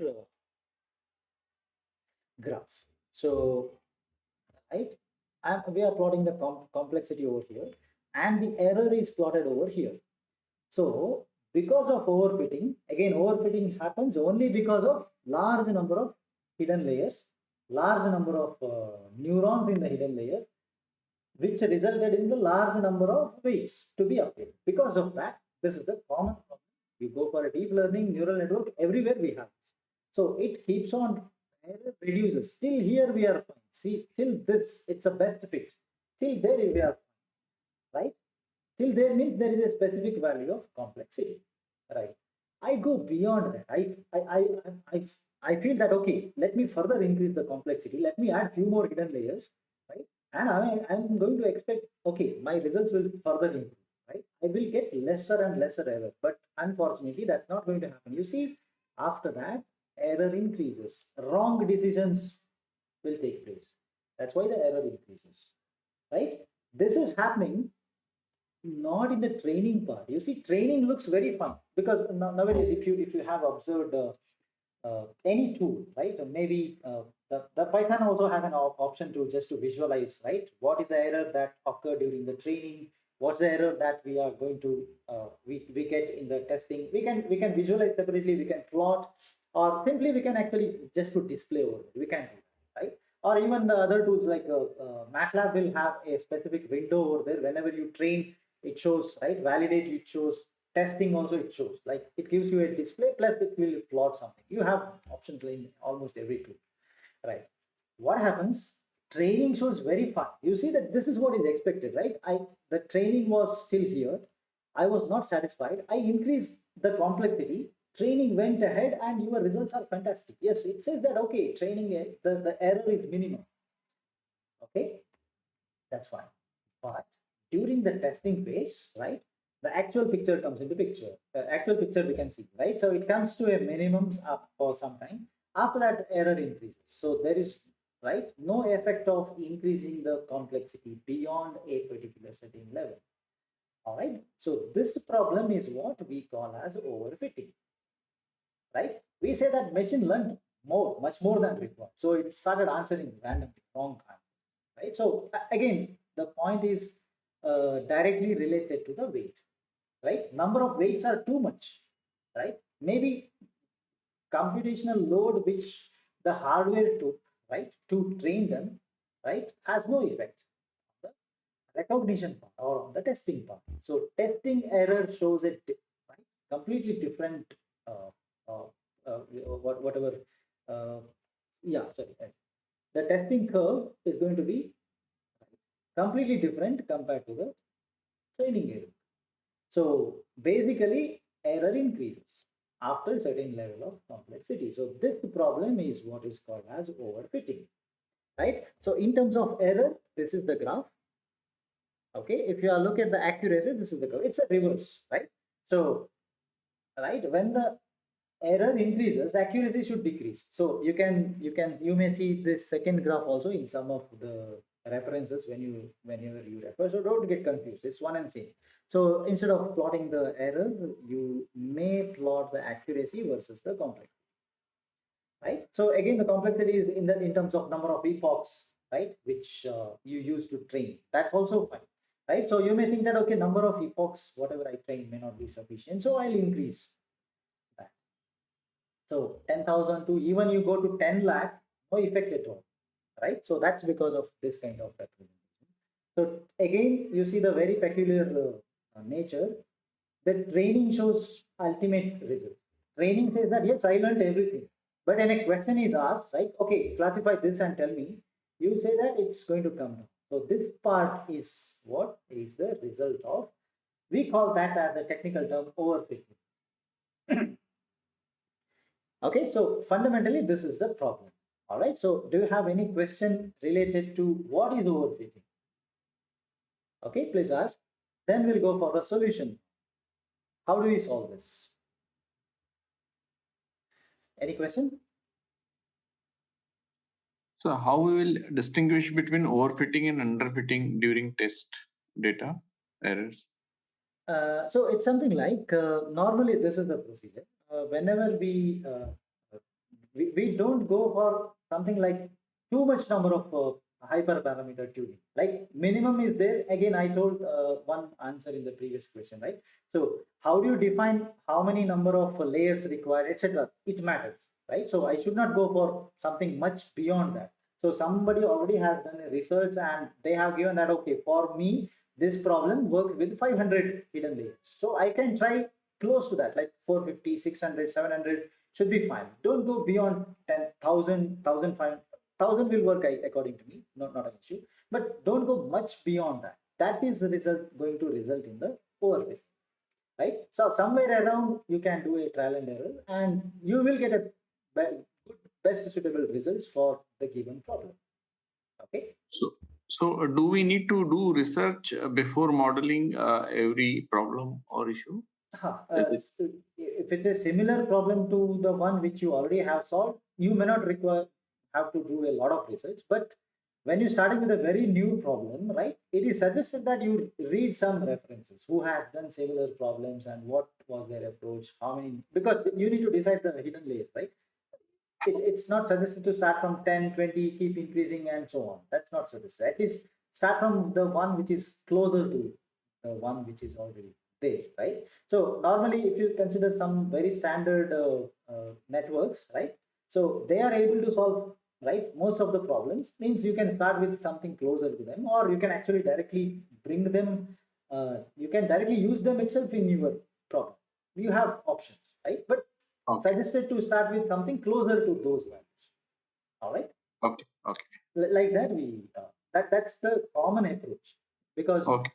graph. So, right, and we are plotting the complexity over here, and the error is plotted over here. So, because of overfitting, again, overfitting happens only because of large number of hidden layers, large number of neurons in the hidden layer, which resulted in the large number of weights to be updated. Because of that, this is the common problem. You go for a deep learning neural network, everywhere we have this. So it keeps on, error reduces. Still here we are fine. See, till this, it's a best fit. Till there we are fine, right? Till there means there is a specific value of complexity, right? I go beyond that. I feel that okay, let me further increase the complexity. Let me add few more hidden layers, right? And I'm going to expect okay, my results will further improve, right? I will get lesser and lesser error, but unfortunately, that's not going to happen. You see, after that, error increases. Wrong decisions will take place. That's why the error increases, right? This is happening not in the training part. You see, training looks very fun because nowadays, if you have observed any tool, right? Maybe the Python also has an option to just to visualize, right? What is the error that occurred during the training? What's the error that we are going to we get in the testing? We can visualize separately. We can plot, or simply we can actually just to display over. We can do that, right? Or even the other tools like MATLAB will have a specific window over there. Whenever you train, it shows, right? Validate, it shows. Testing also it shows. Like it gives you a display plus it will plot something. You have options in almost every tool, right? What happens? Training shows very fun. You see that this is what is expected, right? The training was still here. I was not satisfied. I increased the complexity. Training went ahead, and your results are fantastic. Yes, it says that okay, training the error is minimum. Okay, that's fine. But during the testing phase, right, the actual picture comes into picture. The actual picture we can see, right? So it comes to a minimum up for some time. After that, error increases. So there is, right, no effect of increasing the complexity beyond a particular certain level. All right. So this problem is what we call as overfitting, right? We say that machine learned more, much more than required. So it started answering randomly, wrong answer, right? So again, the point is directly related to the weight, right? Number of weights are too much, right? Maybe computational load which the hardware took, right, to train them, right, has no effect on the recognition part or on the testing part. So testing error shows it, right, completely different, uh, uh, whatever, uh, yeah, sorry, right. The testing curve is going to be completely different compared to the training error. So basically, error increases after a certain level of complexity. So this problem is what is called as overfitting. right? So in terms of error, this is the graph. Okay, if you are look at the accuracy, this is the curve. It's a reverse, right? So, right, when the error increases, accuracy should decrease. So you may see this second graph also in some of the references whenever you refer. So don't get confused. It's one and same. So instead of plotting the error, you may plot the accuracy versus the complexity, right? So again, the complexity is in terms of number of epochs, right, which you use to train. That's also fine, right? So you may think that okay, number of epochs, whatever I train may not be sufficient, so I'll increase that. So 10,000 to even you go to 10 lakh, no effect at all, right? So that's because of this kind of representation. So again, you see the very peculiar nature that training shows ultimate result. Training says that yes, I learned everything. But when a question is asked, right? Okay, classify this and tell me, you say that it's going to come down. So this part is what is the result of, we call that as a technical term overfitting. Okay, so fundamentally, this is the problem. All right, so do you have any question related to what is overfitting? Okay, please ask. Then we'll go for a solution. How do we solve this? Any question? So how we will distinguish between overfitting and underfitting during test data errors? So it's something like normally this is the procedure. Whenever we don't go for something like too much number of hyperparameter tuning. Like minimum is there. Again, I told one answer in the previous question, right? So how do you define how many number of layers required, etc.? It matters, right? So I should not go for something much beyond that. So somebody already has done a research and they have given that okay, for me this problem worked with 500 hidden layers. So I can try close to that, like 450, 600, 700 should be fine. Don't go beyond 10,000, 1,000 will work according to me, not an issue. But don't go much beyond that. That is the result going to result in the overfit, right? So somewhere around you can do a trial and error, and you will get a good, best suitable results for the given problem. Okay. So do we need to do research before modeling every problem or issue? If it's a similar problem to the one which you already have solved, you may not require have to do a lot of research. But when you're starting with a very new problem, right, it is suggested that you read some references who has done similar problems and what was their approach, how many, because you need to decide the hidden layers, right? It's not suggested to start from 10, 20, keep increasing and so on. That's not suggested. At least start from the one which is closer to the one which is already there, right? So normally if you consider some very standard networks, right, so they are able to solve, right, most of the problems. Means you can start with something closer to them, or you can actually directly bring them, you can directly use them itself in your problem. You have options, right? But Okay. suggested to start with something closer to those values. All right. Okay. Like that, that's the common approach, because Okay.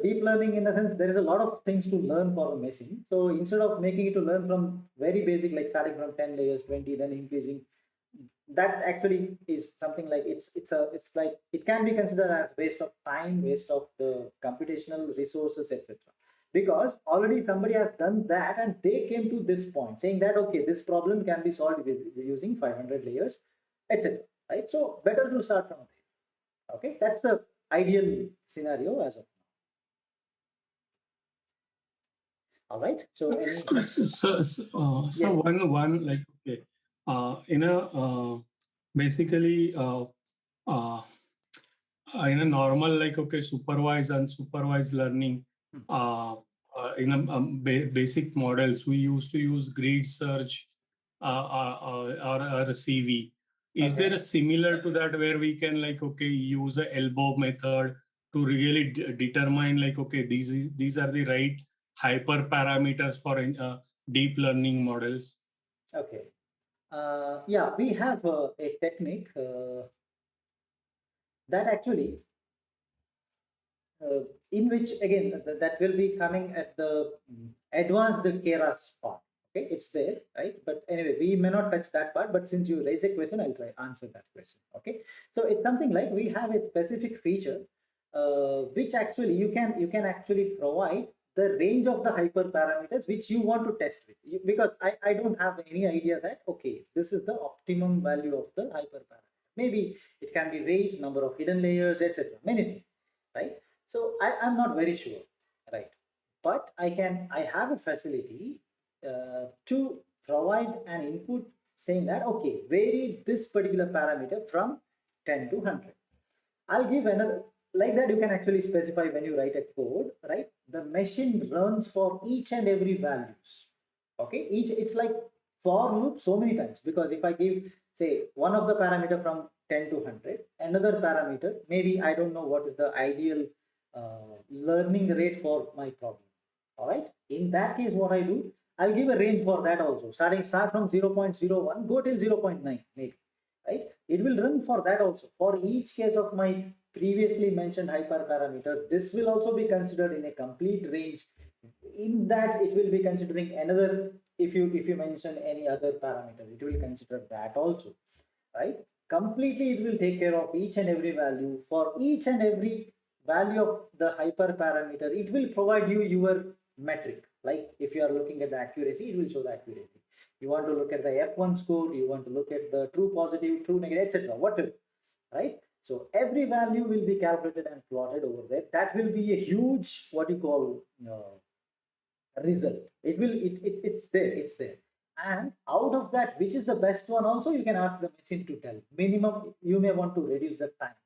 deep learning, in the sense, there is a lot of things to learn for a machine. So instead of making it to learn from very basic, like starting from 10 layers, 20, then increasing, that actually is something like it's like it can be considered as waste of time, waste of the computational resources, etc. Because already somebody has done that and they came to this point saying that okay, this problem can be solved with using 500 layers, etc. Right? So better to start from there. Okay, that's the ideal scenario as of now. All right. So any So yes. one like okay, in a basically in a normal like okay supervised unsupervised learning in a basic models we used to use grid search or a CV. Is there a similar to that where we can like okay use a elbow method to really determine like okay these are the right hyper parameters for deep learning models? Okay. Yeah, we have a technique that actually in which again that will be coming at the advanced keras part. Okay, it's there, right? But anyway, we may not touch that part, but since you raise a question, I'll try answer that question. Okay, so it's something like we have a specific feature which actually you can actually provide the range of the hyperparameters which you want to test with. Because I don't have any idea that okay, this is the optimum value of the hyperparameter. Maybe it can be weight, number of hidden layers, etc. Many things, right? So I'm not very sure, right? But I have a facility to provide an input saying that okay, vary this particular parameter from 10 to 100. I'll give another, like that you can actually specify when you write a code, right? The machine runs for each and every values. Okay, each it's like for loop so many times, because if I give say one of the parameter from 10 to 100, another parameter, maybe I don't know what is the ideal learning rate for my problem. All right, in that case what I do, I'll give a range for that also, start from 0.01 go till 0.9 maybe, right? It will run for that also for each case of my previously mentioned hyperparameter. This will also be considered in a complete range. In that it will be considering another, if you mention any other parameter, it will consider that also, right? Completely it will take care of each and every value. For each and every value of the hyperparameter, it will provide you your metric. Like if you are looking at the accuracy, it will show the accuracy. You want to look at the F1 score, you want to look at the true positive, true negative, etc. Whatever, right? So every value will be calculated and plotted over there. That will be a huge, what you call, result. It will, it's there, it's there. And out of that, which is the best one also, you can ask the machine to tell. Minimum, you may want to reduce the time,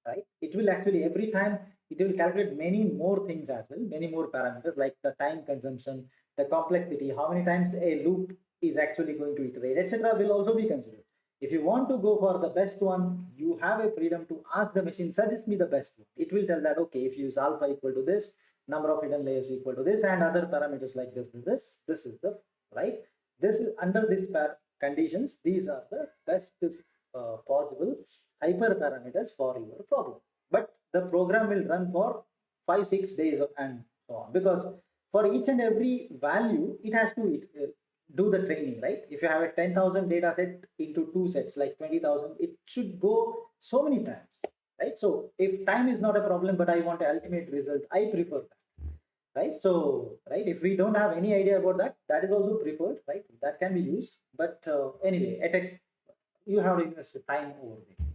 right? It will actually, every time, it will calculate many more things as well, many more parameters like the time consumption, the complexity, how many times a loop is actually going to iterate, etc. will also be considered. If you want to go for the best one, you have a freedom to ask the machine, suggest me the best one. It will tell that, okay, if you use alpha equal to this, number of hidden layers equal to this, and other parameters like this is the right. This is under these conditions. These are the best possible hyperparameters for your problem. But the program will run for 5-6 days and so on, because for each and every value it has to do the training, right? If you have a 10,000 data set into two sets like 20,000, it should go so many times, right? So if time is not a problem, but I want an ultimate result, I prefer that, right? So, right, if we don't have any idea about that, that is also preferred, right? That can be used, but anyway, you have to invest time over there.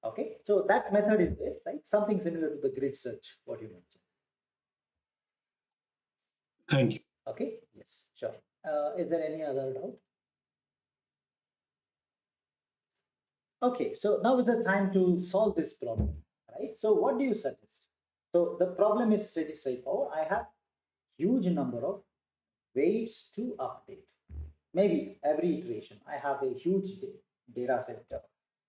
Okay, so that method is there, right? Something similar to the grid search, what you mentioned. Thank you. Okay, yes, sure. Is there any other doubt? Okay, so now is the time to solve this problem, right? So what do you suggest? So the problem is pretty straightforward. I have huge number of weights to update. Maybe every iteration, I have a huge data set,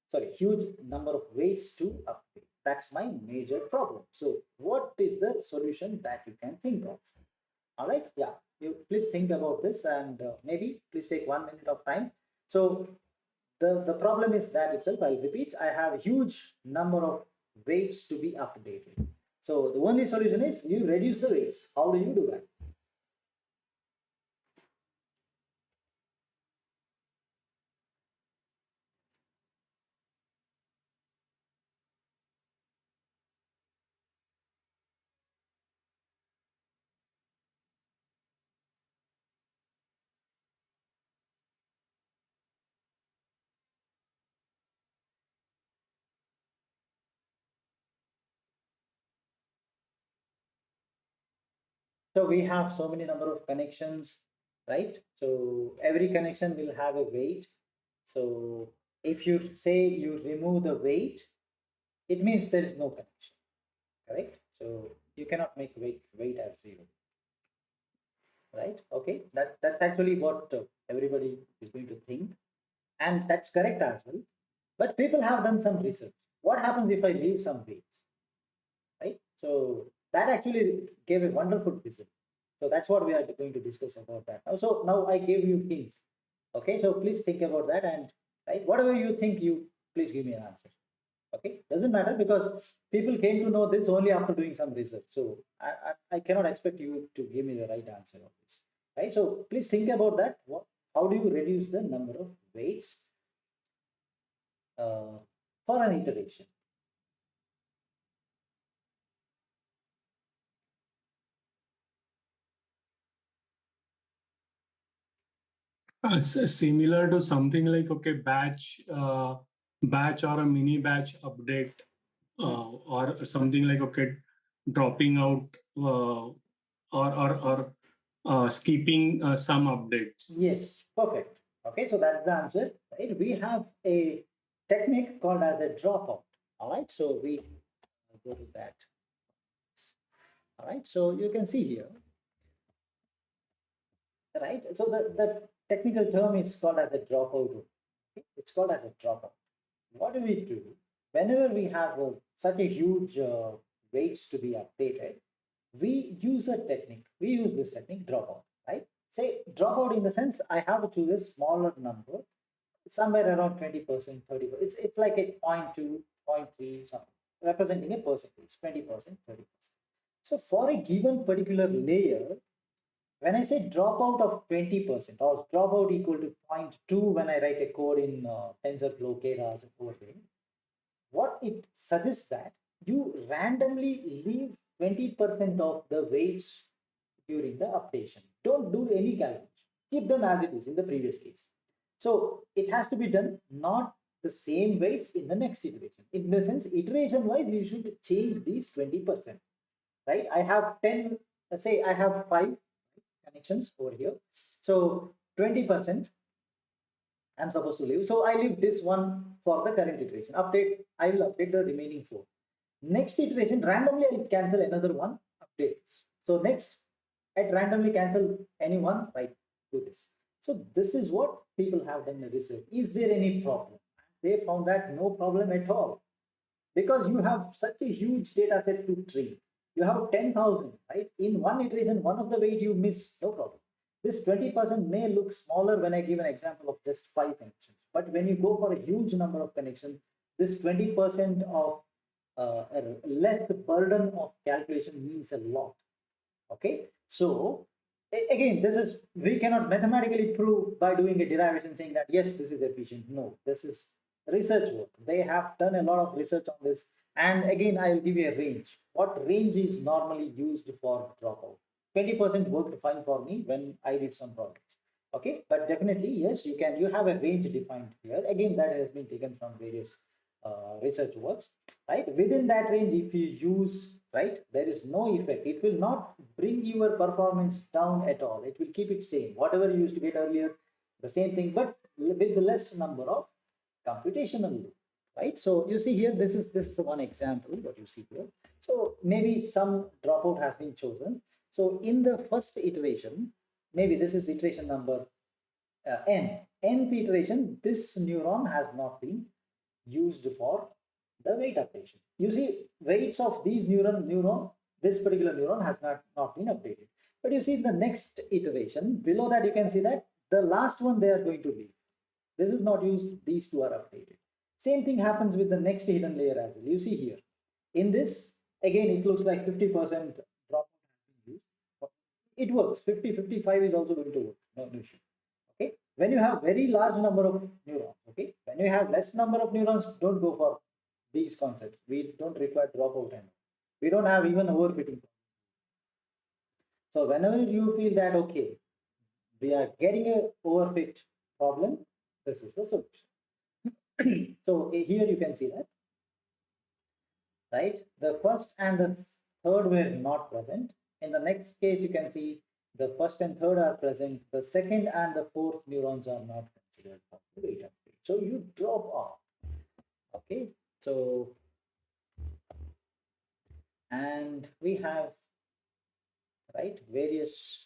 sorry, huge number of weights to update. That's my major problem. So what is the solution that you can think of? All right, yeah, you please think about this, and maybe please take 1 minute of time. So the problem is that itself, I'll repeat, I have a huge number of weights to be updated. So the only solution is you reduce the weights. How do you do that? So we have so many number of connections, right? So every connection will have a weight. So if you say you remove the weight, it means there is no connection, correct? So you cannot make weight as zero, right? Okay, that's actually what everybody is going to think, and that's correct as well. But people have done some research. What happens if I leave some weights, right? So that actually gave a wonderful result. So that's what we are going to discuss about that now. So now I gave you hint. Okay, so please think about that, and right, whatever you think, you please give me an answer. Okay, doesn't matter, because people came to know this only after doing some research. So I cannot expect you to give me the right answer of this. right? So please think about that. How do you reduce the number of weights for an iteration? Similar to something like, okay, batch or a mini batch update, or something like, okay, dropping out, or skipping some updates. Yes, perfect. Okay, so that's the answer, right? We have a technique called as a dropout. All right, so we go to that. All right, so you can see here, right? So the technical term is called as a dropout rule. Okay? It's called as a dropout. What do we do whenever we have such a huge weights to be updated? We use a technique. We use this technique, dropout, right? Say dropout in the sense I have to choose a smaller number, somewhere around 20%, 30%. It's like a 0.2, 0.3, something, representing a percentage, 20%, 30%. So for a given particular layer, when I say dropout of 20% or dropout equal to 0.2 when I write a code in TensorFlow, Keras, overlay, what it suggests that you randomly leave 20% of the weights during the updation. Don't do any calculation. Keep them as it is in the previous case. So it has to be done not the same weights in the next iteration. In the sense, iteration wise, you should change these 20%. Right? I have 10, let's say I have 5 connections over here. So 20% I'm supposed to leave. So I leave this one for the current iteration. Update, I will update the remaining 4. Next iteration, randomly I will cancel another one, update. So next, at randomly cancel any one, right, do this. So this is what people have done in the research. Is there any problem? They found that no problem at all, because you have such a huge data set to train. You have 10,000, right? In one iteration, one of the weight you miss, no problem. This 20% may look smaller when I give an example of just 5 connections. But when you go for a huge number of connections, this 20% of a less burden of calculation means a lot. Okay, so again, this is, we cannot mathematically prove by doing a derivation saying that yes, this is efficient. No, this is research work. They have done a lot of research on this. And again, I will give you a range. What range is normally used for dropout? 20% worked fine for me when I did some projects. Okay, but definitely yes, you have a range defined here. Again, that has been taken from various research works, right? Within that range, if you use, right, there is no effect. It will not bring your performance down at all. It will keep it same. Whatever you used to get earlier, the same thing, but with the less number of computational loop, right? So you see here, this is one example what you see here. So maybe some dropout has been chosen. So in the first iteration, maybe this is iteration number nth iteration, this neuron has not been used for the weight updation. You see, weights of these neuron, this particular neuron has not been updated. But you see in the next iteration, below that you can see that the last one they are going to leave. This is not used, these two are updated. Same thing happens with the next hidden layer as well. You see here. In this, again, it looks like 50% drop has been used. It works. 50, 55 is also going to work. No issue. Okay, when you have very large number of neurons, okay, when you have less number of neurons, don't go for these concepts. We don't require dropout, and we don't have even overfitting. So whenever you feel that okay, we are getting a overfit problem, this is the solution. So here you can see that, right, the first and the third were not present. In the next case, you can see the first and third are present. The second and the fourth neurons are not considered for the weight update. So you drop off. Okay, so and we have, right, various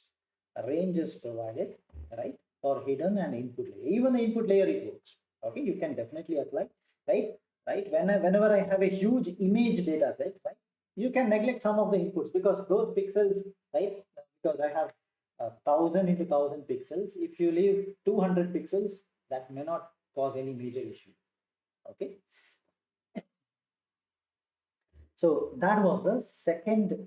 ranges provided, right, for hidden and input layer. Even the input layer it works. Okay, you can definitely apply, right, right. Whenever I have a huge image data set, right, you can neglect some of the inputs because those pixels, right, because I have 1,000 into 1,000 pixels. If you leave 200 pixels, that may not cause any major issue. Okay, so that was the second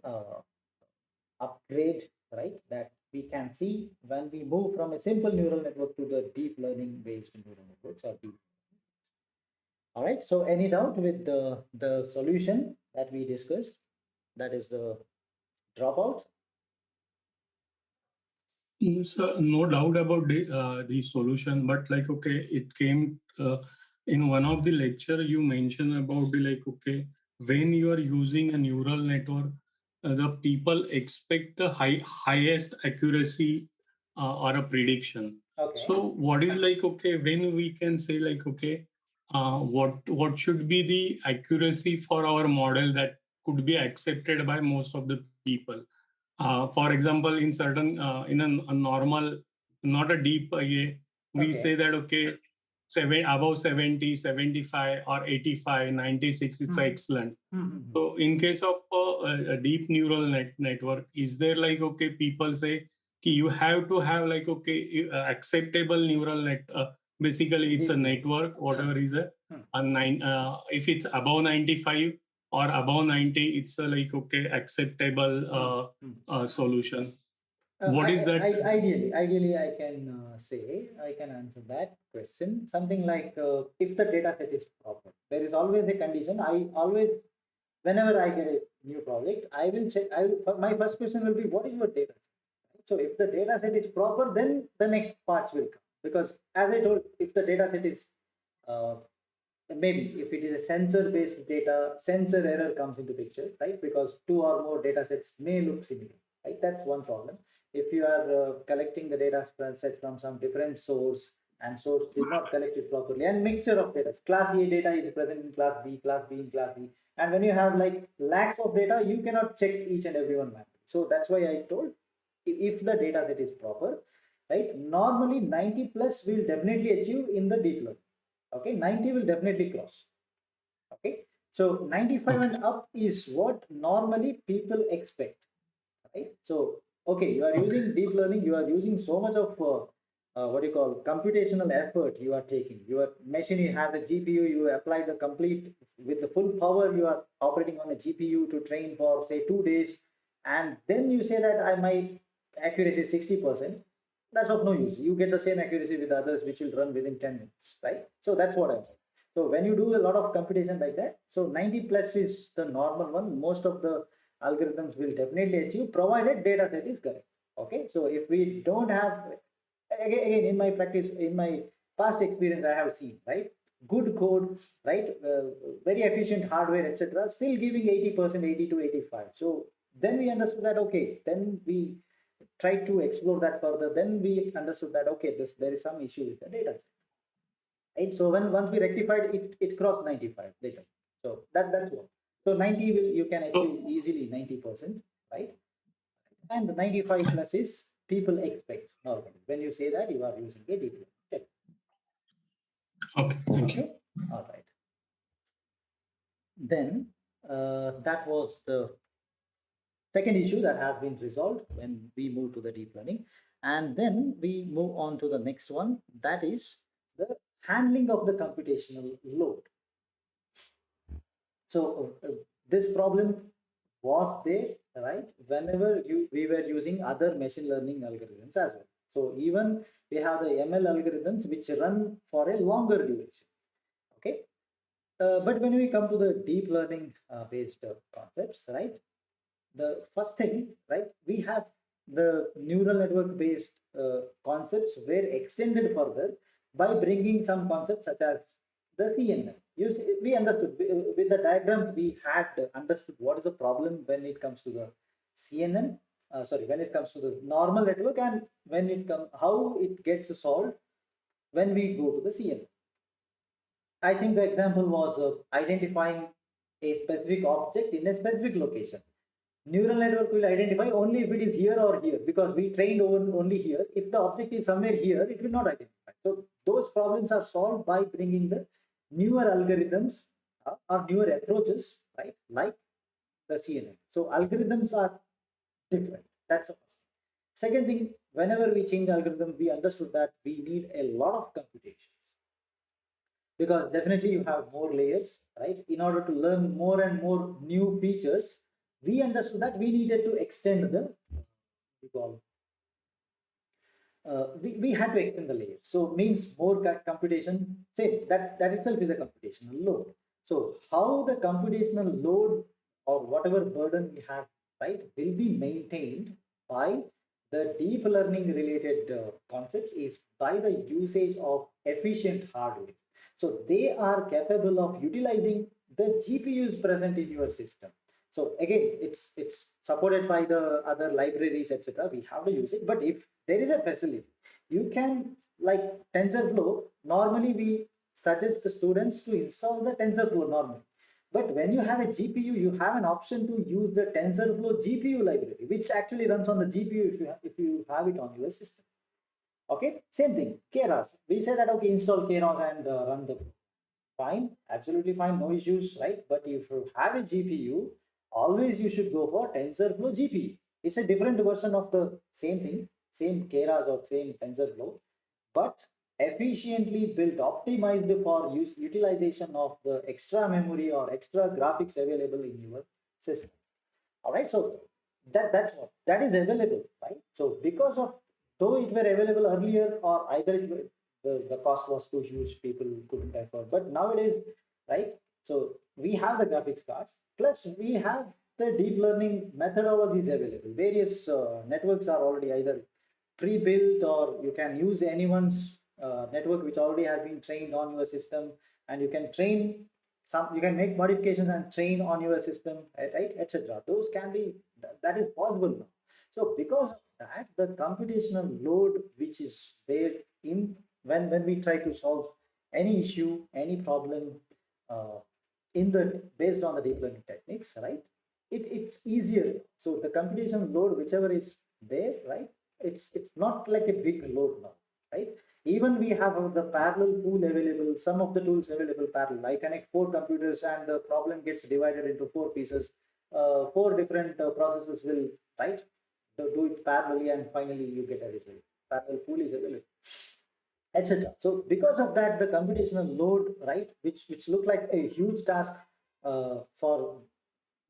upgrade, right, that we can see when we move from a simple neural network to the deep learning based neural networks or deep. All right. So any doubt with the solution that we discussed? That is the dropout. Yes, no doubt about the solution, but like okay, it came in one of the lecture you mentioned about the like okay, when you are using a neural network, the people expect the highest accuracy or a prediction. Okay. So what is like okay, when we can say like okay, what should be the accuracy for our model that could be accepted by most of the people? For example, in certain in a normal, not a deep AI, we Okay. say that okay, above 70, 75, or 85, 96, it's excellent. So in case of a deep neural network, is there like okay, people say you have to have like okay, acceptable neural net. Basically, it's a network, whatever is a nine. If it's above 95 or above 90, it's a like okay, acceptable solution. What is that? Ideally, I can say, I can answer that question. Something like if the data set is proper, there is always a condition. I always, whenever I get a new project, I will check. My first question will be, what is your data set? So if the data set is proper, then the next parts will come. Because as I told, if the data set is uh, maybe if it is a sensor based data, sensor error comes into picture, right? Because two or more data sets may look similar, right? That's one problem. If you are collecting the data set from some different source and source did not collect it properly, and mixture of data, class A data is present in class B, class B in class B, and when you have like lakhs of data, you cannot check each and every one manually. So that's why I told, if the data set is proper, right? Normally 90 plus will definitely achieve in the deep learning. Okay, 90 will definitely cross. Okay, so 95 and up is what normally people expect, right? So okay, you are using deep learning, you are using so much of what do you call computational effort you are taking. Your machine, you have a GPU, you apply the complete with the full power, you are operating on a GPU to train for say 2 days, and then you say that my accuracy is 60%. That's of no use. You get the same accuracy with others which will run within 10 minutes, right? So that's what I'm saying. So when you do a lot of computation like that, so 90 plus is the normal one. Most of the algorithms will definitely achieve provided data set is correct. Okay, so if we don't have, again in my practice, in my past experience, I have seen, right, good code, right, very efficient hardware, etc., still giving 80%, 80 to 85. So then we understood that okay, then we tried to explore that further. Then we understood that okay, there is some issue with the data set. Right? So when once we rectified it, it crossed 95 later. So that's what. So 90 will you can achieve easily 90%, right? And 95 plus is people expect normally. When you say that, you are using a deep learning. Okay, thank you. Okay, all right. Then that was the second issue that has been resolved when we move to the deep learning. And then we move on to the next one, that is the handling of the computational load. So this problem was there, right? Whenever we were using other machine learning algorithms as well. So even we have the ML algorithms which run for a longer duration. Okay. But when we come to the deep learning based concepts, right? The first thing, right? We have the neural network based concepts were extended further by bringing some concepts such as the CNN. You see, we understood with the diagrams we had understood what is the problem when it comes to the CNN. When it comes to the normal network, and when it comes how it gets solved when we go to the CNN. I think the example was identifying a specific object in a specific location. Neural network will identify only if it is here or here, because we trained only here. If the object is somewhere here, it will not identify. So those problems are solved by bringing the newer algorithms or newer approaches, right? Like the CNN. So algorithms are different. That's the first thing. Second thing, whenever we change algorithm, we understood that we need a lot of computations, because definitely you have more layers, right? In order to learn more and more new features, we understood that we needed to extend the we had to extend the layer. So means more computation, same, that itself is a computational load. So how the computational load or whatever burden we have, right, will be maintained by the deep learning related concepts is by the usage of efficient hardware. So they are capable of utilizing the GPUs present in your system. So again, it's supported by the other libraries, etc. We have to use it. But if there is a facility, you can, like TensorFlow. Normally, we suggest the students to install the TensorFlow normally. But when you have a GPU, you have an option to use the TensorFlow GPU library, which actually runs on the GPU if you have it on your system. Okay, same thing. Keras. We say that okay, install Keras and run the fine, absolutely fine, no issues, right? But if you have a GPU, always you should go for TensorFlow GPU. It's a different version of the same thing, same Keras or same TensorFlow, but efficiently built, optimized for utilization of the extra memory or extra graphics available in your system. All right, so that's what that is available, right? So because of, though it were available earlier, or either the cost was too huge, people couldn't afford, but nowadays, right? So we have the graphics cards, plus we have the deep learning methodologies available. Various networks are already either pre-built, or you can use anyone's network which already has been trained on your system, and you can train some, you can make modifications and train on your system, right, etc. Those can be, that is possible now. So because of that, the computational load which is there in, when we try to solve any issue, any problem, uh, in the based on the deep learning techniques, right, it's easier. So the computation load whichever is there, right, it's not like a big load now, right? Even we have the parallel pool available, some of the tools available parallel. I connect four computers and the problem gets divided into four pieces. Four different processes will, right, do it parallelly, and finally you get a result. Parallel pool is available, etc. So because of that, the computational load, right, which look like a huge task for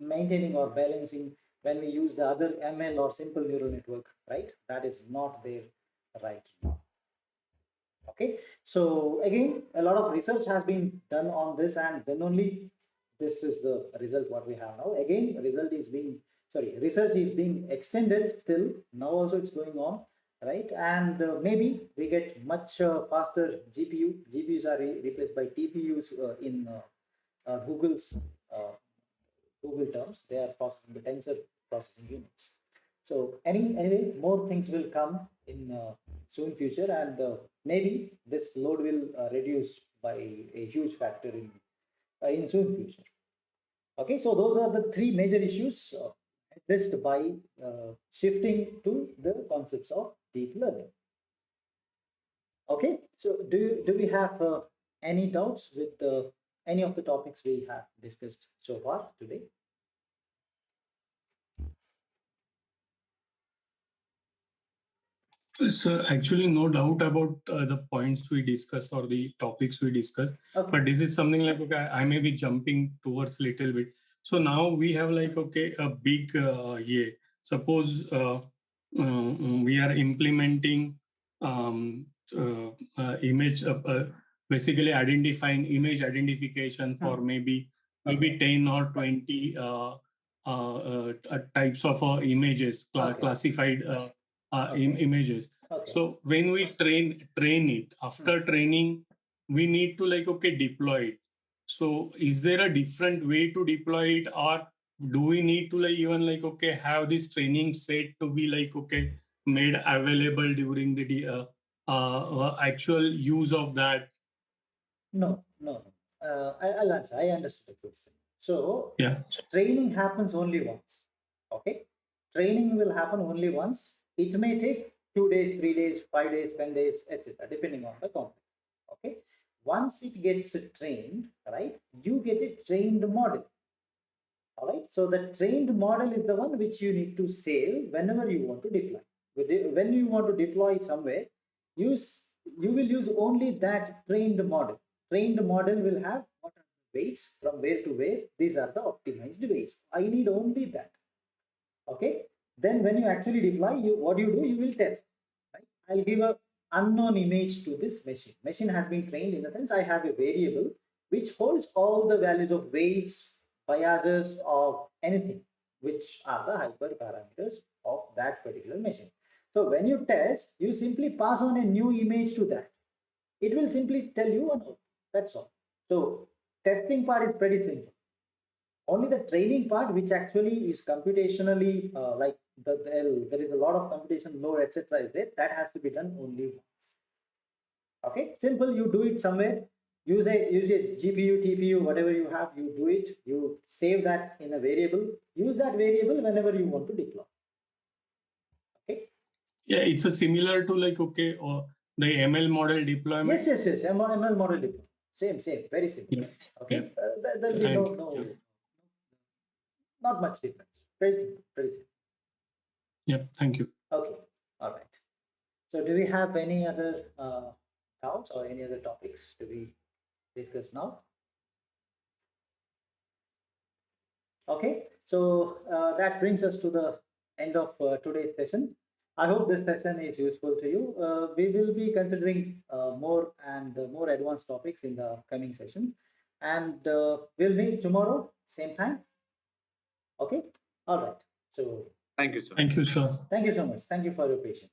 maintaining or balancing when we use the other ML or simple neural network, right, that is not there right now. Okay, so again, a lot of research has been done on this, and then only this is the result what we have now. Again, result is being, sorry, research is being extended still. Now also it's going on, right? And maybe we get much faster GPU. GPUs are replaced by TPUs in Google's uh, Google terms. They are processing the tensor processing units. So anyway, more things will come in soon future, and maybe this load will reduce by a huge factor in soon future. Okay, so those are the three major issues addressed by shifting to the concepts of deep learning. Okay, so do we have any doubts with any of the topics we have discussed so far today? Sir, actually, no doubt about the points we discussed or the topics we discussed. Okay. But this is something like, okay, I may be jumping towards little bit. So now we have like, okay, a big, yeah, suppose we are implementing image, basically identifying image identification for maybe 10 or 20 types of images, classified images. Okay. So when we train it, after training, we need to like, okay, deploy it. So is there a different way to deploy it, or do we need to like even like, okay, have this training set to be like, okay, made available during the actual use of that? No, no. I'll answer. I understood the question. So Yeah. training happens only once. Okay, training will happen only once. It may take 2 days, 3 days, 5 days, 10 days, etc., depending on the context. Okay, once it gets trained, right, you get a trained model. All right, so the trained model is the one which you need to save whenever you want to deploy. When you want to deploy somewhere, you will use only that trained model. Trained model will have what are the weights from where to where. These are the optimized weights. I need only that. Okay. Then when you actually deploy, what do? You will test. Right? I'll give a unknown image to this machine. Machine has been trained in the sense I have a variable which holds all the values of weights, biases, or anything, which are the hyperparameters of that particular machine. So when you test, you simply pass on a new image to that. It will simply tell you an output. That's all. So testing part is pretty simple. Only the training part, which actually is computationally like there is a lot of computation load, etc. is there, that has to be done only once. Okay, simple. You do it somewhere. Use a GPU, TPU, whatever you have. You do it. You save that in a variable. Use that variable whenever you want to deploy. Okay. Yeah, it's a similar to like the ML model deployment. Yes. ML model deployment. Same. Very simple. Yeah. Okay. Yeah. There'll be not much difference. Very simple. Yeah. Thank you. Okay. All right. So do we have any other doubts or any other topics to be discussed now? Okay. So that brings us to the end of today's session. I hope this session is useful to you. We will be considering more and more advanced topics in the coming session. And we'll meet tomorrow, same time. Okay. All right. So Thank you, sir. Thank you, sir. thank you so much. Thank you for your patience.